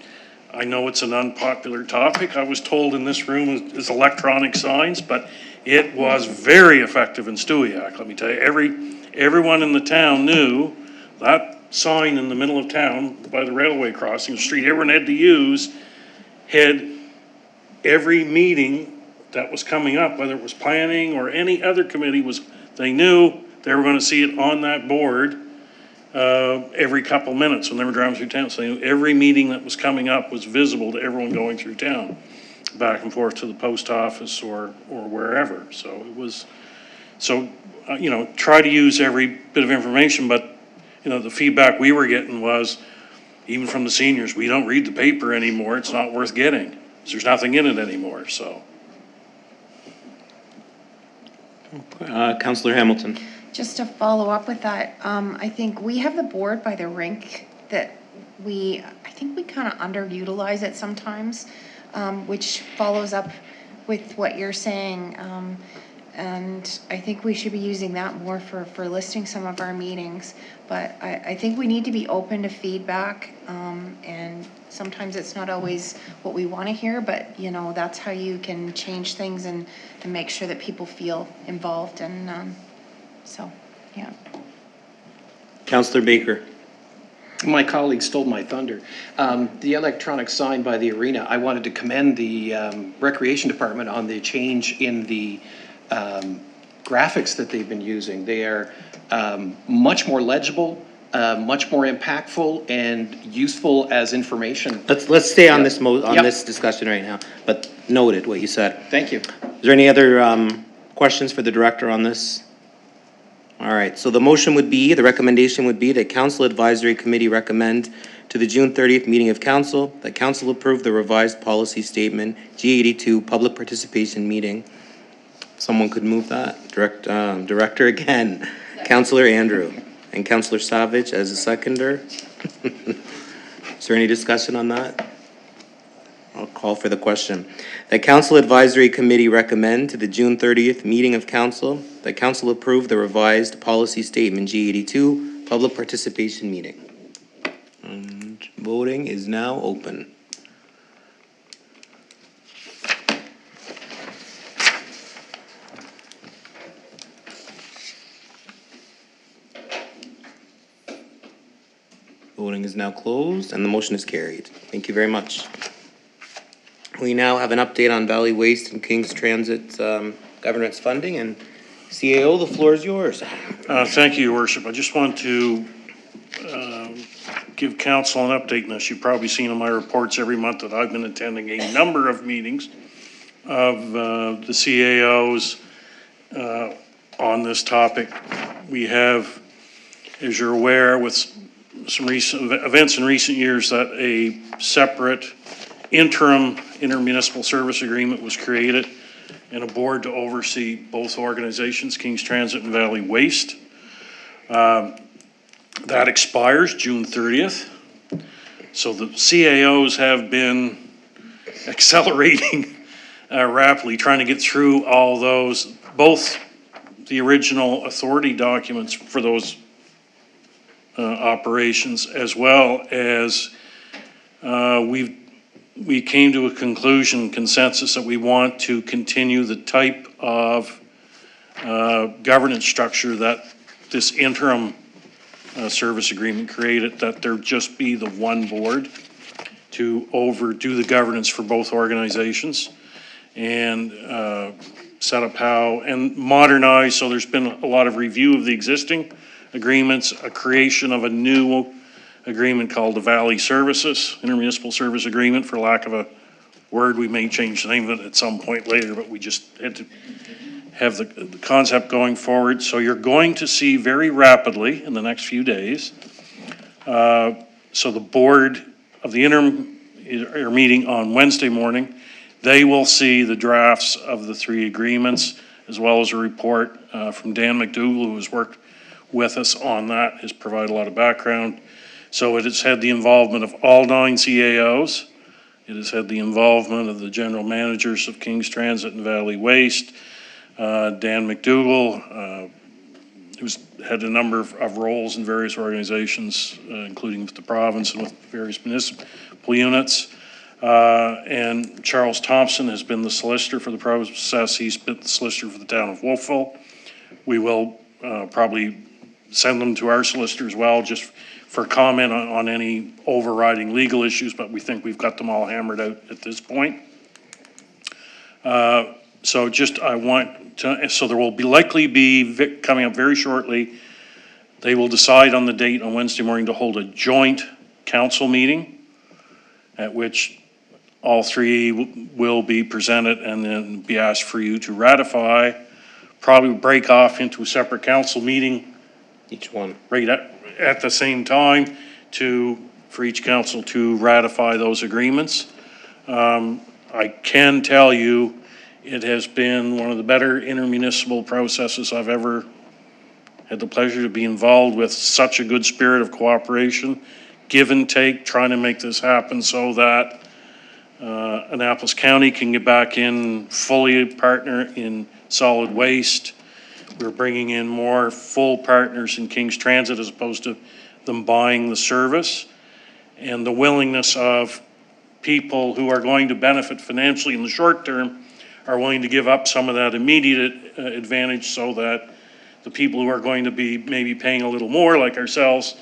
I know it's an unpopular topic. I was told in this room is electronic signs, but it was very effective in Stewiacke. Let me tell you, everyone in the town knew that sign in the middle of town by the railway crossing, the street everyone had to use, had every meeting that was coming up, whether it was planning or any other committee, they knew they were going to see it on that board every couple minutes when they were driving through town. So they knew every meeting that was coming up was visible to everyone going through town, back and forth to the post office or wherever. So it was, try to use every bit of information, but the feedback we were getting was even from the seniors, we don't read the paper anymore, it's not worth getting. So there's nothing in it anymore, so. Councillor Hamilton. Just to follow up with that, I think we have the board by the rink that I think we kind of underutilize it sometimes, which follows up with what you're saying. And I think we should be using that more for listing some of our meetings. But I think we need to be open to feedback, and sometimes it's not always what we want to hear, but you know, that's how you can change things and make sure that people feel involved. And so, yeah. Councillor Baker. My colleague stole my thunder. The electronic sign by the arena, I wanted to commend the Recreation Department on the change in the graphics that they've been using. They are much more legible, much more impactful, and useful as information. Let's stay on this discussion right now, but noted what you said. Thank you. Is there any other questions for the director on this? All right, so the recommendation would be that Council Advisory Committee recommend to the June 30th meeting of Council that Council approve the revised policy statement, G82, public participation meeting. Someone could move that. Director again, Councillor Andrew, and Councillor Savage as a seconder. Is there any discussion on that? I'll call for the question. That Council Advisory Committee recommend to the June 30th meeting of Council that Council approve the revised policy statement G82 public participation meeting. And voting is now open. Voting is now closed and the motion is carried. Thank you very much. We now have an update on Valley Waste and King's Transit governance funding, and CAO, the floor is yours. Thank you, Your Worship. I just want to give council an update, and as you've probably seen in my reports every month that I've been attending a number of meetings of the CAOs on this topic. We have, as you're aware, with some recent events in recent years, that a separate interim intermunicipal service agreement was created and a board to oversee both organizations, King's Transit and Valley Waste. That expires June 30th. So the CAOs have been accelerating rapidly, trying to get through all those, both the original authority documents for those operations, as well as we came to a consensus that we want to continue the type of governance structure that this interim service agreement created, that there just be the one board to overdo the governance for both organizations and set up how and modernize. So there's been a lot of review of the existing agreements, a creation of a new agreement called the Valley Services, Intermunicipal Service Agreement, for lack of a word. We may change the name of it at some point later, but we just had to have the concept going forward. So you're going to see very rapidly in the next few days. So the board of the interim are meeting on Wednesday morning. They will see the drafts of the three agreements, as well as a report from Dan McDougall, who has worked with us on that, has provided a lot of background. So it has had the involvement of all 9 CAOs. It has had the involvement of the general managers of King's Transit and Valley Waste. Dan McDougall, who's had a number of roles in various organizations, including with the province and with various municipal units. And Charles Thompson has been the solicitor for the process. He's been the solicitor for the town of Wolfville. We will probably send them to our solicitor as well, just for comment on any overriding legal issues, but we think we've got them all hammered out at this point. So there will likely be coming up very shortly. They will decide on the date on Wednesday morning to hold a joint council meeting at which all three will be presented and then be asked for you to ratify, probably break off into a separate council meeting. Each one. Right at the same time to for each council to ratify those agreements. I can tell you, it has been one of the better intermunicipal processes I've ever had the pleasure to be involved with. Such a good spirit of cooperation, give and take, trying to make this happen so that Annapolis County can get back in fully a partner in solid waste. We're bringing in more full partners in King's Transit as opposed to them buying the service. And the willingness of people who are going to benefit financially in the short term are willing to give up some of that immediate advantage so that the people who are going to be maybe paying a little more, like ourselves,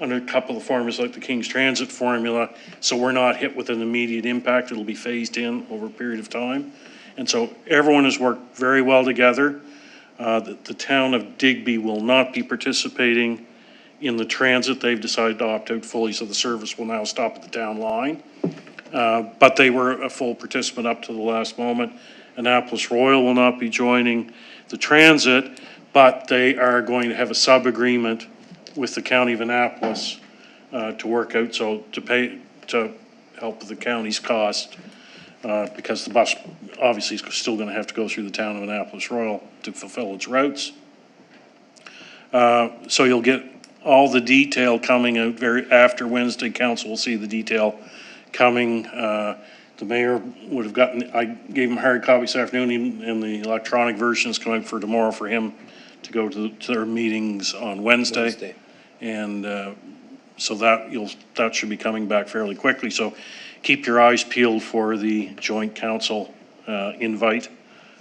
under a couple of formulas like the King's Transit formula, so we're not hit with an immediate impact. It'll be phased in over a period of time. And so everyone has worked very well together. The town of Digby will not be participating in the transit. They've decided to opt out fully, so the service will now stop at the town line. But they were a full participant up to the last moment. Annapolis Royal will not be joining the transit, but they are going to have a sub-agreement with the County of Annapolis to work out, so to help with the county's cost, because the bus obviously is still going to have to go through the town of Annapolis Royal to fulfill its routes. So you'll get all the detail coming out after Wednesday. Council will see the detail coming. The mayor would have gotten, I gave him a hard copy this afternoon, and the electronic version is coming for tomorrow for him to go to their meetings on Wednesday. And so that should be coming back fairly quickly. So keep your eyes peeled for the joint council invite.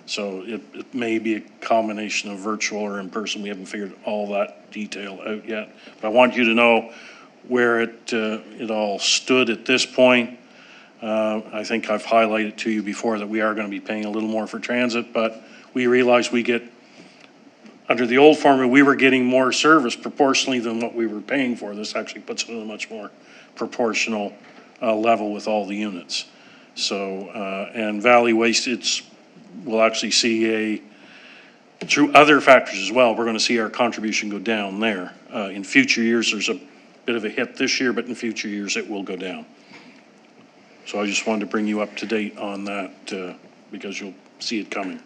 So it may be a combination of virtual or in person. We haven't figured all that detail out yet. But I want you to know where it all stood at this point. I think I've highlighted to you before that we are going to be paying a little more for transit, but we realize we get, under the old formula, we were getting more service proportionally than what we were paying for. This actually puts it in a much more proportional level with all the units. So, and Valley Waste, we'll actually see through other factors as well, we're going to see our contribution go down there. In future years, there's a bit of a hit this year, but in future years, it will go down. So I just wanted to bring you up to date on that because you'll see it coming.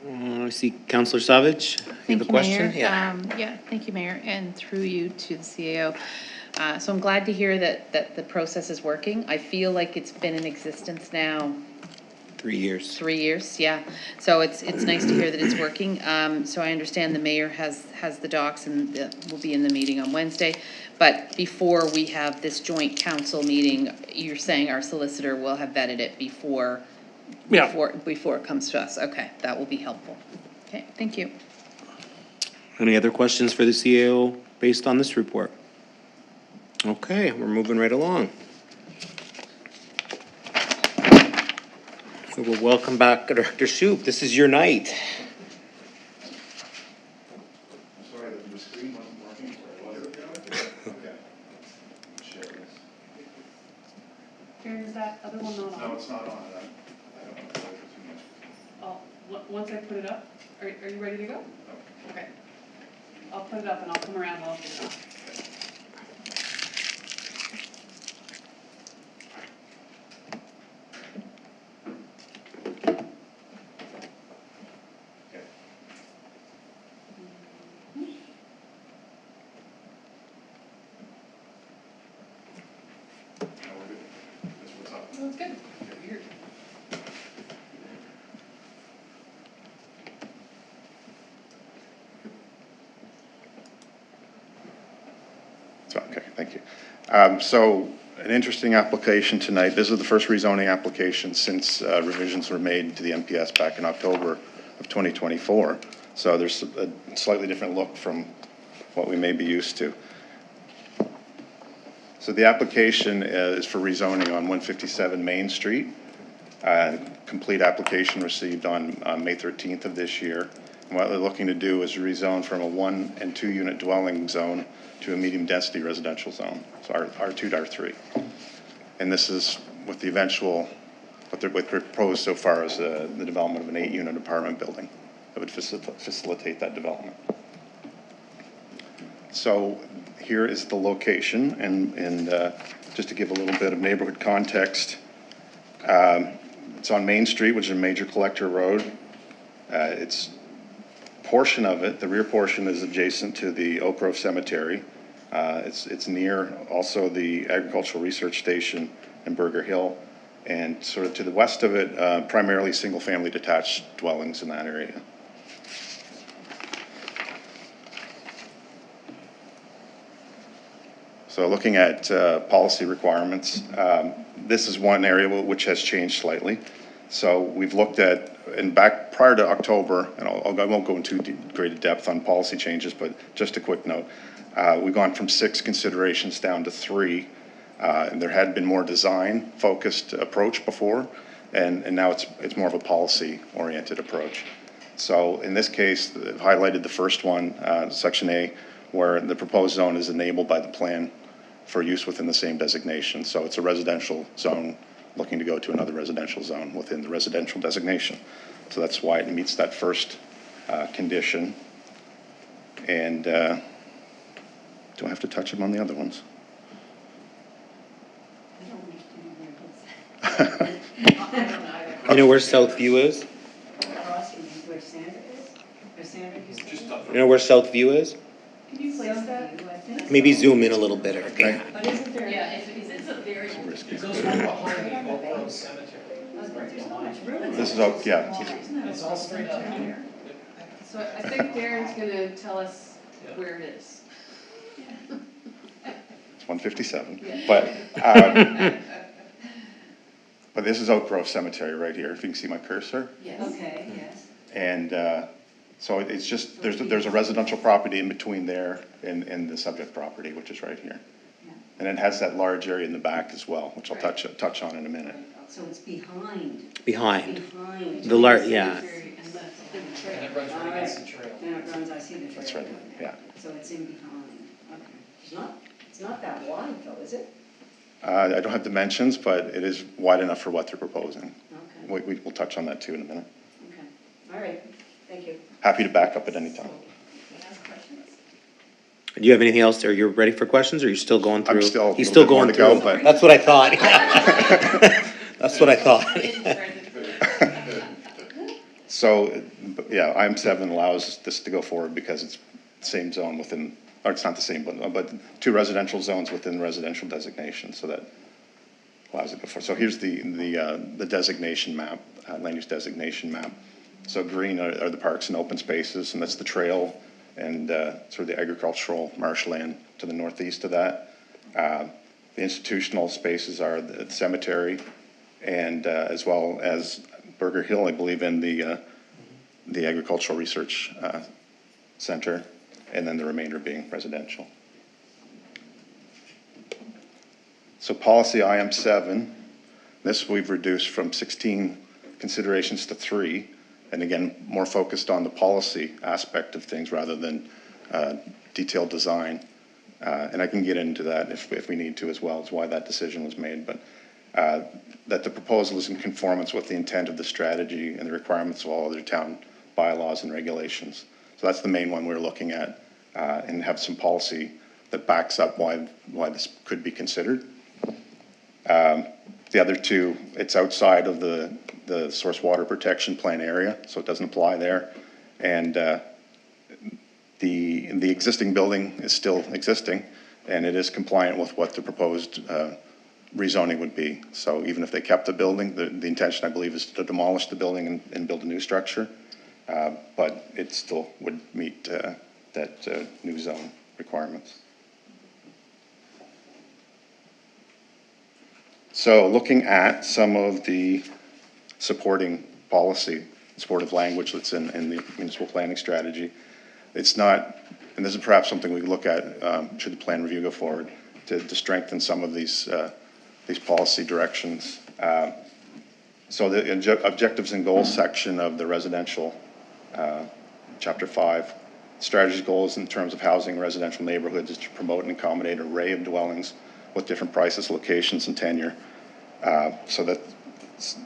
I see Councillor Savage. You have a question? Yeah, thank you, Mayor, and through you to the CAO. So I'm glad to hear that the process is working. I feel like it's been in existence now 3 years. 3 years, yeah. So it's nice to hear that it's working. So I understand the mayor has the docs and will be in the meeting on Wednesday. But before we have this joint council meeting, you're saying our solicitor will have vetted it before it comes to us. Okay, that will be helpful. Okay, thank you. Any other questions for the CAO based on this report? Okay, we're moving right along. So we'll welcome back Director Shoup. This is your night. Sorry, the screen wasn't working. Okay. Share this. Karen, is that other one not on? No, it's not on it. I don't want to play for too much. Oh, once I put it up, are you ready to go? No. Okay. I'll put it up and I'll come around while it's on. That's good. Weird. Okay, thank you. So an interesting application tonight. This is the first rezoning application since revisions were made to the MPS back in October of 2024. So there's a slightly different look from what we may be used to. So the application is for rezoning on 157 Main Street. Complete application received on May 13th of this year. And what they're looking to do is rezone from a 1 and 2 unit dwelling zone to a medium density residential zone, so R2 to R3. And this is with the eventual, what they're proposed so far is the development of an 8 unit apartment building that would facilitate that development. So here is the location, and just to give a little bit of neighborhood context, it's on Main Street, which is a major collector road. It's portion of it, the rear portion is adjacent to the Oak Grove Cemetery. It's near also the Agricultural Research Station in Burger Hill, and sort of to the west of it, primarily single-family detached dwellings in that area. So looking at policy requirements, this is one area which has changed slightly. So we've looked at, and back prior to October, and I won't go into great depth on policy changes, but just a quick note, we've gone from 6 considerations down to 3. And there had been more design-focused approach before, and now it's more of a policy-oriented approach. So in this case, I've highlighted the first one, Section A, where the proposed zone is enabled by the plan for use within the same designation. So it's a residential zone looking to go to another residential zone within the residential designation. So that's why it meets that first condition. And do I have to touch them on the other ones? You know where Southview is? You know where Southview is? Can you place that? Maybe zoom in a little bit. Okay. But isn't there? Yeah, it's a very. It goes right behind the Oak Grove Cemetery. This is, yeah. It's all straight up here. So I think Darren's gonna tell us where it is. It's 157. Yeah. But this is Oak Grove Cemetery right here, if you can see my cursor. Yes. Okay, yes. And so it's just, there's a residential property in between there and the subject property, which is right here. Yeah. And it has that large area in the back as well, which I'll touch on in a minute. So it's behind. Behind. Behind. The large, yeah. And it runs right against the trail. And it runs, I see the trail. That's right, yeah. So it's in behind, okay. It's not that wide though, is it? I don't have dimensions, but it is wide enough for what they're proposing. Okay, We'll touch on that too in a minute. okay. All right, thank you. Happy to back up at any time. Do you have anything else? Are you ready for questions, or are you still going through? I'm still, He's still going to go, through. but That's what I thought. That's what I thought. So, yeah, item 7 allows this to go forward because it's the same zone within, or it's not the same, but 2 residential zones within residential designation, so that allows it to go forward. So here's the designation map, land use designation map. So green are the parks and open spaces, and that's the trail and sort of the agricultural marshland to the northeast of that. The institutional spaces are the cemetery, and as well as Burger Hill, I believe, in the Agricultural Research Center, and then the remainder being residential. So policy IM 7, this we've reduced from 16 considerations to 3, and again, more focused on the policy aspect of things rather than detailed design. And I can get into that if we need to as well, as why that decision was made, but that the proposal is in conformance with the intent of the strategy and the requirements of all other town bylaws and regulations. So that's the main one we're looking at, and have some policy that backs up why this could be considered. The other 2, it's outside of the source water protection plan area, so it doesn't apply there. And the existing building is still existing, and it is compliant with what the proposed rezoning would be. So even if they kept the building, the intention, I believe, is to demolish the building and build a new structure, but it still would meet that new zone requirements. So looking at some of the supporting policy, supportive language that's in the municipal planning strategy, it's not, and this is perhaps something we look at should the plan review go forward, to strengthen some of these policy directions. So the objectives and goals section of the residential chapter 5, strategy goals in terms of housing residential neighborhoods is to promote and accommodate an array of dwellings with different prices, locations, and tenure. So that's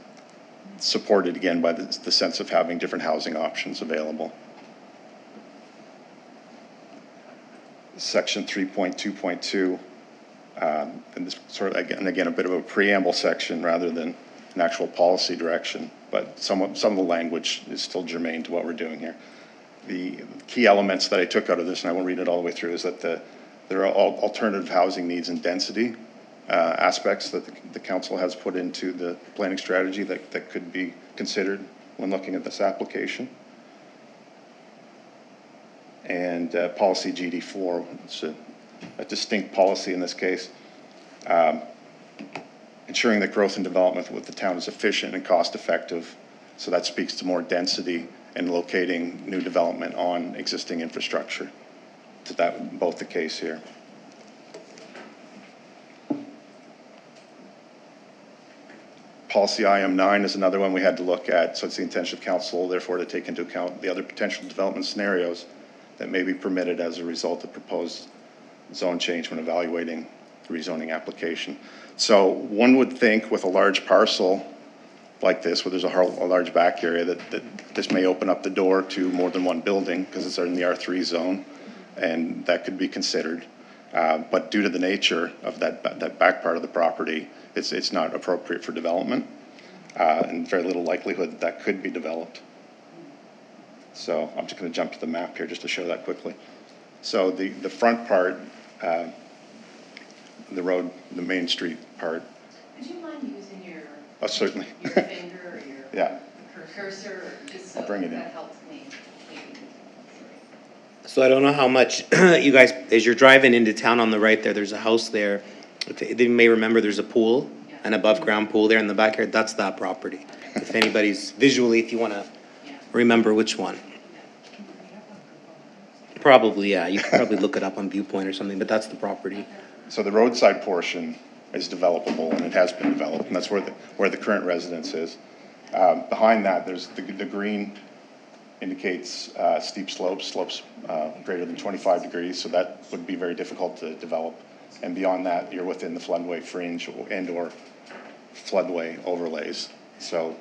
supported again by the sense of having different housing options available. section 3.2.2, and this sort of, again, a bit of a preamble section rather than an actual policy direction, but some of the language is still germane to what we're doing here. The key elements that I took out of this, and I won't read it all the way through, is that there are alternative housing needs and density aspects that the council has put into the planning strategy that could be considered when looking at this application. And policy GD4, it's a distinct policy in this case, ensuring that growth and development with the town is efficient and cost effective. So that speaks to more density and locating new development on existing infrastructure. So that both the case here. Policy IM9 is another one we had to look at. So it's the intention of council, therefore, to take into account the other potential development scenarios that may be permitted as a result of proposed zone change when evaluating the rezoning application. So one would think with a large parcel like this, where there's a large back area, that this may open up the door to more than one building because it's in the R3 zone, and that could be considered. But due to the nature of that back part of the property, it's not appropriate for development, and very little likelihood that could be developed. So I'm just going to jump to the map here just to show that quickly. So the front part, the road, the main street part. Would you mind using your, Oh, certainly. your finger or your Yeah. cursor, just so I'll bring it that in. helps me? So I don't know how much you guys, as you're driving into town on the right there, there's a house there. You may remember there's a pool, an above ground pool there in the backyard. That's that property. If anybody's visually, if you want to remember which one. Probably, yeah. You can probably look it up on Viewpoint or something, but that's the property. So the roadside portion is developable, and it has been developed, and that's where the current residence is. Behind that, there's the green indicates steep slopes greater than 25 degrees, so that would be very difficult to develop. And beyond that, you're within the floodway fringe and/or floodway overlays. So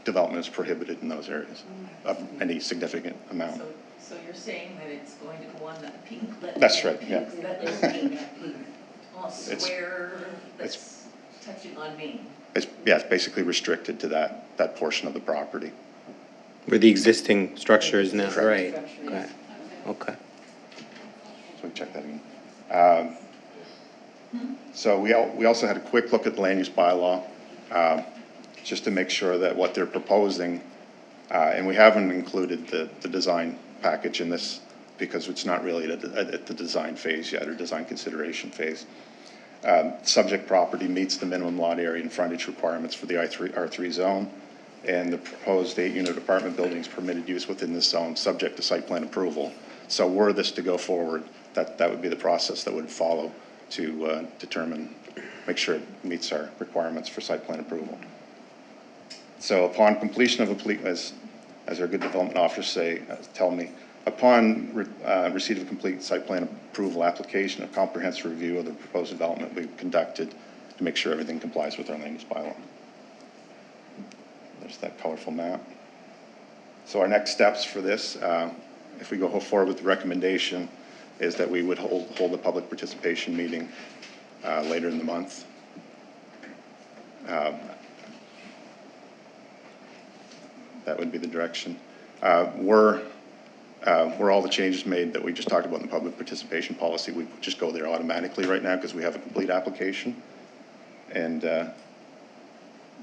development is prohibited in those areas of any significant amount. So you're saying that it's going to go on that pink? That's right, yeah. That little pink square that's touching on Main? It's basically restricted to that portion of the property. Where the existing structure is now, right? Okay. Okay. So we check that again. So we also had a quick look at the land use bylaw, just to make sure that what they're proposing, and we haven't included the design package in this because it's not really at the design phase yet, or design consideration phase. Subject property meets the minimum lot area and frontage requirements for the R3 zone, and the proposed 8-unit apartment buildings permitted use within this zone, subject to site plan approval. So were this to go forward, that would be the process that would follow to make sure it meets our requirements for site plan approval. So upon completion of as our good development officers tell me, upon receipt of a complete site plan approval application, a comprehensive review of the proposed development will be conducted to make sure everything complies with our land use bylaw. There's that colorful map. So our next steps for this, if we go forward with the recommendation, is that we would hold a public participation meeting later in the month. That would be the direction. Were all the changes made that we just talked about in the public participation policy, we just go there automatically right now because we have a complete application. And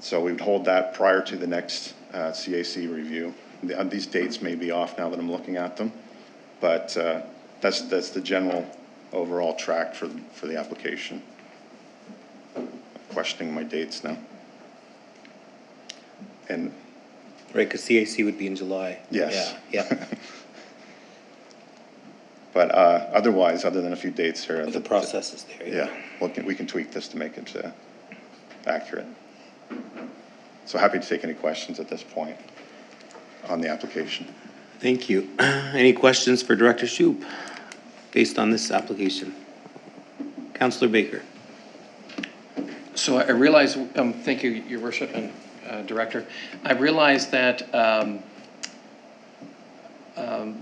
so we would hold that prior to the next CAC review. These dates may be off now that I'm looking at them, but that's the general overall track for the application. I'm questioning my dates now. And right, because CAC would be in July. Yes. Yeah. But otherwise, other than a few dates here, The process is there. Yeah, we can tweak this to make it accurate. So happy to take any questions at this point on the application. Thank you. Any questions for Director Shoup based on this application? Councillor Baker. So I realize, thank you, Your Worship and Director. I realize that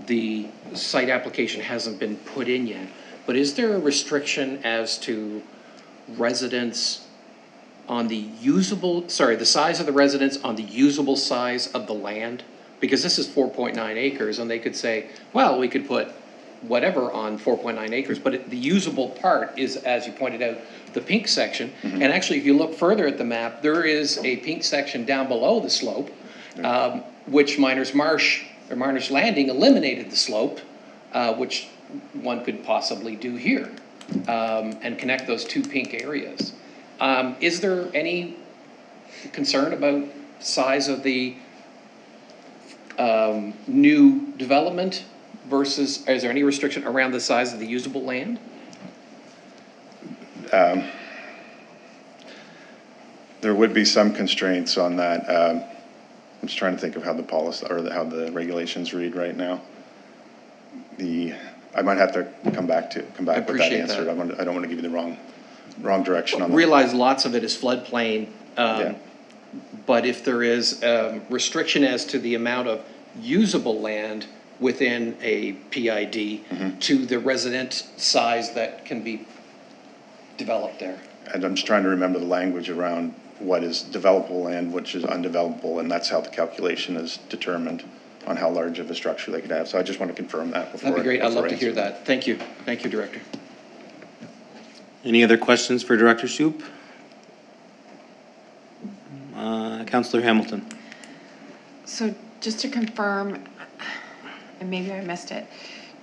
the site application hasn't been put in yet, but is there a restriction as to residents on the the size of the residence on the usable size of the land? Because this is 4.9 acres, and they could say, well, we could put whatever on 4.9 acres, but the usable part is, as you pointed out, the pink section. And actually, if you look further at the map, there is a pink section down below the slope, which Miners Marsh or Miners Landing eliminated the slope, which one could possibly do here, and connect those two pink areas. Is there any concern about size of the new development versus, is there any restriction around the size of the usable land? There would be some constraints on that. I'm just trying to think of how the policy or how the regulations read right now. I might have to come back with that answer. I don't want to give you the wrong direction on that. Realize lots of it is floodplain, but if there is restriction as to the amount of usable land within a PID to the resident size that can be developed there. And I'm just trying to remember the language around what is developable land, which is undevelopable, and that's how the calculation is determined on how large of a structure they could have. So I just want to confirm that before. That'd be great. I'd love to hear that. Thank you. Thank you, Director. Any other questions for Director Shoup? Councillor Hamilton. So just to confirm, and maybe I missed it,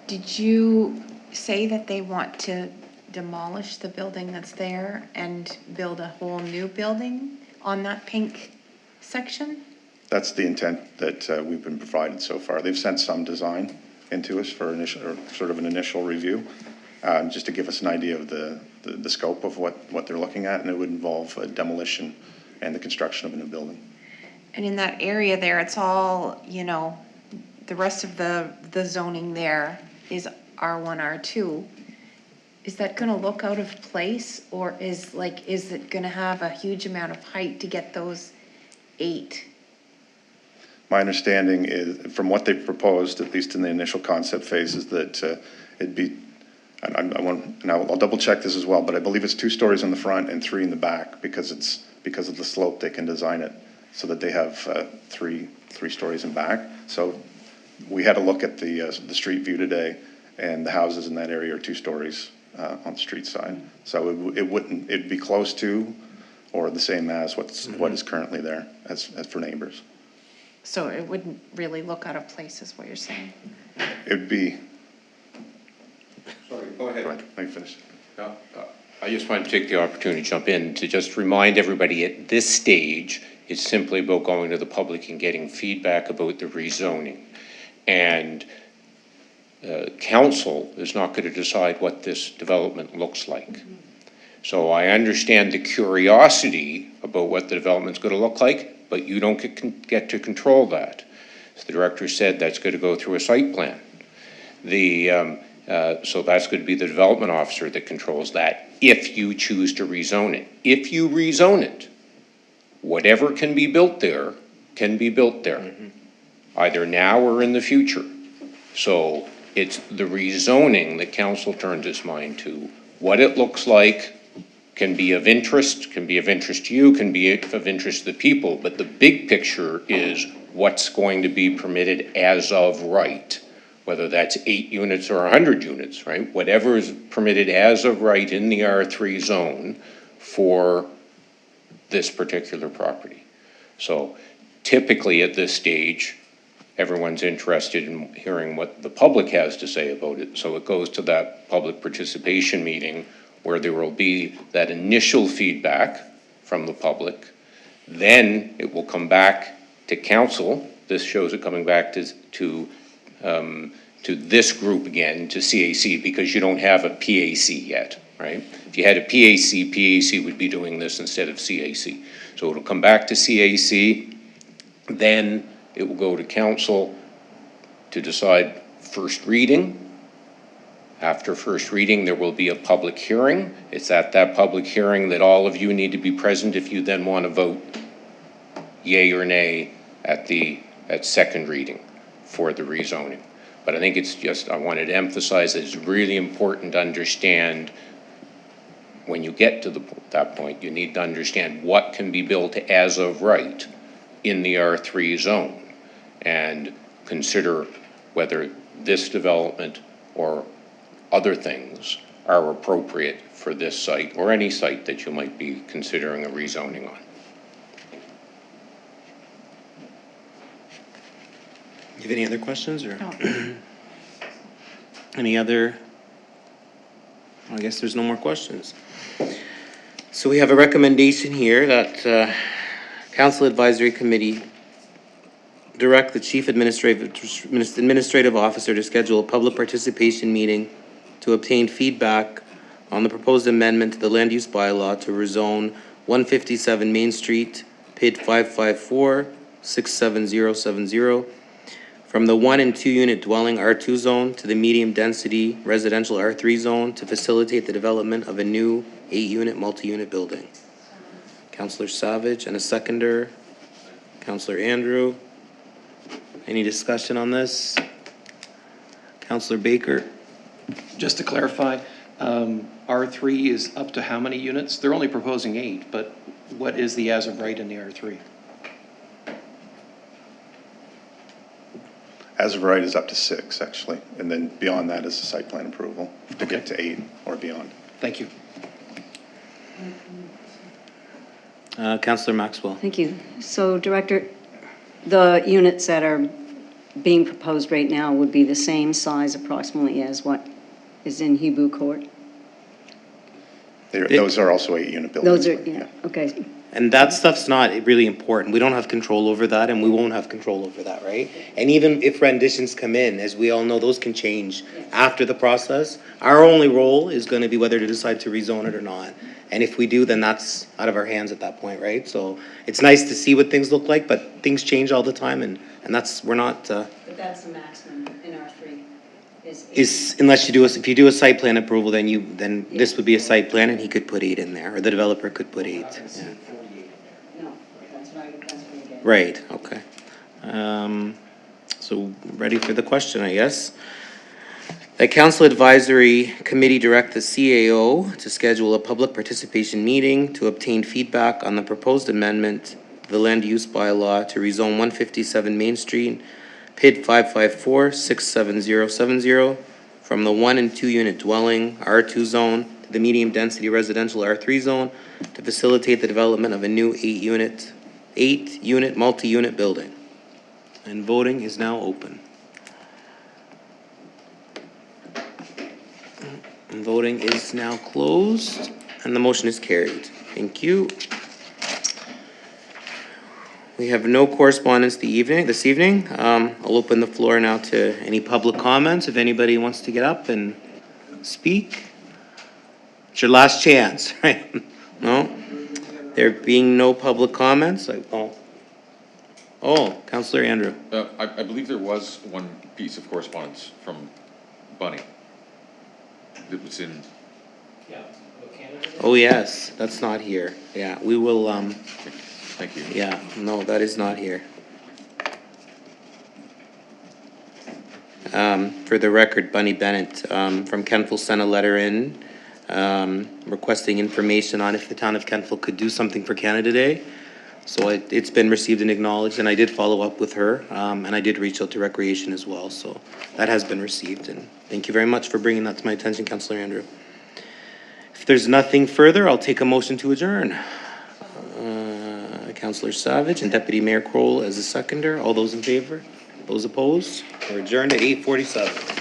did you say that they want to demolish the building that's there and build a whole new building on that pink section? That's the intent that we've been provided so far. They've sent some design into us for sort of an initial review, just to give us an idea of the scope of what they're looking at, and it would involve a demolition and the construction of a new building. And in that area there, it's all, you know, the rest of the zoning there is R1, R2. Is that gonna look out of place, or is it gonna have a huge amount of height to get those 8? My understanding is, from what they've proposed, at least in the initial concept phase, is that it'd be, and I'll double check this as well, but I believe it's 2 stories in the front and 3 in the back, because of the slope they can design it so that they have 3 stories in back. So we had a look at the street view today, and the houses in that area are 2 stories on the street side. So it'd be close to or the same as what is currently there as for neighbors. So it wouldn't really look out of place, is what you're saying? It'd be. Sorry, go ahead. Go ahead, let me finish. I just wanted to take the opportunity to jump in to just remind everybody at this stage, it's simply about going to the public and getting feedback about the rezoning. And council is not going to decide what this development looks like. So I understand the curiosity about what the development's going to look like, but you don't get to control that. As the director said, that's going to go through a site plan. So that's going to be the development officer that controls that if you choose to rezone it. If you rezone it, whatever can be built there can be built there, either now or in the future. So it's the rezoning that council turns its mind to. What it looks like can be of interest to you, can be of interest to the people, but the big picture is what's going to be permitted as of right, whether that's 8 units or 100 units, right? Whatever is permitted as of right in the R3 zone for this particular property. So typically at this stage, everyone's interested in hearing what the public has to say about it. So it goes to that public participation meeting where there will be that initial feedback from the public. Then it will come back to council. This shows it coming back to this group again, to CAC, because you don't have a PAC yet, right? If you had a PAC would be doing this instead of CAC. So it'll come back to CAC, then it will go to council to decide first reading. After first reading, there will be a public hearing. It's at that public hearing that all of you need to be present if you then want to vote yay or nay at second reading for the rezoning. But I think it's just, I wanted to emphasize that it's really important to understand when you get to that point, you need to understand what can be built as of right in the R3 zone and consider whether this development or other things are appropriate for this site or any site that you might be considering a rezoning on. You have any other questions or? Any other? I guess there's no more questions. So we have a recommendation here that Council Advisory Committee direct the Chief Administrative Officer to schedule a public participation meeting to obtain feedback on the proposed amendment to the land use bylaw to rezone 157 Main Street, PID 554-67070, from the 1 and 2 unit dwelling R2 zone to the medium density residential R3 zone to facilitate the development of a new 8-unit multi-unit building. Councillor Savage and a seconder, Councillor Andrew. Any discussion on this? Councillor Baker? Just to clarify, R3 is up to how many units? They're only proposing 8, but what is the as of right in the R3? As of right is up to 6, actually, and then beyond that is the site plan approval to get to 8 or beyond. Thank you. Councillor Maxwell. Thank you. So, Director, the units that are being proposed right now would be the same size approximately as what is in Hebrew Court? Those are also 8-unit buildings. Those are, yeah, okay. And that stuff's not really important. We don't have control over that, and we won't have control over that, right? And even if renditions come in, as we all know, those can change after the process. Our only role is going to be whether to decide to rezone it or not. And if we do, then that's out of our hands at that point, right? So it's nice to see what things look like, but things change all the time, and that's, we're not... But that's the maximum in R3, unless you do, if you do a site plan approval, then this would be a site plan, and he could put 8 in there, or the developer could put 8. Yeah. No, that's what I get. Right, okay. So ready for the question, I guess. That Council Advisory Committee direct the CAO to schedule a public participation meeting to obtain feedback on the proposed amendment to the land use bylaw to rezone 157 Main Street, PID 554-67070, from the 1 and 2 unit dwelling R2 zone to the medium density residential R3 zone to facilitate the development of a new 8-unit multi-unit building. And voting is now open. And voting is now closed, and the motion is carried. Thank you. We have no correspondence this evening. I'll open the floor now to any public comments. If anybody wants to get up and speak, it's your last chance, right? No? There being no public comments, Councillor Andrew. I believe there was one piece of correspondence from Bunny that was in. Oh, yes, that's not here. Yeah, we will, Thank you. yeah, no, that is not here. For the record, Bunny Bennett from Kentville sent a letter in requesting information on if the town of Kentville could do something for Canada Day. So it's been received and acknowledged, and I did follow up with her, and I did reach out to Recreation as well. So that has been received, and thank you very much for bringing that to my attention, Councillor Andrew. If there's nothing further, I'll take a motion to adjourn. Councillor Savage and Deputy Mayor Kroll as a seconder. All those in favor? Those opposed? We're adjourned at 8:47.